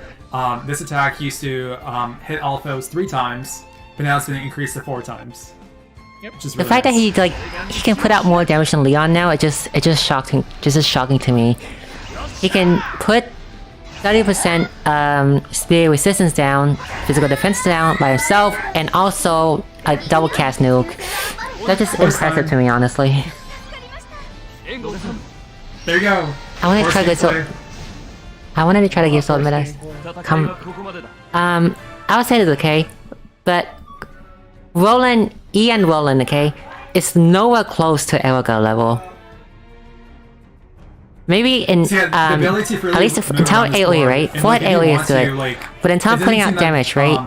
S2: this attack used to hit all foes 3 times, but now it's been increased to 4 times.
S3: Yep.
S2: Which is
S1: The
S2: really
S1: fact that
S2: nice.
S1: he can put out more damage than Leon now, it just shocking, just is shocking to me. He can put 30% spear resistance down, physical defense down by himself, and also a double cast nuke. That's just impressive to me, honestly.
S2: There you go.
S1: I wanted to try to get so. I wanted to try to give Soul Metas. I'll say this, okay? But Roland, and Roland, okay, is nowhere close to Erica level. Maybe in at least in terms of AoE, right? Forward AoE is good, but in terms of putting out damage, right?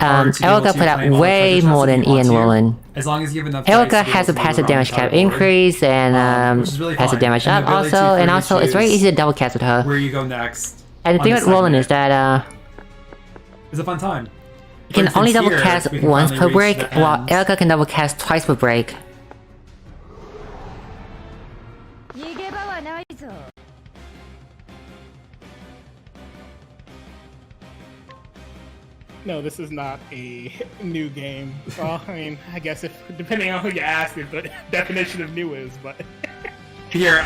S1: Erica put out way more than and Roland.
S2: As long as you have enough.
S1: Erica has a passive damage cap increase and passive damage up also, and also it's very easy to double cast with her.
S2: Where you go next?
S1: And the thing with Roland is that
S2: it's a fun time.
S1: You can only double cast once per break, while Erica can double cast twice per break.
S3: No, this is not a new game. Well, I mean, I guess if depending on who you ask, it, the definition of new is, but.
S2: Here,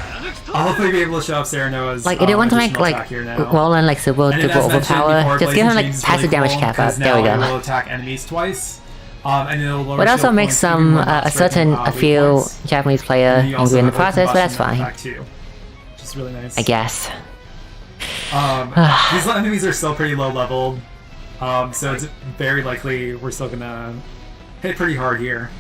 S2: I'll hopefully be able to show up Saranoa's.
S1: Like, if they want to make like Roland like super overpower, just give him like passive damage cap up. There we go.
S2: Will attack enemies twice. And it'll lower
S1: but also makes some a few Japanese player angry in the process, but that's fine.
S2: Which is really nice.
S1: I guess.
S2: These enemies are still pretty low leveled. So it's very likely we're still gonna hit pretty hard here.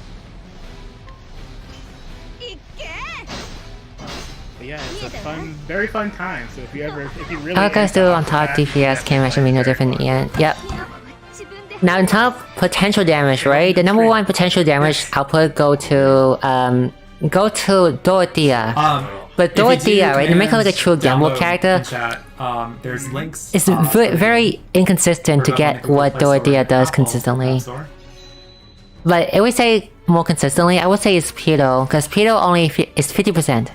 S3: But yeah, it's a fun, very fun time. So if you really.
S1: Erica's still on top DPS can actually be no different in the end. Yep. Now in terms of potential damage, right? The number one potential damage output go to Dorothea. But Dorothea, right, to make her like a true gamble character,
S2: there's links.
S1: It's very inconsistent to get what Dorothea does consistently. But I would say more consistently, I would say it's Pedo, because Pedo only is 50%.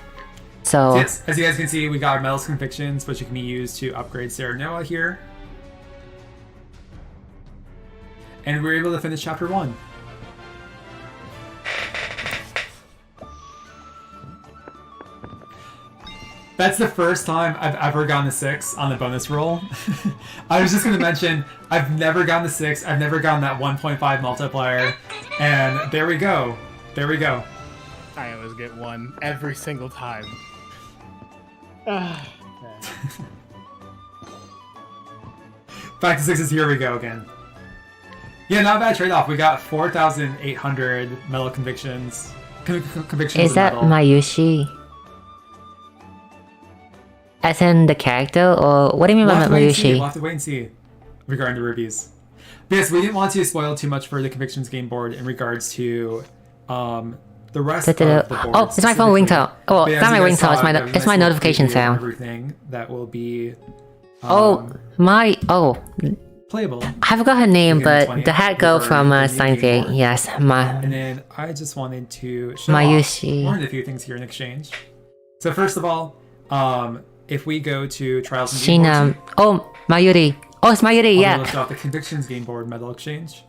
S1: So
S2: yes, as you guys can see, we got Metal's Convictions, which can be used to upgrade Saranoa here. And we're able to finish chapter 1. That's the first time I've ever gotten a 6 on the bonus roll. I was just going to mention, I've never gotten a 6. I've never gotten that 1.5 multiplier. And there we go. There we go.
S3: I always get 1 every single time.
S2: Back to 6s, here we go again. Yeah, not a bad trade-off. We got 4,800 metal convictions. Convictions.
S1: Is that Mayushi? As in the character, or what do you mean by Mayushi?
S2: We'll have to wait and see regarding the rubies. But yes, we didn't want to spoil too much for the convictions game board in regards to the rest of the board.
S1: Oh, it's my phone ringtone. Oh, it's not my ringtone. It's my notification sound.
S2: Everything that will be. Playable.
S1: I forgot her name, but the hat girl from Steins Gate. Yes,
S2: And then I just wanted to show
S1: Mayushi.
S2: off a few things here in exchange. So first of all, if we go to Trials and
S1: Shina. Oh, Mayuri. Oh, it's Mayuri, yeah.
S2: List off the Convictions game board metal exchange.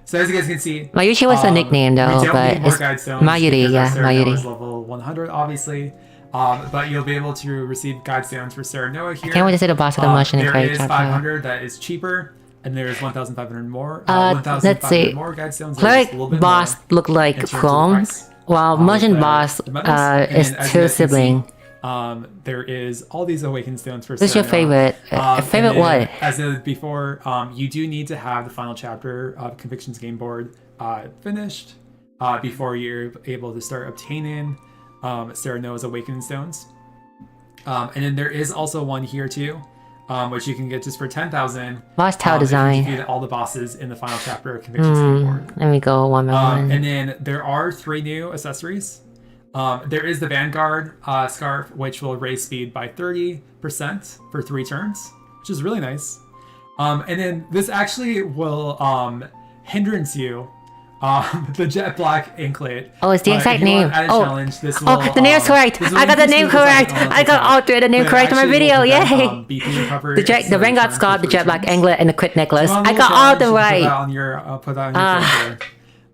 S2: So as you guys can see,
S1: Mayushi was a nickname though, but it's Mayuri, yeah, Mayuri.
S2: Level 100, obviously. But you'll be able to receive guide stones for Saranoa here.
S1: I can't wait to see the boss of the merchant in
S2: There is 500 that is cheaper, and there's 1,500 more.
S1: Let's see.
S2: More guide stones.
S1: Cleric boss look like Chrome, while merchant boss is two sibling.
S2: There is all these awakened stones for Saranoa.
S1: What's your favorite? Favorite what?
S2: As noted before, you do need to have the final chapter of Convictions game board finished before you're able to start obtaining Saranoa's awakened stones. And then there is also one here too, which you can get just for 10,000.
S1: Boss Tower design.
S2: You get all the bosses in the final chapter of Convictions game board.
S1: Let me go one by one.
S2: And then there are 3 new accessories. There is the Vanguard scarf, which will raise speed by 30% for 3 turns, which is really nice. And then this actually will hindrance you. The jet black anklet.
S1: Oh, it's the exact name. The name's correct. I got the name correct. I got all 3 of the name correct in my video. Yay! The Vanguard scarf, the jet black anklet, and the crit necklace. I got all of them right.
S2: Put that on your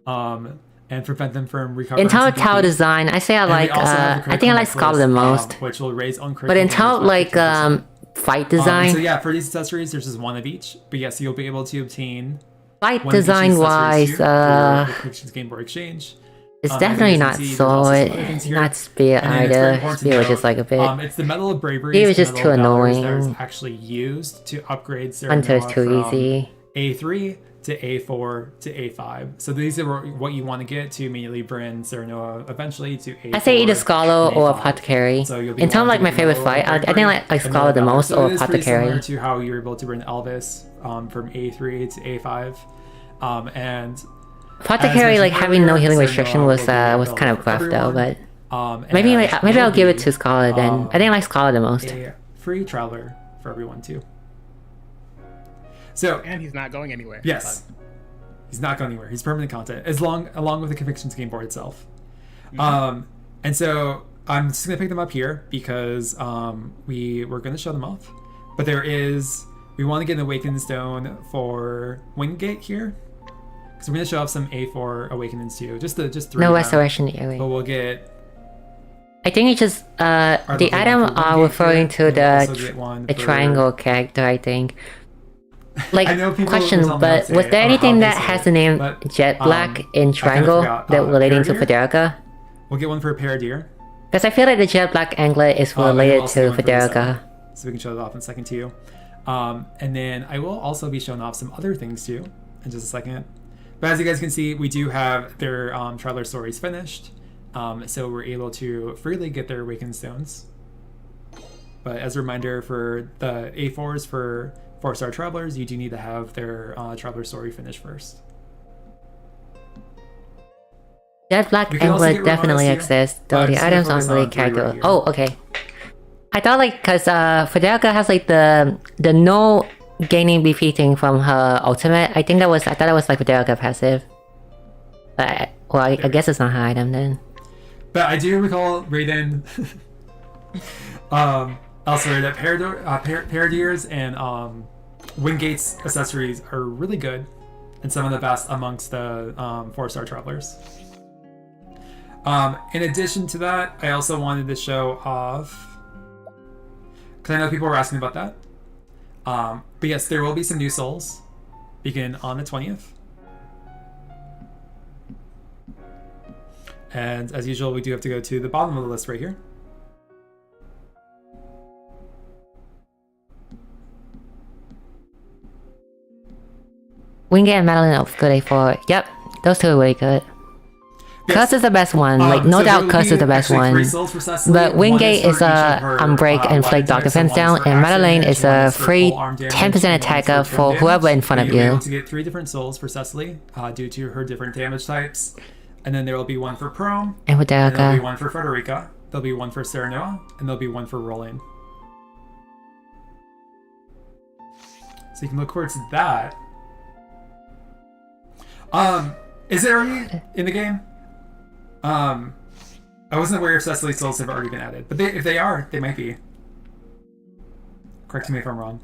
S2: shoulder. And prevent them from recovering.
S1: In terms of tower design, I say I like. I think I like Scarlet the most.
S2: Which will raise on
S1: but in terms of like fight design.
S2: So yeah, for these accessories, there's just 1 of each. But yes, you'll be able to obtain.
S1: Fight design wise,
S2: Game Board Exchange.
S1: It's definitely not sword, not spear either. Spear was just like a bit.
S2: It's the Medal of Bravery.
S1: It was just too annoying.
S2: That was actually used to upgrade Saranoa
S1: Hunter's too easy.
S2: A3 to A4 to A5. So these are what you want to get to immediately bring Serenoa eventually to A4.
S1: I say either Scholar or Apothecary. So in terms of like my favorite fight, I think like Scholar the most or Apothecary.
S2: Similar to how you're able to bring Elvis from A3 to A5. And
S1: Apothecary, like having no healing restriction was kind of rough though, but maybe I'll give it to Scholar then. I think I like Scholar the most.
S2: A free traveler for everyone too. So
S3: and he's not going anywhere.
S2: Yes, he's not going anywhere. He's permanent content along with the Convictions game board itself. And so I'm just gonna pick them up here because we're gonna show them off. But we want to get an Awakened Stone for Wingate here. So we're gonna show off some A4 Awakenings too, just 3.
S1: No restoration area.
S2: But we'll get.
S1: I think it's just the item are referring to the triangle character. I think. Like question, but was there anything that has the name Jet Black in triangle that relating to Frederica?
S2: We'll get one for Paradeer.
S1: Because I feel like the Jet Black angler is related to Frederica.
S2: So we can show that off in a second too. And then I will also be showing off some other things too in just a second. But as you guys can see, we do have their Traveler stories finished. So we're able to freely get their Awakened Stones. But as a reminder for the A4s for 4-star Travelers, you do need to have their Traveler story finished first.
S1: Jet Black Angler definitely exists, though the items aren't really calculable. Oh, okay. I thought like, cause Frederica has like the no gaining BP thing from her ultimate. I thought it was like Frederica passive. But I guess it's not her item then.
S2: But I do recall Raiden elsewhere that Paradeers and Wingate's accessories are really good and some of the best amongst the 4-star Travelers. In addition to that, I also wanted to show off, because I know people were asking about that. But yes, there will be some new souls begin on the 20th. And as usual, we do have to go to the bottom of the list right here.
S1: Wingate and Madeline of good A4. Yep, those two are really good. Yes. Curse is the best one, like no doubt Curse is the best one. But Wingate is a Unbreak and Flake Dog Defense down, and Madeline is a free 10% attacker for whoever in front of you.
S2: You're able to get 3 different souls for Cecily due to her different damage types. And then there will be one for Pearl,
S1: and
S2: Frederica. There'll be one for Frederica. There'll be one for Serenoa, and there'll be one for Roland. So you can look forward to that. Is it already in the game? I wasn't aware if Cecily's souls have already been added, but if they are, they might be. Correct me if I'm wrong.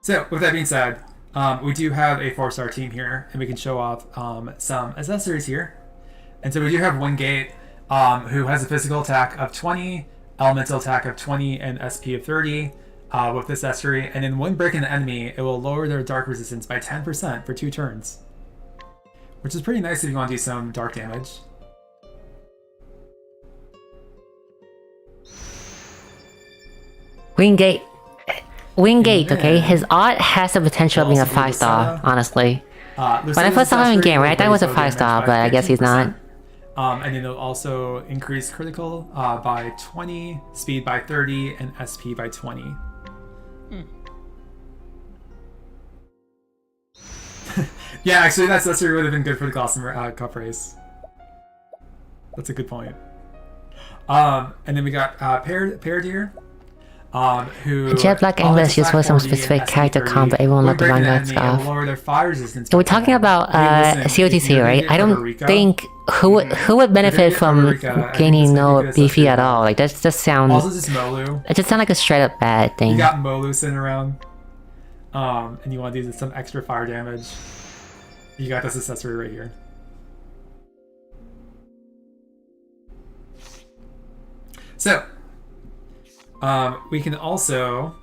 S2: So with that being said, we do have a 4-star team here, and we can show off some accessories here. And so we do have Wingate, who has a physical attack of 20, elemental attack of 20, and SP of 30 with this accessory. And then when breaking the enemy, it will lower their dark resistance by 10% for 2 turns, which is pretty nice if you want to do some dark damage.
S1: Wingate, okay? His art has the potential of being a 5-star, honestly. When I first saw him in game, right, I thought it was a 5-star, but I guess he's not.
S2: And then it'll also increase critical by 20, speed by 30, and SP by 20. Yeah, actually, that's would have been good for the Gotham Cup race. That's a good point. And then we got Paradeer. Who
S1: Jet Black English is for some specific character comp, but everyone loved the Vanguard stuff. So we're talking about COTC, right? I don't think who would benefit from gaining no BP at all. Like that just sounds.
S2: Also, just Molu.
S1: It just sounds like a straight up bad thing.
S2: You got Molu sitting around, and you want to do some extra fire damage. You got this accessory right here. So. We can also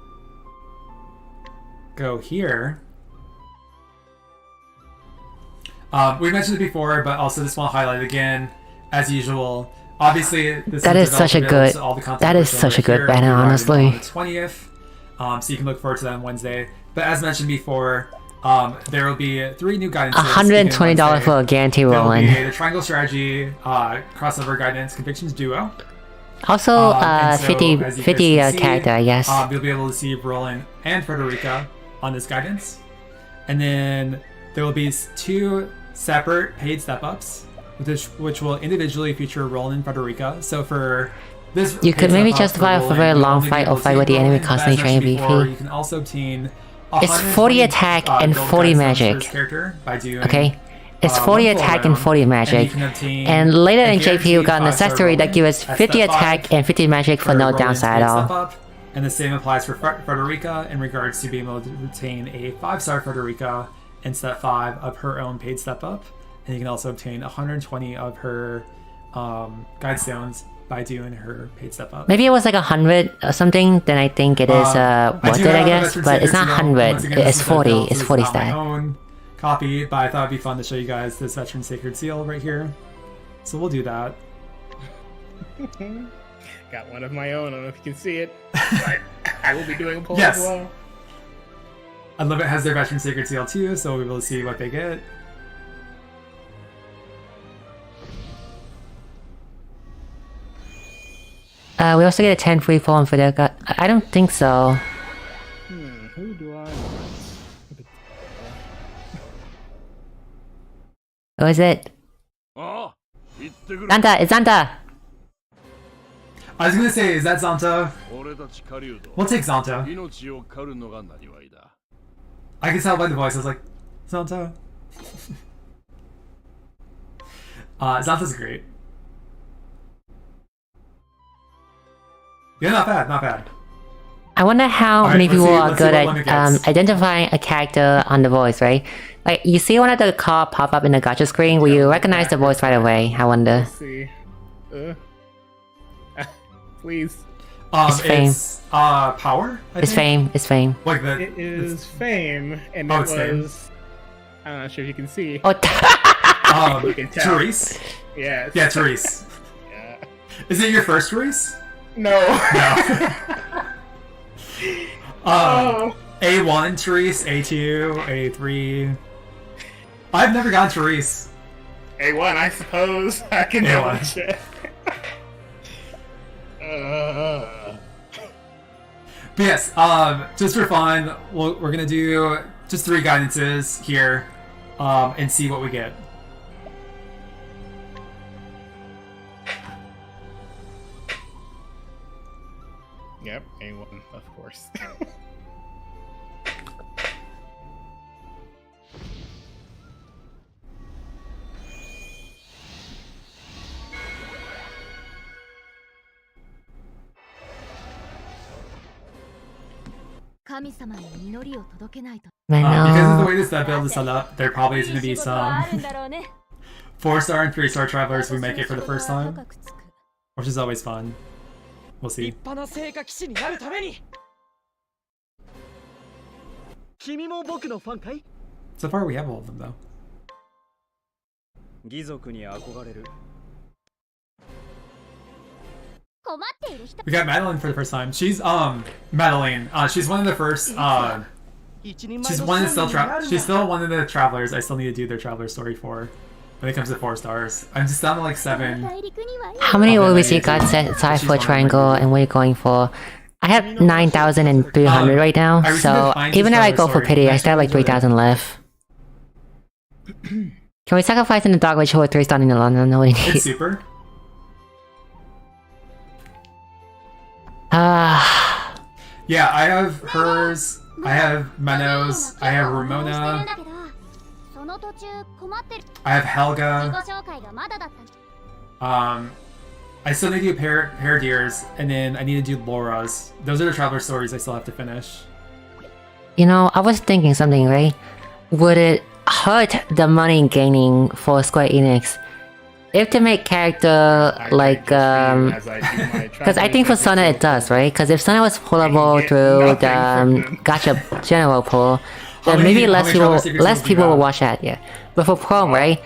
S2: go here. We mentioned it before, but also just want to highlight it again, as usual. Obviously, this
S1: is such a good banner, honestly.
S2: On the 20th, So you can look forward to that on Wednesday. But as mentioned before, there will be 3 new guidances.
S1: $120 for a guarantee Roland.
S2: There will be the Triangle Strategy, Crossover Guidance, Convictions Duo.
S1: Also,
S2: And so,
S1: 50
S2: as you
S1: 50
S2: guys can see,
S1: character, I guess.
S2: You'll be able to see Roland and Frederica on this guidance. And then there will be 2 separate paid step-ups, which will individually feature Roland and Frederica. So for this,
S1: You could maybe justify a very long fight or fight with the enemy constantly training BP.
S2: You can also obtain
S1: It's 40 attack and 40 magic. Okay? It's 40 attack and 40 magic. And later in JP we got an accessory that gives us 50 attack and 50 magic for no downside at all.
S2: And the same applies for Frederica in regards to being able to retain a 5-star Frederica in step 5 of her own paid step up. And you can also obtain 120 of her guide stones by doing her paid step up.
S1: Maybe it was like 100 or something, then I think it is worth it, I guess. But it's not 100, it's 40. It's 40 stat.
S2: My own copy, but I thought it'd be fun to show you guys this Veteran Sacred Seal right here. So we'll do that.
S3: Got one of my own. I don't know if you can see it. I will be doing a poll
S2: Yes.
S3: as well.
S2: I love it has their Veteran Sacred Seal too, so we will see what they get.
S1: We also get a 10 free fall on Frederica. I don't think so.
S3: Who do I want?
S1: Who is it? Zanta! It's Zanta!
S2: I was gonna say, is that Zanta? We'll take Zanta. I can tell by the voice, I was like, Zanta. Zanta's great. Yeah, not bad, not bad.
S1: I wonder how many people are good at identifying a character on the voice, right? Like, you see one of the card pop up in the gacha screen, will you recognize the voice right away? I wonder.
S3: Let's see. Please.
S1: It's Fame.
S2: It's Power?
S1: It's Fame. It's Fame.
S2: Like the,
S3: It is Fame, and it was...
S2: Fame.
S3: I'm not sure if you can see.
S1: Oh,
S3: You can tell.
S2: Therese?
S3: Yeah.
S2: Yeah, Therese.
S3: Yeah.
S2: Is it your first Therese?
S3: No.
S2: No.
S3: Oh.
S2: A1 Therese, A2, A3. I've never gotten Therese.
S3: A1, I suppose. I can
S2: A1.
S3: double check.
S2: But yes, just for fun, we're gonna do just 3 guidances here, and see what we get.
S3: Yep, A1, of course.
S2: Because of the
S1: Mano.
S2: way this build is set up, there probably is going to be some 4-star and 3-star travelers who make it for the first time, which is always fun. We'll see. So far we have all of them though. We got Madeline for the first time. She's Madeline. She's one of the first. She's one of the she's still one of the travelers. I still need to do their traveler story for. When it comes to 4 stars, I'm just down to like 7.
S1: How many rubies you got set aside for a triangle and what are you going for? I have 9,300 right now, so even if I go for pity, I still have like 3,000 left. Can we sacrifice in the dog ritual with 3 starting in London? No, what do you
S2: It's
S1: need?
S2: super. Yeah, I have hers. I have Manos. I have Ramona. I have Helga. I still need to do Paradeers, and then I need to do Laura's. Those are the traveler stories I still have to finish.
S1: You know, I was thinking something, right? Would it hurt the money gaining for Square Enix if to make character like because I think for Sana it does, right? Because if Sana was pullable through the gacha general pool, then maybe less people will watch that, yeah. But for Chrome, right?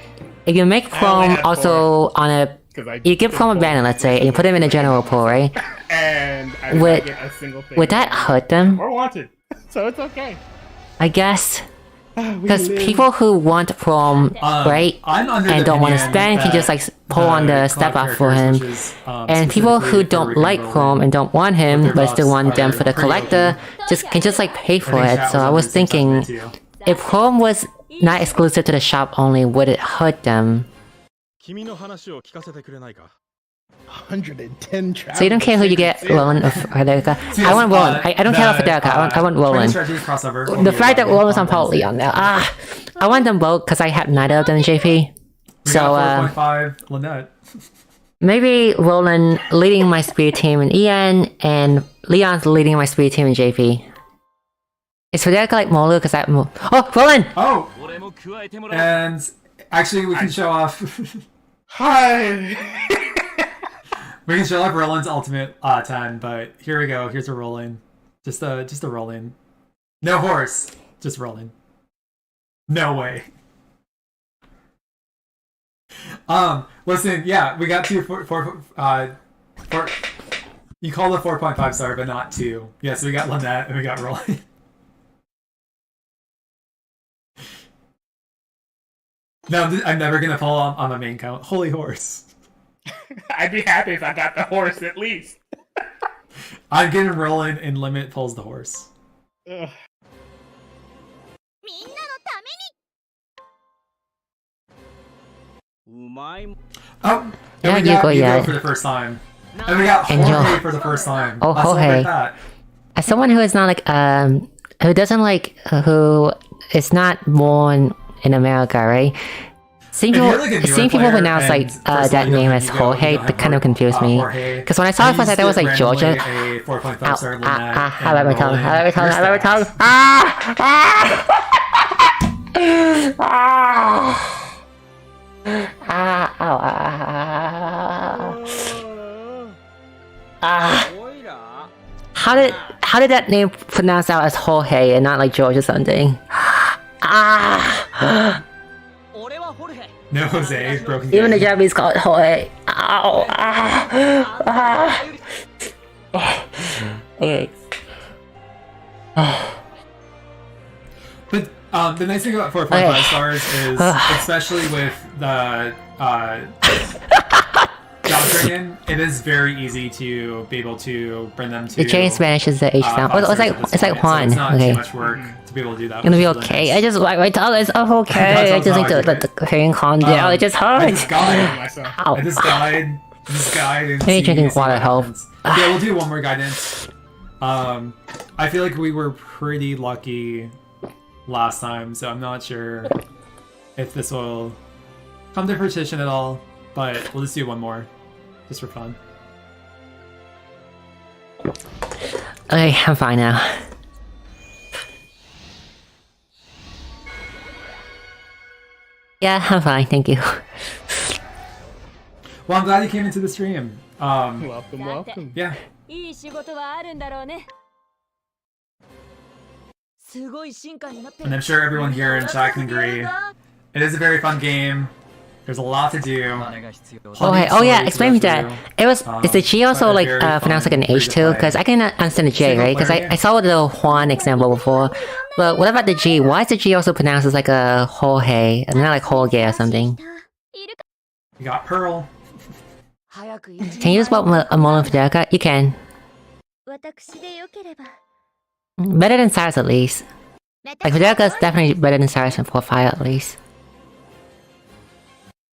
S1: If you make Chrome also on a You give Chrome a banner, let's say, and you put him in a general pool, right?
S3: And I did not get a single thing.
S1: Would that hurt them?
S3: Or wanted. So it's okay.
S1: I guess. Because people who want Chrome, right, and don't want to spend can just like pull on the step up for him. And people who don't like Chrome and don't want him, but still want them for the collector, can just like pay for it. So I was thinking, if Chrome was not exclusive to the shop only, would it hurt them?
S4: 110 travel.
S1: So you don't care who you get, Roland or Frederica? I want Roland. I don't care about Frederica. I want Roland. The fact that Roland's on Paul Leon now. I want them both because I have neither of them in JP. So
S2: 4.5 Lynette.
S1: Maybe Roland leading my speed team in EN and Leon's leading my speed team in JP. Is Frederica like Molu? Because I... Oh, Roland!
S2: Oh! And actually we can show off...
S3: Hi!
S2: We can show off Roland's ultimate 10, but here we go. Here's a Roland. Just a Roland. No horse. Just Roland. No way. Listen, yeah, we got two four, you called a 4.5 star, but not 2. Yes, we got Lynette and we got Roland. No, I'm never gonna fall on my main count. Holy horse.
S3: I'd be happy if I got the horse at least.
S2: I'm getting Roland and Limit pulls the horse.
S3: Ugh.
S2: Oh,
S1: Yeah,
S2: and we got
S1: Yugo,
S2: Yugo for the first time. And we got Jorge for the first time.
S1: Oh,
S2: Let's
S1: Jorge.
S2: celebrate that.
S1: As someone who is not like, who doesn't like, who is not born in America, right? Seeing people,
S2: like a newer
S1: seeing people
S2: player
S1: pronounce like
S2: and first
S1: that
S2: of all,
S1: name
S2: you
S1: as
S2: don't
S1: Jorge,
S2: have
S1: that kind of confused me.
S2: Jorge.
S1: Because when I saw it first, I thought it was like Georgia.
S2: A 4.5 star Lynette
S1: How about my tongue?
S2: and
S1: How about my tongue?
S2: Roland.
S1: How about my tongue? How did that name pronounce out as Jorge and not like George or something?
S2: No, Jose, broken
S1: Even the
S2: game.
S1: Japanese call it Jorge. Ow. Okay.
S2: But the nice thing about 4.5 stars is, especially with the job training, it is very easy to be able to bring them to.
S1: The change Spanish is the H sound.
S2: five
S1: It's
S2: stars at this
S1: like
S2: point,
S1: Juan.
S2: So it's not
S1: Okay.
S2: too much work to be able to do that.
S1: Gonna be
S2: which is really
S1: okay.
S2: nice.
S1: I just like my tongue is okay. I just need to let the pain calm down. It just
S2: I just
S1: hurts.
S2: died.
S1: Ow.
S2: I just died. And
S1: Maybe drinking
S2: see
S1: water
S2: what
S1: helps.
S2: happens. Yeah, we'll do one more guidance. I feel like we were pretty lucky last time, so I'm not sure if this will come to fruition at all. But we'll just do one more, just for fun.
S1: Okay, I'm fine now. Yeah, I'm fine, thank you.
S2: Well, I'm glad you came into the stream.
S3: Welcome, welcome.
S2: Yeah.
S5: いい仕事はあるんだろうね。すごい進化になってる。
S2: And I'm sure everyone here in chat can agree. It is a very fun game. There's a lot to do.
S1: Okay, oh yeah, explain me that. It was, is the G also
S2: but a
S1: like
S2: very
S1: pronounced like
S2: fun,
S1: an
S2: free
S1: H
S2: to
S1: too?
S2: play.
S1: Because I can understand the J,
S2: Single
S1: right? Because
S2: player
S1: I saw the Juan example before. But what about the G? Why is the G also pronounced as like a Jorge and not like Jorge or something?
S2: You got Pearl.
S1: Can you spell a Molan Federica? You can.
S5: 私でよければ。
S1: Better than Cyrus at least. Like Federica is definitely better than Cyrus in profile at least.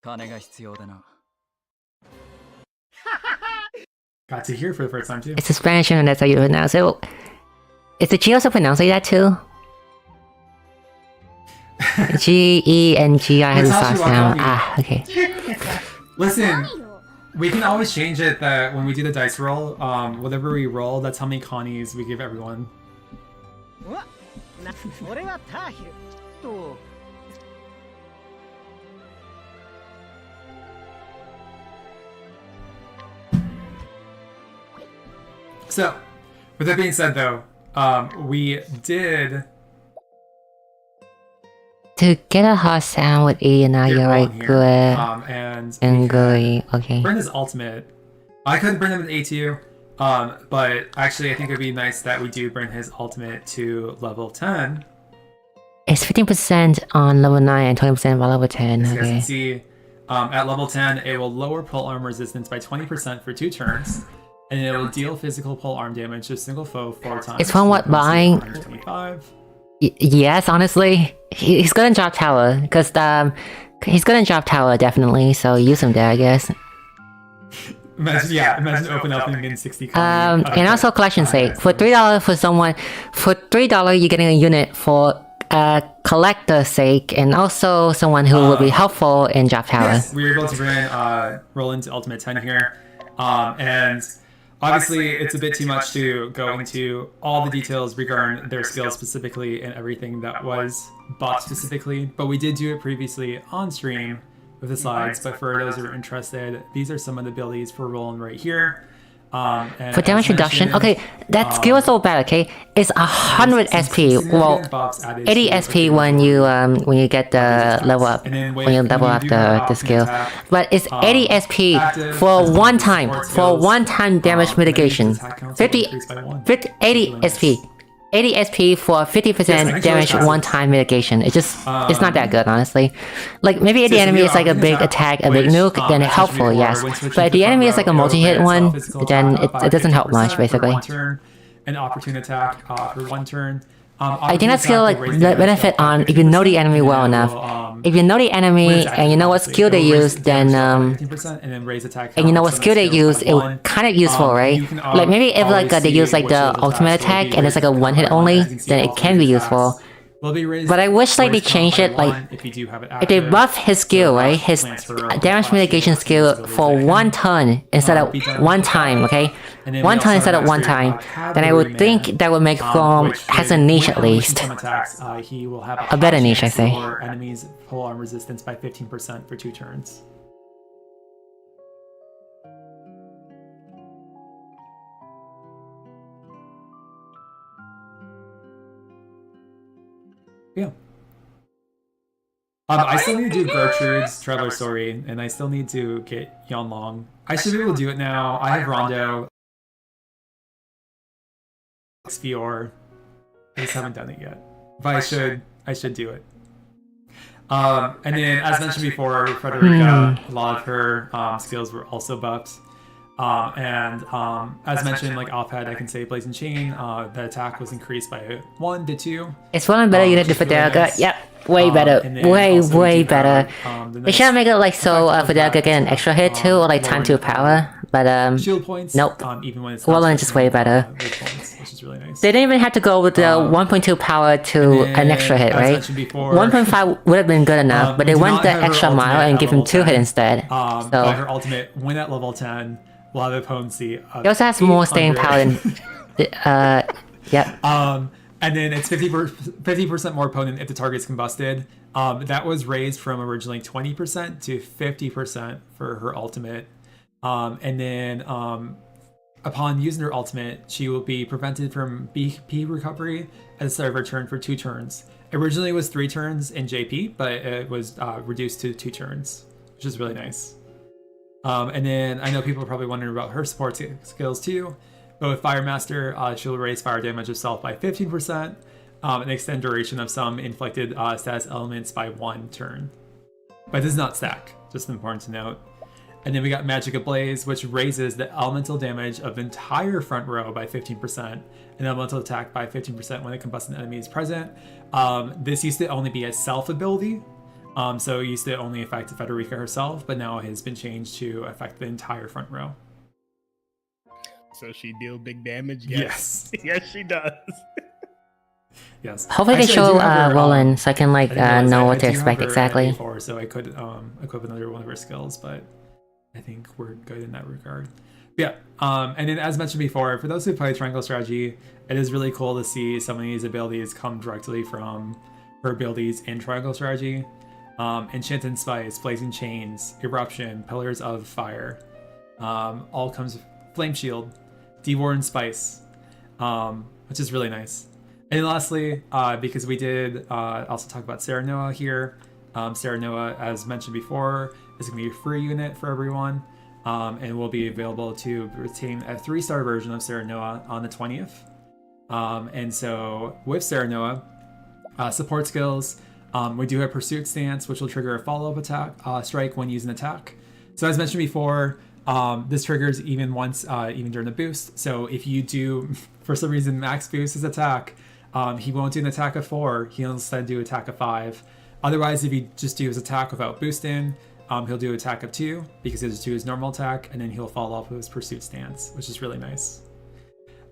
S4: 金が必要だな。
S2: Got to hear for the first time too.
S1: It's a Spanish and that's how you pronounce it. Is the G also pronounced like that too? G, E, and G, I had to
S2: Natasha,
S1: sauce now.
S2: welcome.
S1: Ah, okay.
S2: Listen, we can always change it that when we do the dice roll, whatever we roll, that's how many Connies we give everyone.
S4: 俺はターヒルと
S2: So, with that being said though, we did
S1: to get a hot sound with E, and now you're right, good. And gooey. Okay.
S2: Bring his ultimate. I could bring him an A2, but actually I think it'd be nice that we do bring his ultimate to level 10.
S1: It's 15% on level 9 and 20% on level 10.
S2: As you guys
S1: Okay.
S2: can see, at level 10, it will lower pole arm resistance by 20% for 2 turns, and it will deal physical pole arm damage to a single foe 4 times.
S1: It's from what buying?
S2: 125.
S1: Yes, honestly, he's good in drop tower because he's good in drop tower definitely. So use him there, I guess.
S2: Imagine open up and getting 60.
S1: And also collection sake for $3 for someone. For $3, you're getting a unit for collector's sake, and also someone who will be helpful in drop tower.
S2: Yes, we were able to bring Roland to Ultimate 10 here, and obviously it's a bit too much to go into all the details regarding their skills specifically and everything that was bought specifically, but we did do it previously on stream with the slides. But for those who are interested, these are some of the abilities for Roland right here. And
S1: For damage reduction, okay, that skill is so bad. Okay, it's 100 SP. Well, 80 SP when you get the level up, when you level up the skill. But it's 80 SP for one time damage mitigation. 80 SP. 80 SP for 50% damage one-time mitigation. It's not that good, honestly. Like, maybe if the enemy is like a big attack, a big nuke, then helpful, yes. But if the enemy is like a multi-hit one, then it doesn't help much, basically.
S2: An opportune attack for 1 turn.
S1: I think that skill like benefit on if you know the enemy well enough. If you know the enemy and you know what skill they use, then and you know what skill they use, it would kind of useful, right? Like maybe if like they use like the ultimate attack and it's like a one hit only, then it can be useful. But I wish like they changed it, like if they buff his skill, right, his damage mitigation skill for 1 ton instead of 1 time, okay, 1 ton instead of 1 time, then I would think that would make Chrome has a niche at least, a better niche, I say.
S2: Enemies pole arm resistance by 15% for 2 turns. Yeah. I still need to do Gertrude's Traveler Story, and I still need to get Yanlong. I should be able to do it now. I have Rondo. Fior. I just haven't done it yet. But I should do it. And then, as mentioned before, Frederica, a lot of her skills were also buffed. As mentioned, like offhead, I can say Blazing Chain. The attack was increased by 1 to 2.
S1: It's one better unit to Frederica. Yep, way better, way better. They should make it like so Frederica get an extra hit too, or like time to power. But
S2: shield points.
S1: Nope.
S2: Even when it's
S1: Roland just way better.
S2: Points, which is really nice.
S1: They didn't even have to go with the 1.2 power to an extra hit, right? 1.5 would have been good enough, but they went the extra mile and give him 2 hit instead.
S2: So her ultimate, when at level 10, will have a potency of
S1: he also has more staying power than yep.
S2: And then it's 50% more potent if the target's combusted. That was raised from originally 20% to 50% for her ultimate. And then upon using her ultimate, she will be prevented from BP recovery at the start of her turn for 2 turns. Originally it was 3 turns in JP, but it was reduced to 2 turns, which is really nice. And then I know people are probably wondering about her support skills too. But with Fire Master, she'll raise fire damage itself by 15% and extend duration of some inflicted status elements by 1 turn. But it does not stack, just important to note. And then we got Magic Ablaze, which raises the elemental damage of the entire front row by 15%, and elemental attack by 15% when a combusting enemy is present. This used to only be a self ability, so it used to only affect Frederica herself, but now it has been changed to affect the entire front row.
S3: So she deal big damage?
S2: Yes.
S3: Yes, she does.
S2: Yes.
S1: Hopefully they show Roland so I can like know what to expect exactly.
S2: Before, so I could equip another one of her skills, but I think we're good in that regard. Yeah. And then as mentioned before, for those who play Triangle Strategy, it is really cool to see some of these abilities come directly from her abilities in Triangle Strategy. Enchanted Spice, Blazing Chains, Eruption, Pillars of Fire, all comes Flame Shield, Dewarden Spice, which is really nice. And lastly, because we did also talk about Serenoa here, Serenoa, as mentioned before, is going to be a free unit for everyone, and will be available to retain a 3-star version of Serenoa on the 20th. And so with Serenoa, support skills, we do have Pursuit Stance, which will trigger a follow-up attack strike when using attack. So as mentioned before, this triggers even during the boost. So if you do, for some reason, max boost his attack, he won't do an attack of 4. He'll instead do attack of 5. Otherwise, if you just do his attack without boosting, he'll do attack of 2 because he'll just do his normal attack, and then he'll follow up with his Pursuit Stance, which is really nice.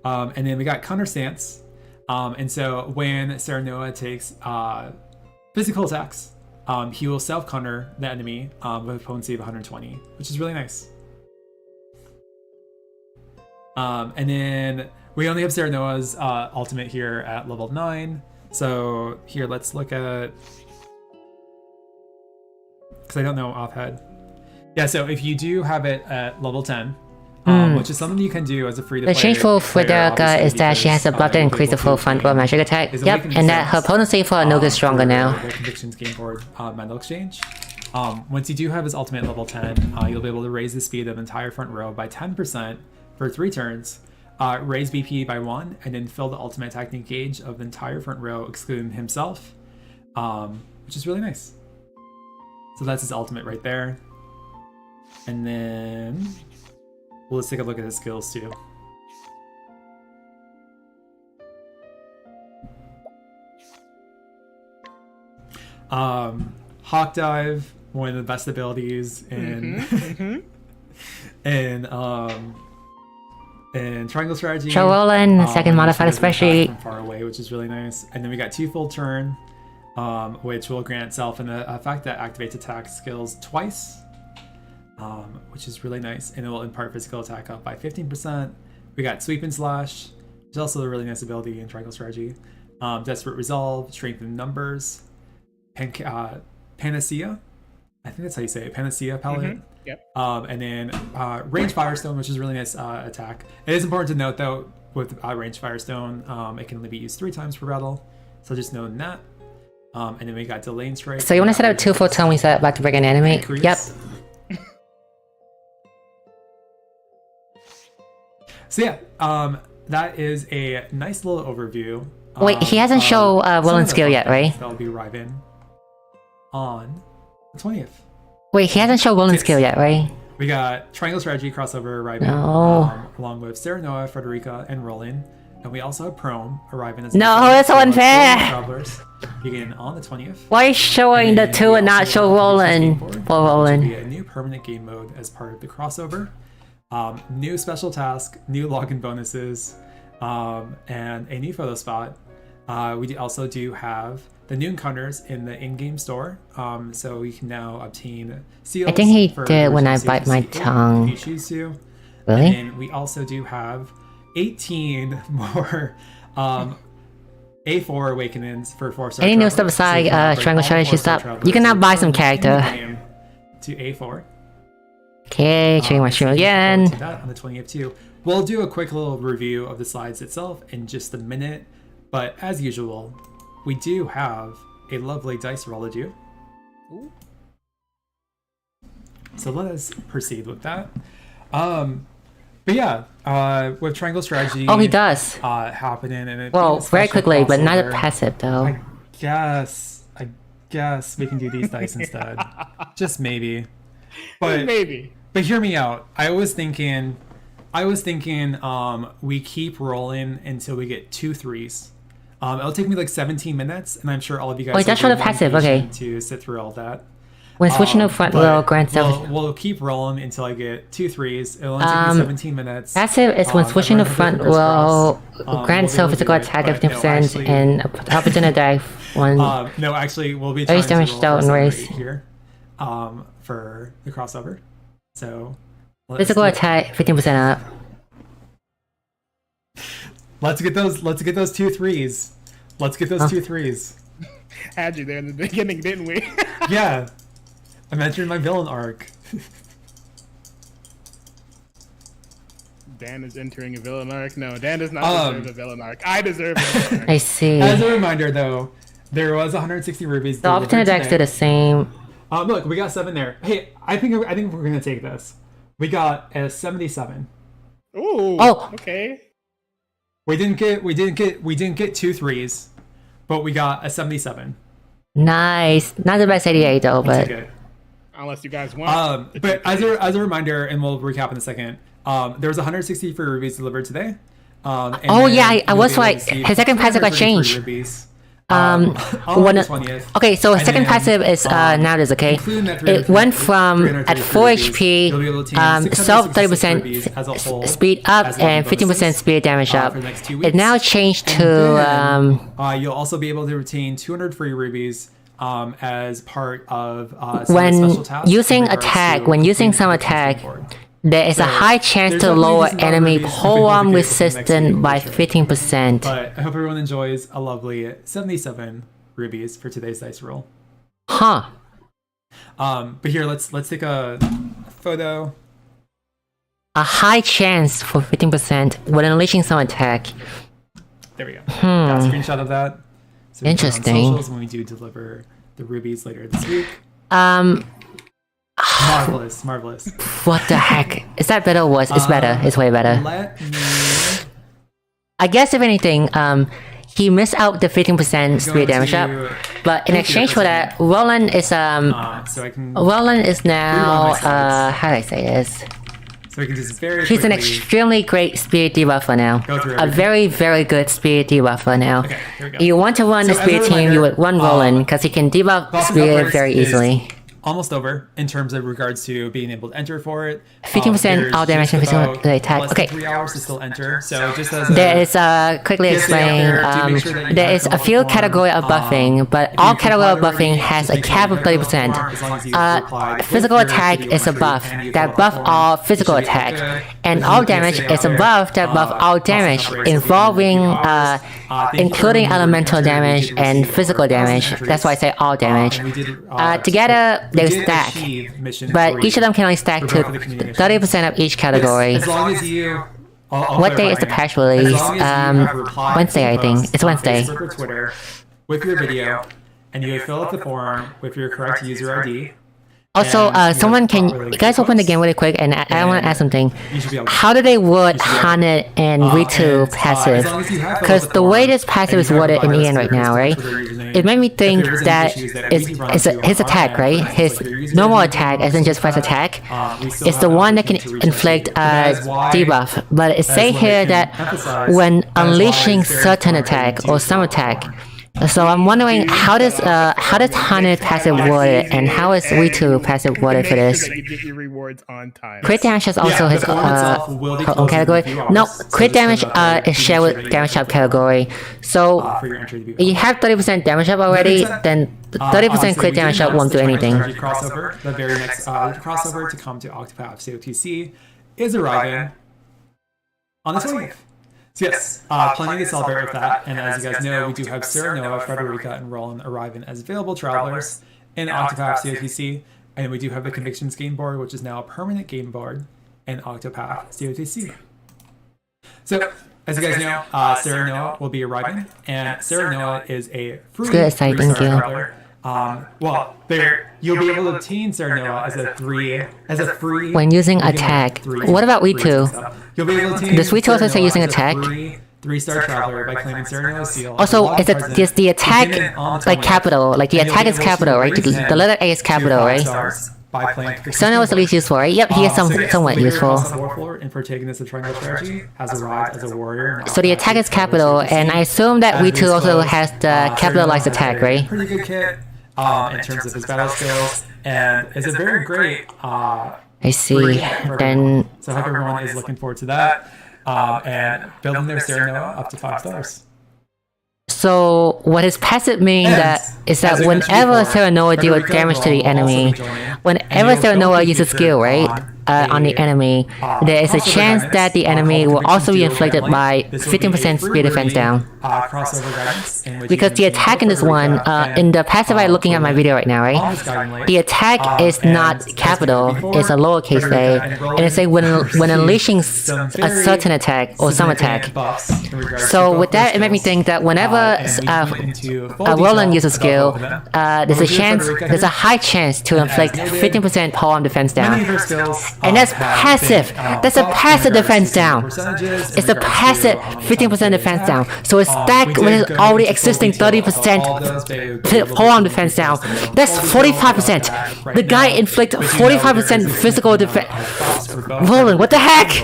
S2: And then we got Counter Stance. And so when Serenoa takes physical attacks, he will self-counter the enemy with a potency of 120, which is really nice. And then we only have Serenoa's ultimate here at level 9. So here, let's look at... because I don't know offhand. Yeah, so if you do have it at level 10, which is something you can do as a free-to-play.
S1: The change for Frederica is that she has a buff that increases the full front row magic attack. Yep, and that her potency for Anoka is stronger now.
S2: The Convictions game board mental exchange. Once you do have his ultimate level 10, you'll be able to raise the speed of entire front row by 10% for 3 turns, raise BP by 1, and then fill the ultimate attacking gauge of the entire front row, excluding himself, which is really nice. So that's his ultimate right there. And then let's take a look at his skills too. Hawk Dive, one of the best abilities in and Triangle Strategy.
S1: Show Roland, second modified especially.
S2: From far away, which is really nice. And then we got 2 full turn, which will grant self an effect that activates attack skills twice, which is really nice. And it will impart physical attack up by 15%. We got Sweep and Slash, which is also a really nice ability in Triangle Strategy. Desperate Resolve, Strengthen Numbers, Panacea, I think that's how you say it, Panacea Palette.
S3: Yep.
S2: And then Range Firestone, which is a really nice attack. It is important to note though, with Range Firestone, it can only be used 3 times per battle, so just know that. And then we got Delaying Strike.
S1: So you want to set up 2 full turn when you set back to break an enemy?
S2: Increase.
S1: Yep.
S2: So yeah, that is a nice little overview.
S1: Wait, he hasn't shown Roland's skill yet, right?
S2: That'll be arriving on the 20th.
S1: Wait, he hasn't shown Roland's skill yet, right?
S2: We got Triangle Strategy crossover arriving along with Serenoa, Frederica, and Roland. And we also have Prome arriving as
S1: no, that's so unfair!
S2: Travelers beginning on the 20th.
S1: Why is showing the 2 and not show Roland for Roland?
S2: Which will be a new permanent game mode as part of the crossover. New special task, new login bonuses, and a new photo spot. We also do have the new encounters in the in-game store, so you can now obtain seals.
S1: I think he did when I bite my tongue.
S2: If you choose to.
S1: Really?
S2: And then we also do have 18 more A4 awakenings for 4-star.
S1: Any new stuff aside, Triangle Strategy stuff? You can now buy some character.
S2: To A4.
S1: Okay, checking my stream again.
S2: That on the 20th too. We'll do a quick little review of the slides itself in just a minute, but as usual, we do have a lovely dice roll to do.
S3: Ooh.
S2: So let us proceed with that. But yeah, with Triangle Strategy.
S1: Oh, he does.
S2: Happening and
S1: well, very quickly, but not a passive though.
S2: I guess we can do these dice instead. Just maybe. But
S3: maybe.
S2: But hear me out. I was thinking we keep rolling until we get 2 3s. It'll take me like 17 minutes, and I'm sure all of you guys.
S1: Wait, that's for the passive, okay.
S2: To sit through all that.
S1: When switching to front row, grant self.
S2: We'll keep rolling until I get 2 3s. It'll only take me 17 minutes.
S1: Passive is when switching to front row, grant self physical attack of 50% and opportunity die one.
S2: No, actually, we'll be trying to
S1: damage
S2: roll
S1: and raise
S2: here for the crossover. So
S1: physical attack 15% up.
S2: Let's get those 2 3s. Let's get those 2 3s.
S3: Had you there in the beginning, didn't we?
S2: Yeah. I mentioned my villain arc.
S3: Dan is entering a villain arc. No, Dan does not deserve a villain arc. I deserve a villain arc.
S1: I see.
S2: As a reminder, though, there was 160 rubies.
S1: The alternate decks do the same.
S2: Look, we got 7 there. Hey, I think we're gonna take this. We got a 77.
S3: Ooh.
S1: Oh.
S3: Okay.
S2: We didn't get 2 3s, but we got a 77.
S1: Nice. Not the best 88 though, but
S3: unless you guys want.
S2: But as a reminder, and we'll recap in a second. There was 160 for rubies delivered today.
S1: Oh yeah, I was right. His second passive got changed.
S2: Rubies.
S1: Okay, so second passive is now this, okay? It went from at 4 HP, self 30% speed up and 15% speed damage up. It now changed to
S2: you'll also be able to retain 200 free rubies as part of
S1: when using attack. When using some attack, there is a high chance to lower enemy polearm resistance by 15%.
S2: But I hope everyone enjoys a lovely 77 rubies for today's dice roll.
S1: Huh.
S2: But here, let's take a photo.
S1: A high chance for 15% when unleashing some attack.
S2: There we go. Got a screenshot of that. So
S1: interesting.
S2: On socials when we do deliver the rubies later this week. Marvelous.
S1: What the heck? Is that better or worse? It's better. It's way better.
S2: Let me...
S1: I guess if anything, he missed out the 15% speed damage up, but in exchange for that, Roland is Roland is now how do I say this?
S2: So we can just very
S1: He's an extremely great speed debuffer now. A very, very good speed debuffer now.
S2: Okay, here we go.
S1: You want to run the speed team, you would run Roland because he can debuff speed very easily.
S2: Almost over in terms of regards to being able to enter for it.
S1: 15% all damage and 15% attack. Okay.
S2: 3 hours to still enter. So just as
S1: there is quickly explain. There is a few category of buffing, but all category of buffing has a cap of 30%. Physical attack is a buff that buff all physical attack, and all damage is a buff that buff all damage, involving including elemental damage and physical damage. That's why I say all damage. Together they stack, but each of them can only stack to 30% of each category.
S2: As long as you...
S1: What day is the patch release? Wednesday, I think. It's Wednesday.
S2: Twitter with your video, and you fill out the form with your correct user ID.
S1: Also, someone can... You guys open the game really quick, and I want to ask something. How do they word Haunted and Ritu passive? Because the way this passive is worded in the end right now, right? It made me think that his attack, right? His normal attack, as in just press attack, is the one that can inflict debuff. But it say here that when unleashing certain attack or some attack, so I'm wondering how does Haunted passive worded and how is Ritu passive worded for this? Crit damage is also his own category. No, crit damage is shared with damage up category. So you have 30% damage up already, then 30% crit damage up won't do anything.
S2: Crossover, the very next crossover to come to Octopath COTC is arriving on the 20th. So yes, plenty to celebrate with that, and as you guys know, we do have Sarah, Noah, Frederica, and Roland arriving as available travelers in Octopath COTC, and we do have the Convictions game board, which is now a permanent game board in Octopath COTC. So, as you guys know, Sarah Noah will be arriving, and Sarah Noah is a free 3-star traveler. You'll be able to obtain Sarah Noah as a free
S1: when using attack. What about Ritu?
S2: You'll be able to
S1: does Ritu also say using attack?
S2: 3-star traveler by claiming Sarah Noah's seal.
S1: Also, is the attack like capital? Like the attack is capital, right? The letter A is capital, right? Sarah Noah is at least useful, right? Yep, he is somewhat useful.
S2: And for taking this triangle strategy, has arrived as a warrior.
S1: So the attack is capital, and I assume that Ritu also has the capitalized attack, right?
S2: Pretty good kit in terms of his battle skills, and is a very great.
S1: I see. Then
S2: so I hope everyone is looking forward to that, and building their Sarah Noah up to 5 stars.
S1: So what his passive mean is that whenever Sarah Noah deals damage to the enemy, whenever Sarah Noah uses skill, right? on the enemy, there is a chance that the enemy will also be inflicted by 15% spear defense down. Because the attack in this one, in the passive I'm looking at my video right now, right? The attack is not capital, it's a lowercase a, and it's like when unleashing a certain attack or some attack. So with that, it made me think that whenever Roland uses a skill, there's a high chance to inflict 15% polearm defense down. And that's passive. That's a passive defense down. It's a passive 15% defense down. So it's stacked with already existing 30% polearm defense down. That's 45%. The guy inflict 45% physical defense. Roland, what the heck?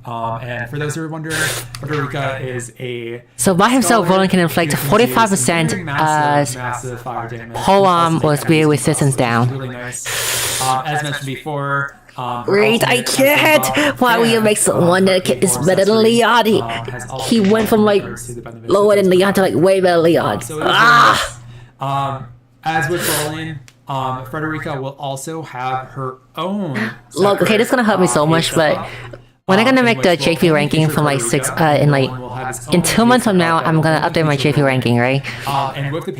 S2: And for those who are wondering, Frederica is a...
S1: So by himself, Roland can inflict 45%
S2: massive fire damage.
S1: polearm or spear resistance down.
S2: Really nice. As mentioned before...
S1: Great, I can't! Why will you make someone that is better than Leon? He went from like lower than Leon to like way better Leon.
S2: As with Roland, Frederica will also have her own...
S1: Look, okay, this is gonna hurt me so much, but... When I'm gonna make the JP ranking from like in 2 months from now, I'm gonna update my JP ranking, right?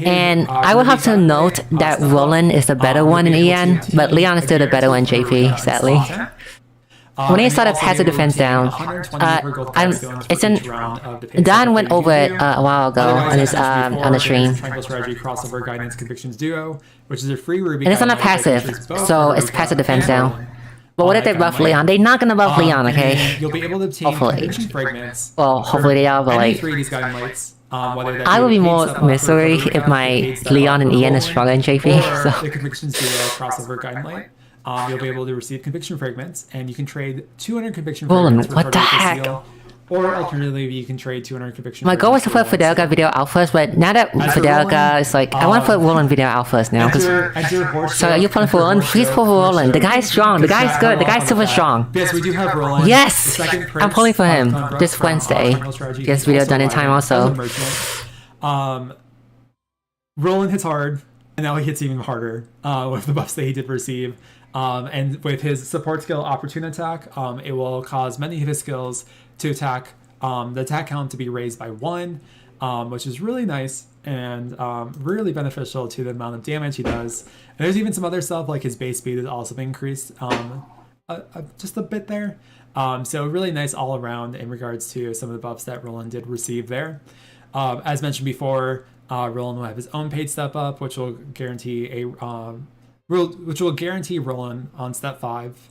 S1: And I will have to note that Roland is the better one in EN, but Leon is still the better one in JP, sadly. When I started passive defense down, Dan went over it a while ago on his on the stream. And it's not passive, so it's passive defense down. But what if they buff Leon? They're not gonna buff Leon, okay?
S2: You'll be able to obtain
S1: hopefully.
S2: Fragments.
S1: Well, hopefully they are, but like... I would be more misery if my Leon and Ian is stronger than JP, so...
S2: The Conviction Zero crossover Guiding Light. You'll be able to receive Conviction Fragments, and you can trade 200 Conviction Fragments
S1: for what the heck?
S2: Seal. Or alternatively, you can trade 200 conviction.
S1: My goal was to put Frederica video out first, but now that Frederica is like, I want to put Roland video out first now. So are you playing for Roland? Please pull for Roland. The guy's strong. The guy's good. The guy's super strong.
S2: Yes, we do have Roland.
S1: Yes! I'm pulling for him this Wednesday. Get this video done in time also.
S2: Roland hits hard, and now he hits even harder with the buffs that he did receive. And with his support skill Opportune Attack, it will cause many of his skills to attack, the attack count to be raised by 1, which is really nice and really beneficial to the amount of damage he does. And there's even some other stuff like his base speed is also increased just a bit there. So really nice all around in regards to some of the buffs that Roland did receive there. As mentioned before, Roland will have his own paid step up, which will guarantee Roland on step 5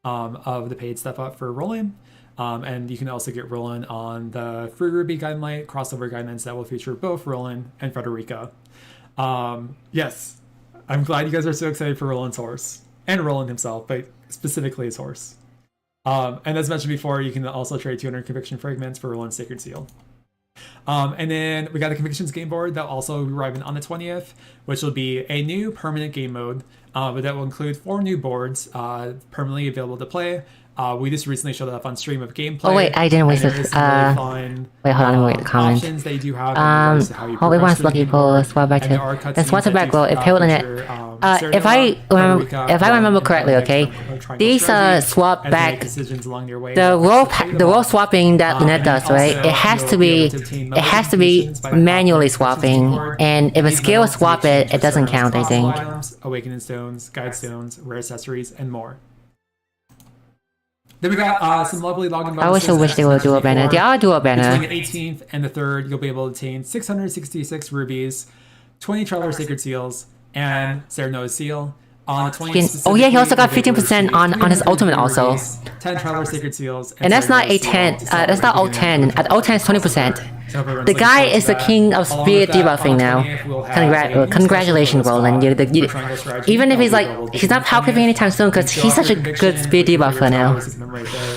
S2: of the paid step up for Roland. And you can also get Roland on the free Ruby Guiding Light crossover guidance that will feature both Roland and Frederica. Yes, I'm glad you guys are so excited for Roland's horse and Roland himself, but specifically his horse. And as mentioned before, you can also trade 200 Conviction Fragments for Roland's Sacred Seal. And then we got the Convictions game board that will also be arriving on the 20th, which will be a new permanent game mode, but that will include 4 new boards permanently available to play. We just recently showed up on stream of gameplay.
S1: Oh wait, I didn't waste it. Wait, hold on, let me read the comment.
S2: That you do have
S1: all we want is lucky pull, swap back to. Let's watch it back roll. If payload in it. If I remember correctly, okay, these swap back. The roll swapping that Lynette does, right? It has to be manually swapping, and if a skill swap it, it doesn't count. I think.
S2: Awakening stones, guide stones, rare accessories, and more. Then we got some lovely login bonuses.
S1: I wish they would do a banner. They are do a banner.
S2: Between the 18th and the 3rd, you'll be able to obtain 666 rubies, 20 Traveler Sacred Seals, and Serenade Seal. On the 20th,
S1: oh yeah, he also got 15% on his ultimate also.
S2: 10 Traveler Sacred Seals.
S1: And that's not a 10. That's not O10. At O10 is 20%. The guy is the king of speed debuffing now. Congratulations, Roland. Even if he's not power creeping anytime soon because he's such a good speed debuffer now.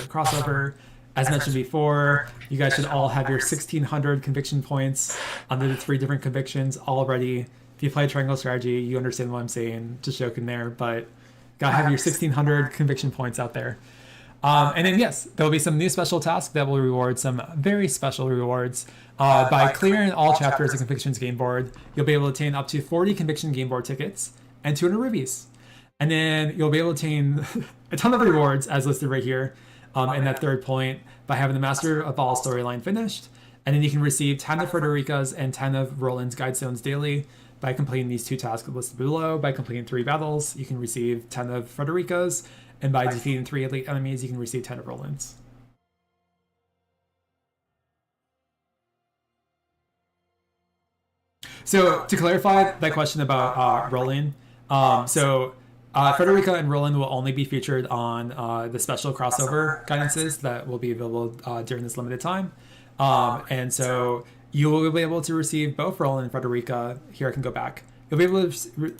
S2: Crossover. As mentioned before, you guys should all have your 1600 conviction points under the 3 different convictions already. If you play Triangle Strategy, you understand what I'm saying. Just joking there, but gotta have your 1600 conviction points out there. And then yes, there will be some new special tasks that will reward some very special rewards. By clearing all chapters of Convictions game board, you'll be able to obtain up to 40 Conviction game board tickets and 200 rubies. And then you'll be able to obtain a ton of rewards as listed right here in that third point by having the Master of All storyline finished. And then you can receive 10 of Frederica's and 10 of Roland's guide stones daily by completing these 2 tasks listed below. By completing 3 battles, you can receive 10 of Frederica's, and by defeating 3 elite enemies, you can receive 10 of Roland's. So to clarify that question about Roland, Frederica and Roland will only be featured on the special crossover guidances that will be available during this limited time. And so you will be able to receive both Roland and Frederica. Here I can go back. You'll be able to,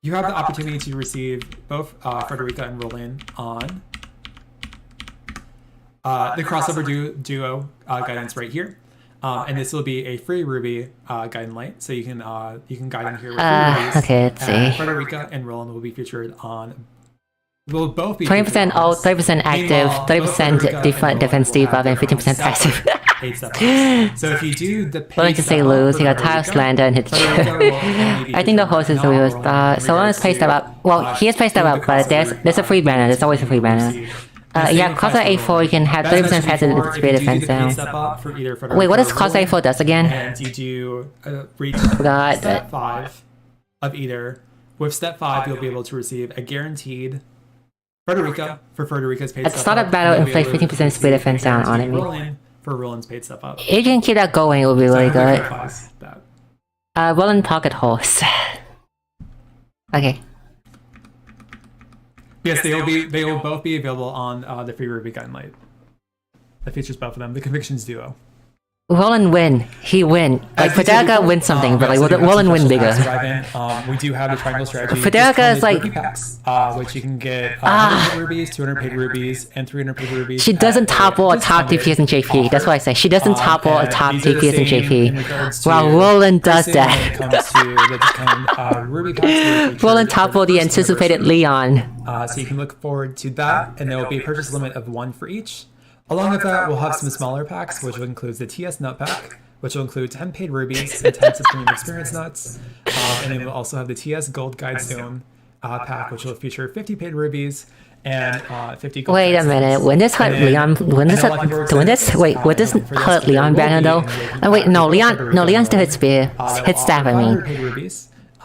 S2: you have the opportunity to receive both Frederica and Roland on the crossover duo guidance right here. And this will be a free ruby guiding light, so you can guide in here with rubies.
S1: Okay, let's see.
S2: Frederica and Roland will be featured on. Will both be
S1: 20% ult, 30% active, 30% defense debuff, and 15% passive.
S2: So if you do the
S1: Willing to say lose, he got tile slander and hit. I think the horse is the real star. So long as pace step up. Well, he has pace step up, but there's a free banner. There's always a free banner. Yeah, cost A4, you can have 30% passive with speed defense down. Wait, what does cost A4 does again?
S2: And you do reach step 5 of either. With step 5, you'll be able to receive a guaranteed Frederica for Frederica's paid step up.
S1: At start of battle, inflict 15% speed defense down on enemy.
S2: Roland for Roland's paid step up.
S1: If you can keep that going, it will be really good. Roland pocket horse. Okay.
S2: Yes, they will both be available on the free ruby guide light. That features both of them. The Convictions duo.
S1: Roland win. He win. Like Frederica win something, but like Roland win bigger.
S2: We do have the triangle strategy.
S1: Frederica is like
S2: packs, which you can get 100 rubies, 200 paid rubies, and 300 paid rubies.
S1: She doesn't topple a top DPS in JP. That's what I say. She doesn't topple a top DPS in JP. While Roland does that. Roland toppled the anticipated Leon.
S2: So you can look forward to that, and there will be a purchase limit of 1 for each. Along with that, we'll have some smaller packs, which will include the TS Nut Pack, which will include 10 paid rubies and 10 Supreme Experience Nuts. And then we'll also have the TS Gold Guidestone pack, which will feature 50 paid rubies and 50 gold.
S1: Wait a minute. When this hurt Leon? Would this hurt Leon banner though? Oh, wait, no, Leon still hits spear, hits staff. I mean.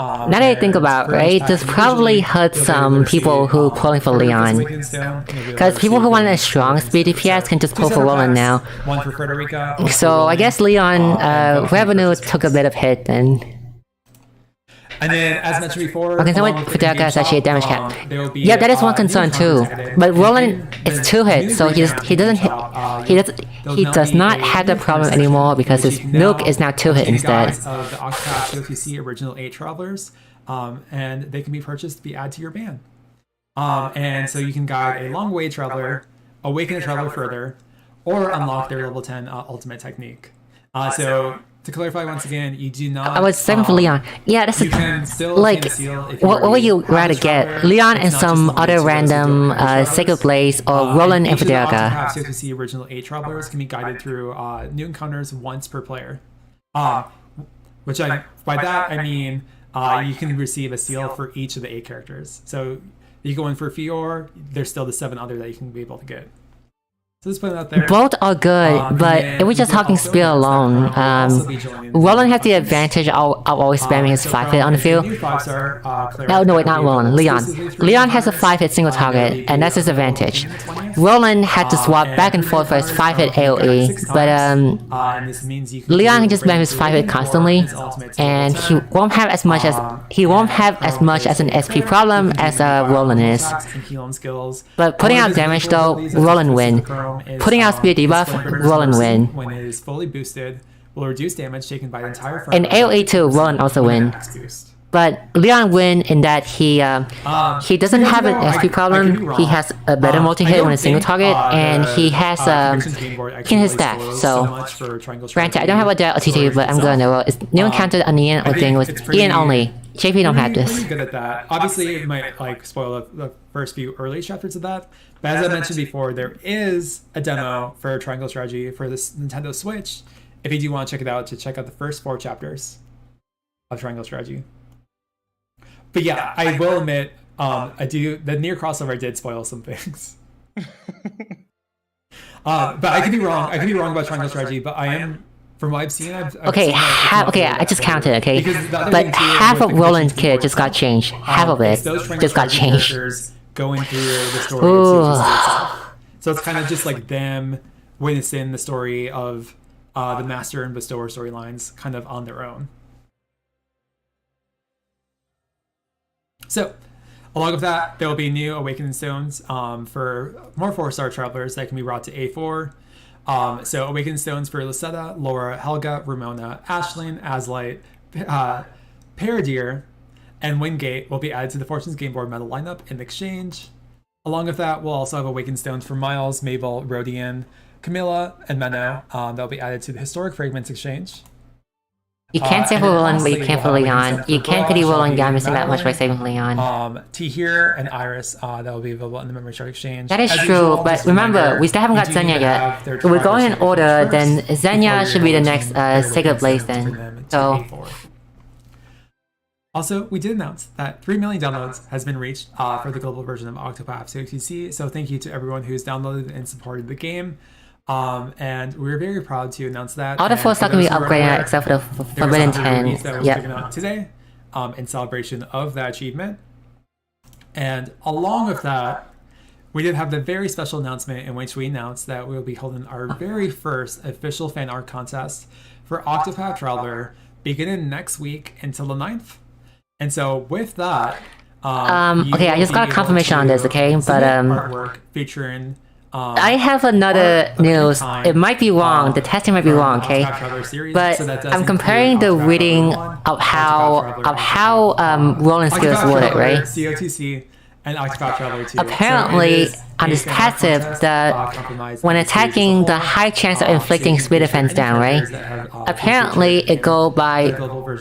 S1: Now that I think about, right, this probably hurt some people who pulling for Leon. Because people who want a strong speed DPS can just pull for Roland now. So I guess Leon revenue took a bit of hit and...
S2: And then, as mentioned before,
S1: okay, so Frederica is actually a damage cap. Yeah, that is one concern too. But Roland is 2 hits, so he does not have the problem anymore because his milk is now 2 hit instead.
S2: Of the Octopath COTC original 8 travelers, and they can be purchased to be added to your band. And so you can guide a long way traveler, awaken a traveler further, or unlock their level 10 ultimate technique. So. To clarify once again, you do not.
S1: I was saving for Leon. Yeah, that's like. What would you rather get? Leon and some other random Sacred Blaze, or Roland and Frederica?
S2: COTC original 8 travelers can be guided through new encounters once per player. By that I mean you can receive a seal for each of the 8 characters. So you go in for Fior, there's still the 7 other that you can be able to get. So let's put it out there.
S1: Both are good, but if we're just talking spear alone, Roland has the advantage of always spamming his 5-hit on the field. No, wait, not Roland. Leon. Leon has a 5-hit single target, and that's his advantage. Roland had to swap back and forth for his 5-hit AoE, but Leon can just spam his 5-hit constantly, and he won't have as much as an SP problem as Roland is. But putting out damage though, Roland win. Putting out speed debuff, Roland win.
S2: When it is fully boosted, will reduce damage taken by the entire front.
S1: And AoE too, Roland also win. But Leon win in that he doesn't have an SP problem. He has a better multi-hit when a single target, and he has can hit staff. So granted, I don't have a Dell OTT, but I'm gonna roll. It's new encounter on the end thing with Ian only. JP don't have this.
S2: Good at that. Obviously, it might spoil the first few early chapters of that. But as I mentioned before, there is a demo for Triangle Strategy for this Nintendo Switch. If you do want to check it out, check out the first 4 chapters of Triangle Strategy. But yeah, I will admit, The near crossover did spoil some things. But I could be wrong. I could be wrong about triangle strategy, but I am, from what I've seen,
S1: okay, I just counted, okay? But half of Roland's kit just got changed. Half of it just got changed.
S2: Going through the story of COTC itself. So it's kind of just like them witnessing the story of the Master and Bestower storylines kind of on their own. So, along with that, there will be new Awakening Stones for more 4-star travelers that can be brought to A4. So Awakening Stones for Lucetta, Laura, Helga, Ramona, Aisling, Azlight, Paradir, and Wingate will be added to the Fortunes Game Board medal lineup in exchange. Along with that, we'll also have Awakened Stones for Miles, Mabel, Rodian, Camilla, and Menno. That'll be added to the Historic Fragments exchange.
S1: You can't save for Roland, but you can't for Leon. You can't pity Roland Guy missing that much by saving Leon.
S2: Tahir and Iris, that will be available in the Memory Shard exchange.
S1: That is true, but remember, we still haven't got Xenia yet. If we're going in order, then Xenia should be the next Sacred Blaze then. So...
S2: Also, we did announce that 3 million downloads has been reached for the global version of Octopath COTC, so thank you to everyone who's downloaded and supported the game. And we're very proud to announce that.
S1: All the 4 stuff can be upgraded except for the Forbidden 10.
S2: That was taken out today in celebration of that achievement. And along with that, we did have the very special announcement in which we announced that we will be holding our very first official fan art contest for Octopath Traveler beginning next week until the 9th. And so with that,
S1: okay, I just got a confirmation on this, okay? But
S2: artwork featuring
S1: I have another news. It might be wrong. The testing might be wrong, okay? But I'm comparing the reading of how Roland skills worded, right?
S2: COTC and Octopath Traveler 2.
S1: Apparently, on this passive, that when attacking, the high chance of inflicting speed defense down, right? Apparently, it go by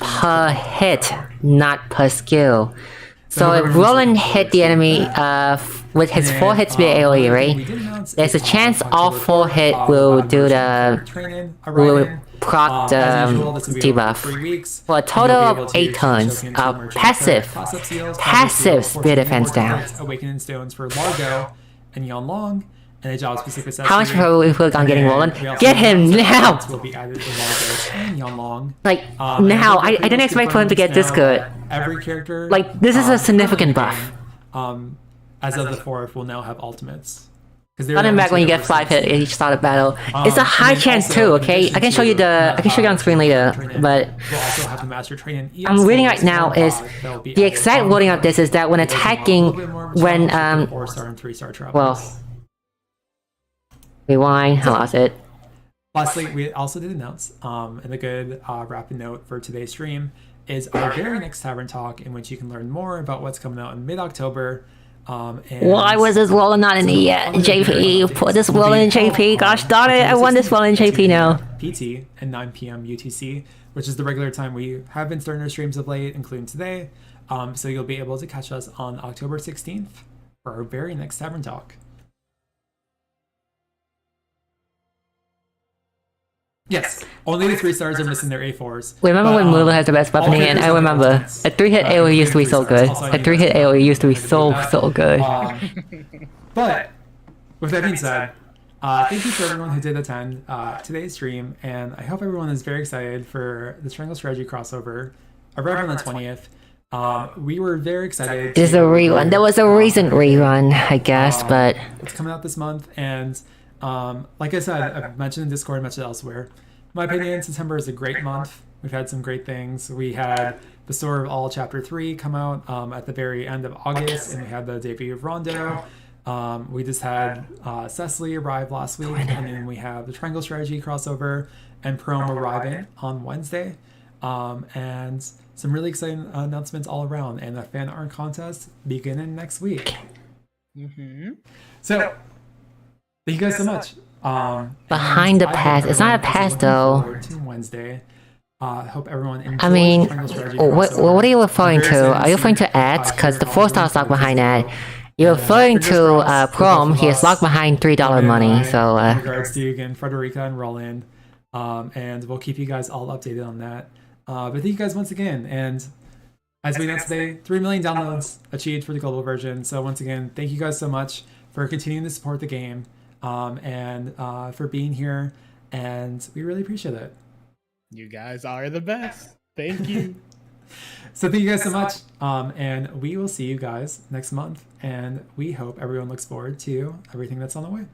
S1: per hit, not per skill. So if Roland hit the enemy with his 4 hit speed AoE, right? There's a chance all 4 hit will do the proc the debuff for a total of 8 turns of passive speed defense down.
S2: Awakening Stones for Largo and Yon Long. And a job specific accessory.
S1: How much trouble we put on getting Roland? Get him now!
S2: Will be added to Largo and Yon Long.
S1: Like, now, I didn't expect for him to get this good.
S2: Every character...
S1: Like, this is a significant buff.
S2: As of the 4th, will now have ultimates.
S1: Running back when you get 5 hit each start of battle. It's a high chance too, okay? I can show you on screen later, but I'm reading right now is the exact wording of this is that when attacking, when
S2: 4-star and 3-star travelers.
S1: Rewind, I lost it.
S2: Lastly, we also did announce, and a good rapid note for today's stream is our very next Tavern Talk, in which you can learn more about what's coming out in mid-October.
S1: Why was this Roland not in it yet? JP, put this Roland in JP. Gosh darn it, I want this Roland in JP now.
S2: PT and 9 p.m. UTC, which is the regular time we have been starting our streams of late, including today. So you'll be able to catch us on October 16th for our very next Tavern Talk. Yes, only the 3-stars are missing their A4s.
S1: Remember when Lulu has the best weapon again? I remember. A 3-hit AoE used to be so good. A 3-hit AoE used to be so good.
S2: But, with that being said, thank you for everyone who did attend today's stream, and I hope everyone is very excited for the Triangle Strategy crossover arriving on the 20th. We were very excited.
S1: There's a rerun. There was a recent rerun, I guess, but...
S2: It's coming out this month, and... like I said, I've mentioned in Discord, mentioned elsewhere. In my opinion, September is a great month. We've had some great things. We had the Story of All Chapter 3 come out at the very end of August, and we had the debut of Rondo. We just had Cecily arrive last week, and then we have the Triangle Strategy crossover and Prom arriving on Wednesday. And some really exciting announcements all around, and a fan art contest beginning next week. So... thank you guys so much.
S1: Behind the pass. It's not a pass though.
S2: Wednesday. Hope everyone enjoys.
S1: I mean, what are you referring to? Are you referring to ads? Because the 4-star's locked behind ad. You're referring to Prom. He is locked behind $3 money. So.
S2: In regards to you again, Frederica and Roland, and we'll keep you guys all updated on that. But thank you guys once again, and as we announced today, 3 million downloads achieved for the global version. So once again, thank you guys so much for continuing to support the game, and for being here, and we really appreciate it.
S3: You guys are the best. Thank you.
S2: So thank you guys so much, and we will see you guys next month, and we hope everyone looks forward to everything that's on the way.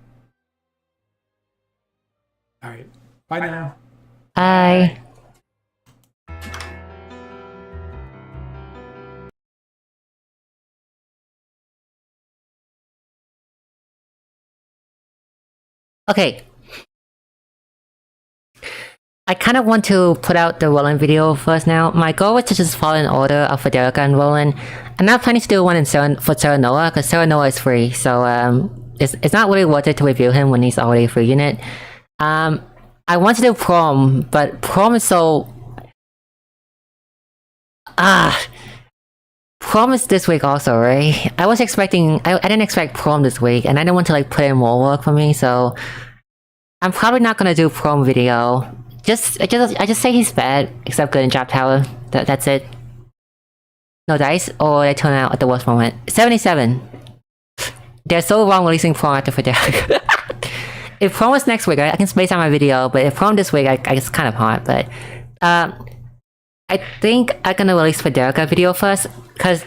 S2: All right, bye now.
S1: Bye. Okay. I kind of want to put out the Roland video first now. My goal was to just follow in order of Frederica and Roland. I'm not planning to do one in for Serenoa, because Serenoa is free, so it's not really worth it to review him when he's already a free unit. I want to do Prom, but Prom is so... Prom is this week also, right? I was expecting... I didn't expect Prom this week, and I didn't want to like put in more work for me, so... I'm probably not gonna do Prom video. I just say he's bad, except good in Drop Tower. That's it. No dice, or they turn out at the worst moment. 77. They're so wrong releasing Prom after Frederica. If Prom was next week, I can space out my video, but if Prom this week, it's kind of hard, but... I think I'm gonna release Frederica video first, because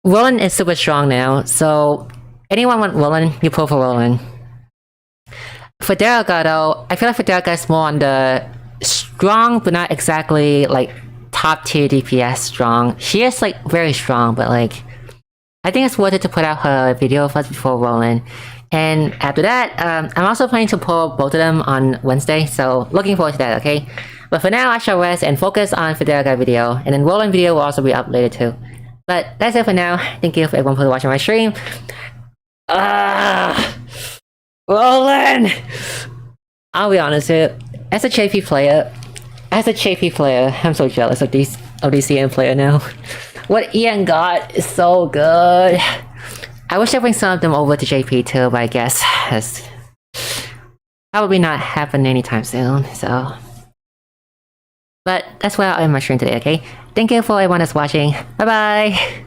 S1: Roland is super strong now, so... Anyone want Roland, you pull for Roland. Frederica though, I feel like Frederica is more on the strong, but not exactly like top tier DPS strong. She is like very strong, but like I think it's worth it to put out her video first before Roland. And after that, I'm also planning to pull both of them on Wednesday, so looking forward to that, okay? But for now, I shall rest and focus on Frederica video, and then Roland video will also be up later too. But that's it for now. Thank you for everyone for watching my stream. Roland! I'll be honest here, as a JP player, I'm so jealous of these EN player now. What EN got is so good. I wish I bring some of them over to JP too, but I guess that's probably not happening anytime soon, so... But that's where I'll end my stream today, okay? Thank you for everyone that's watching. Bye bye!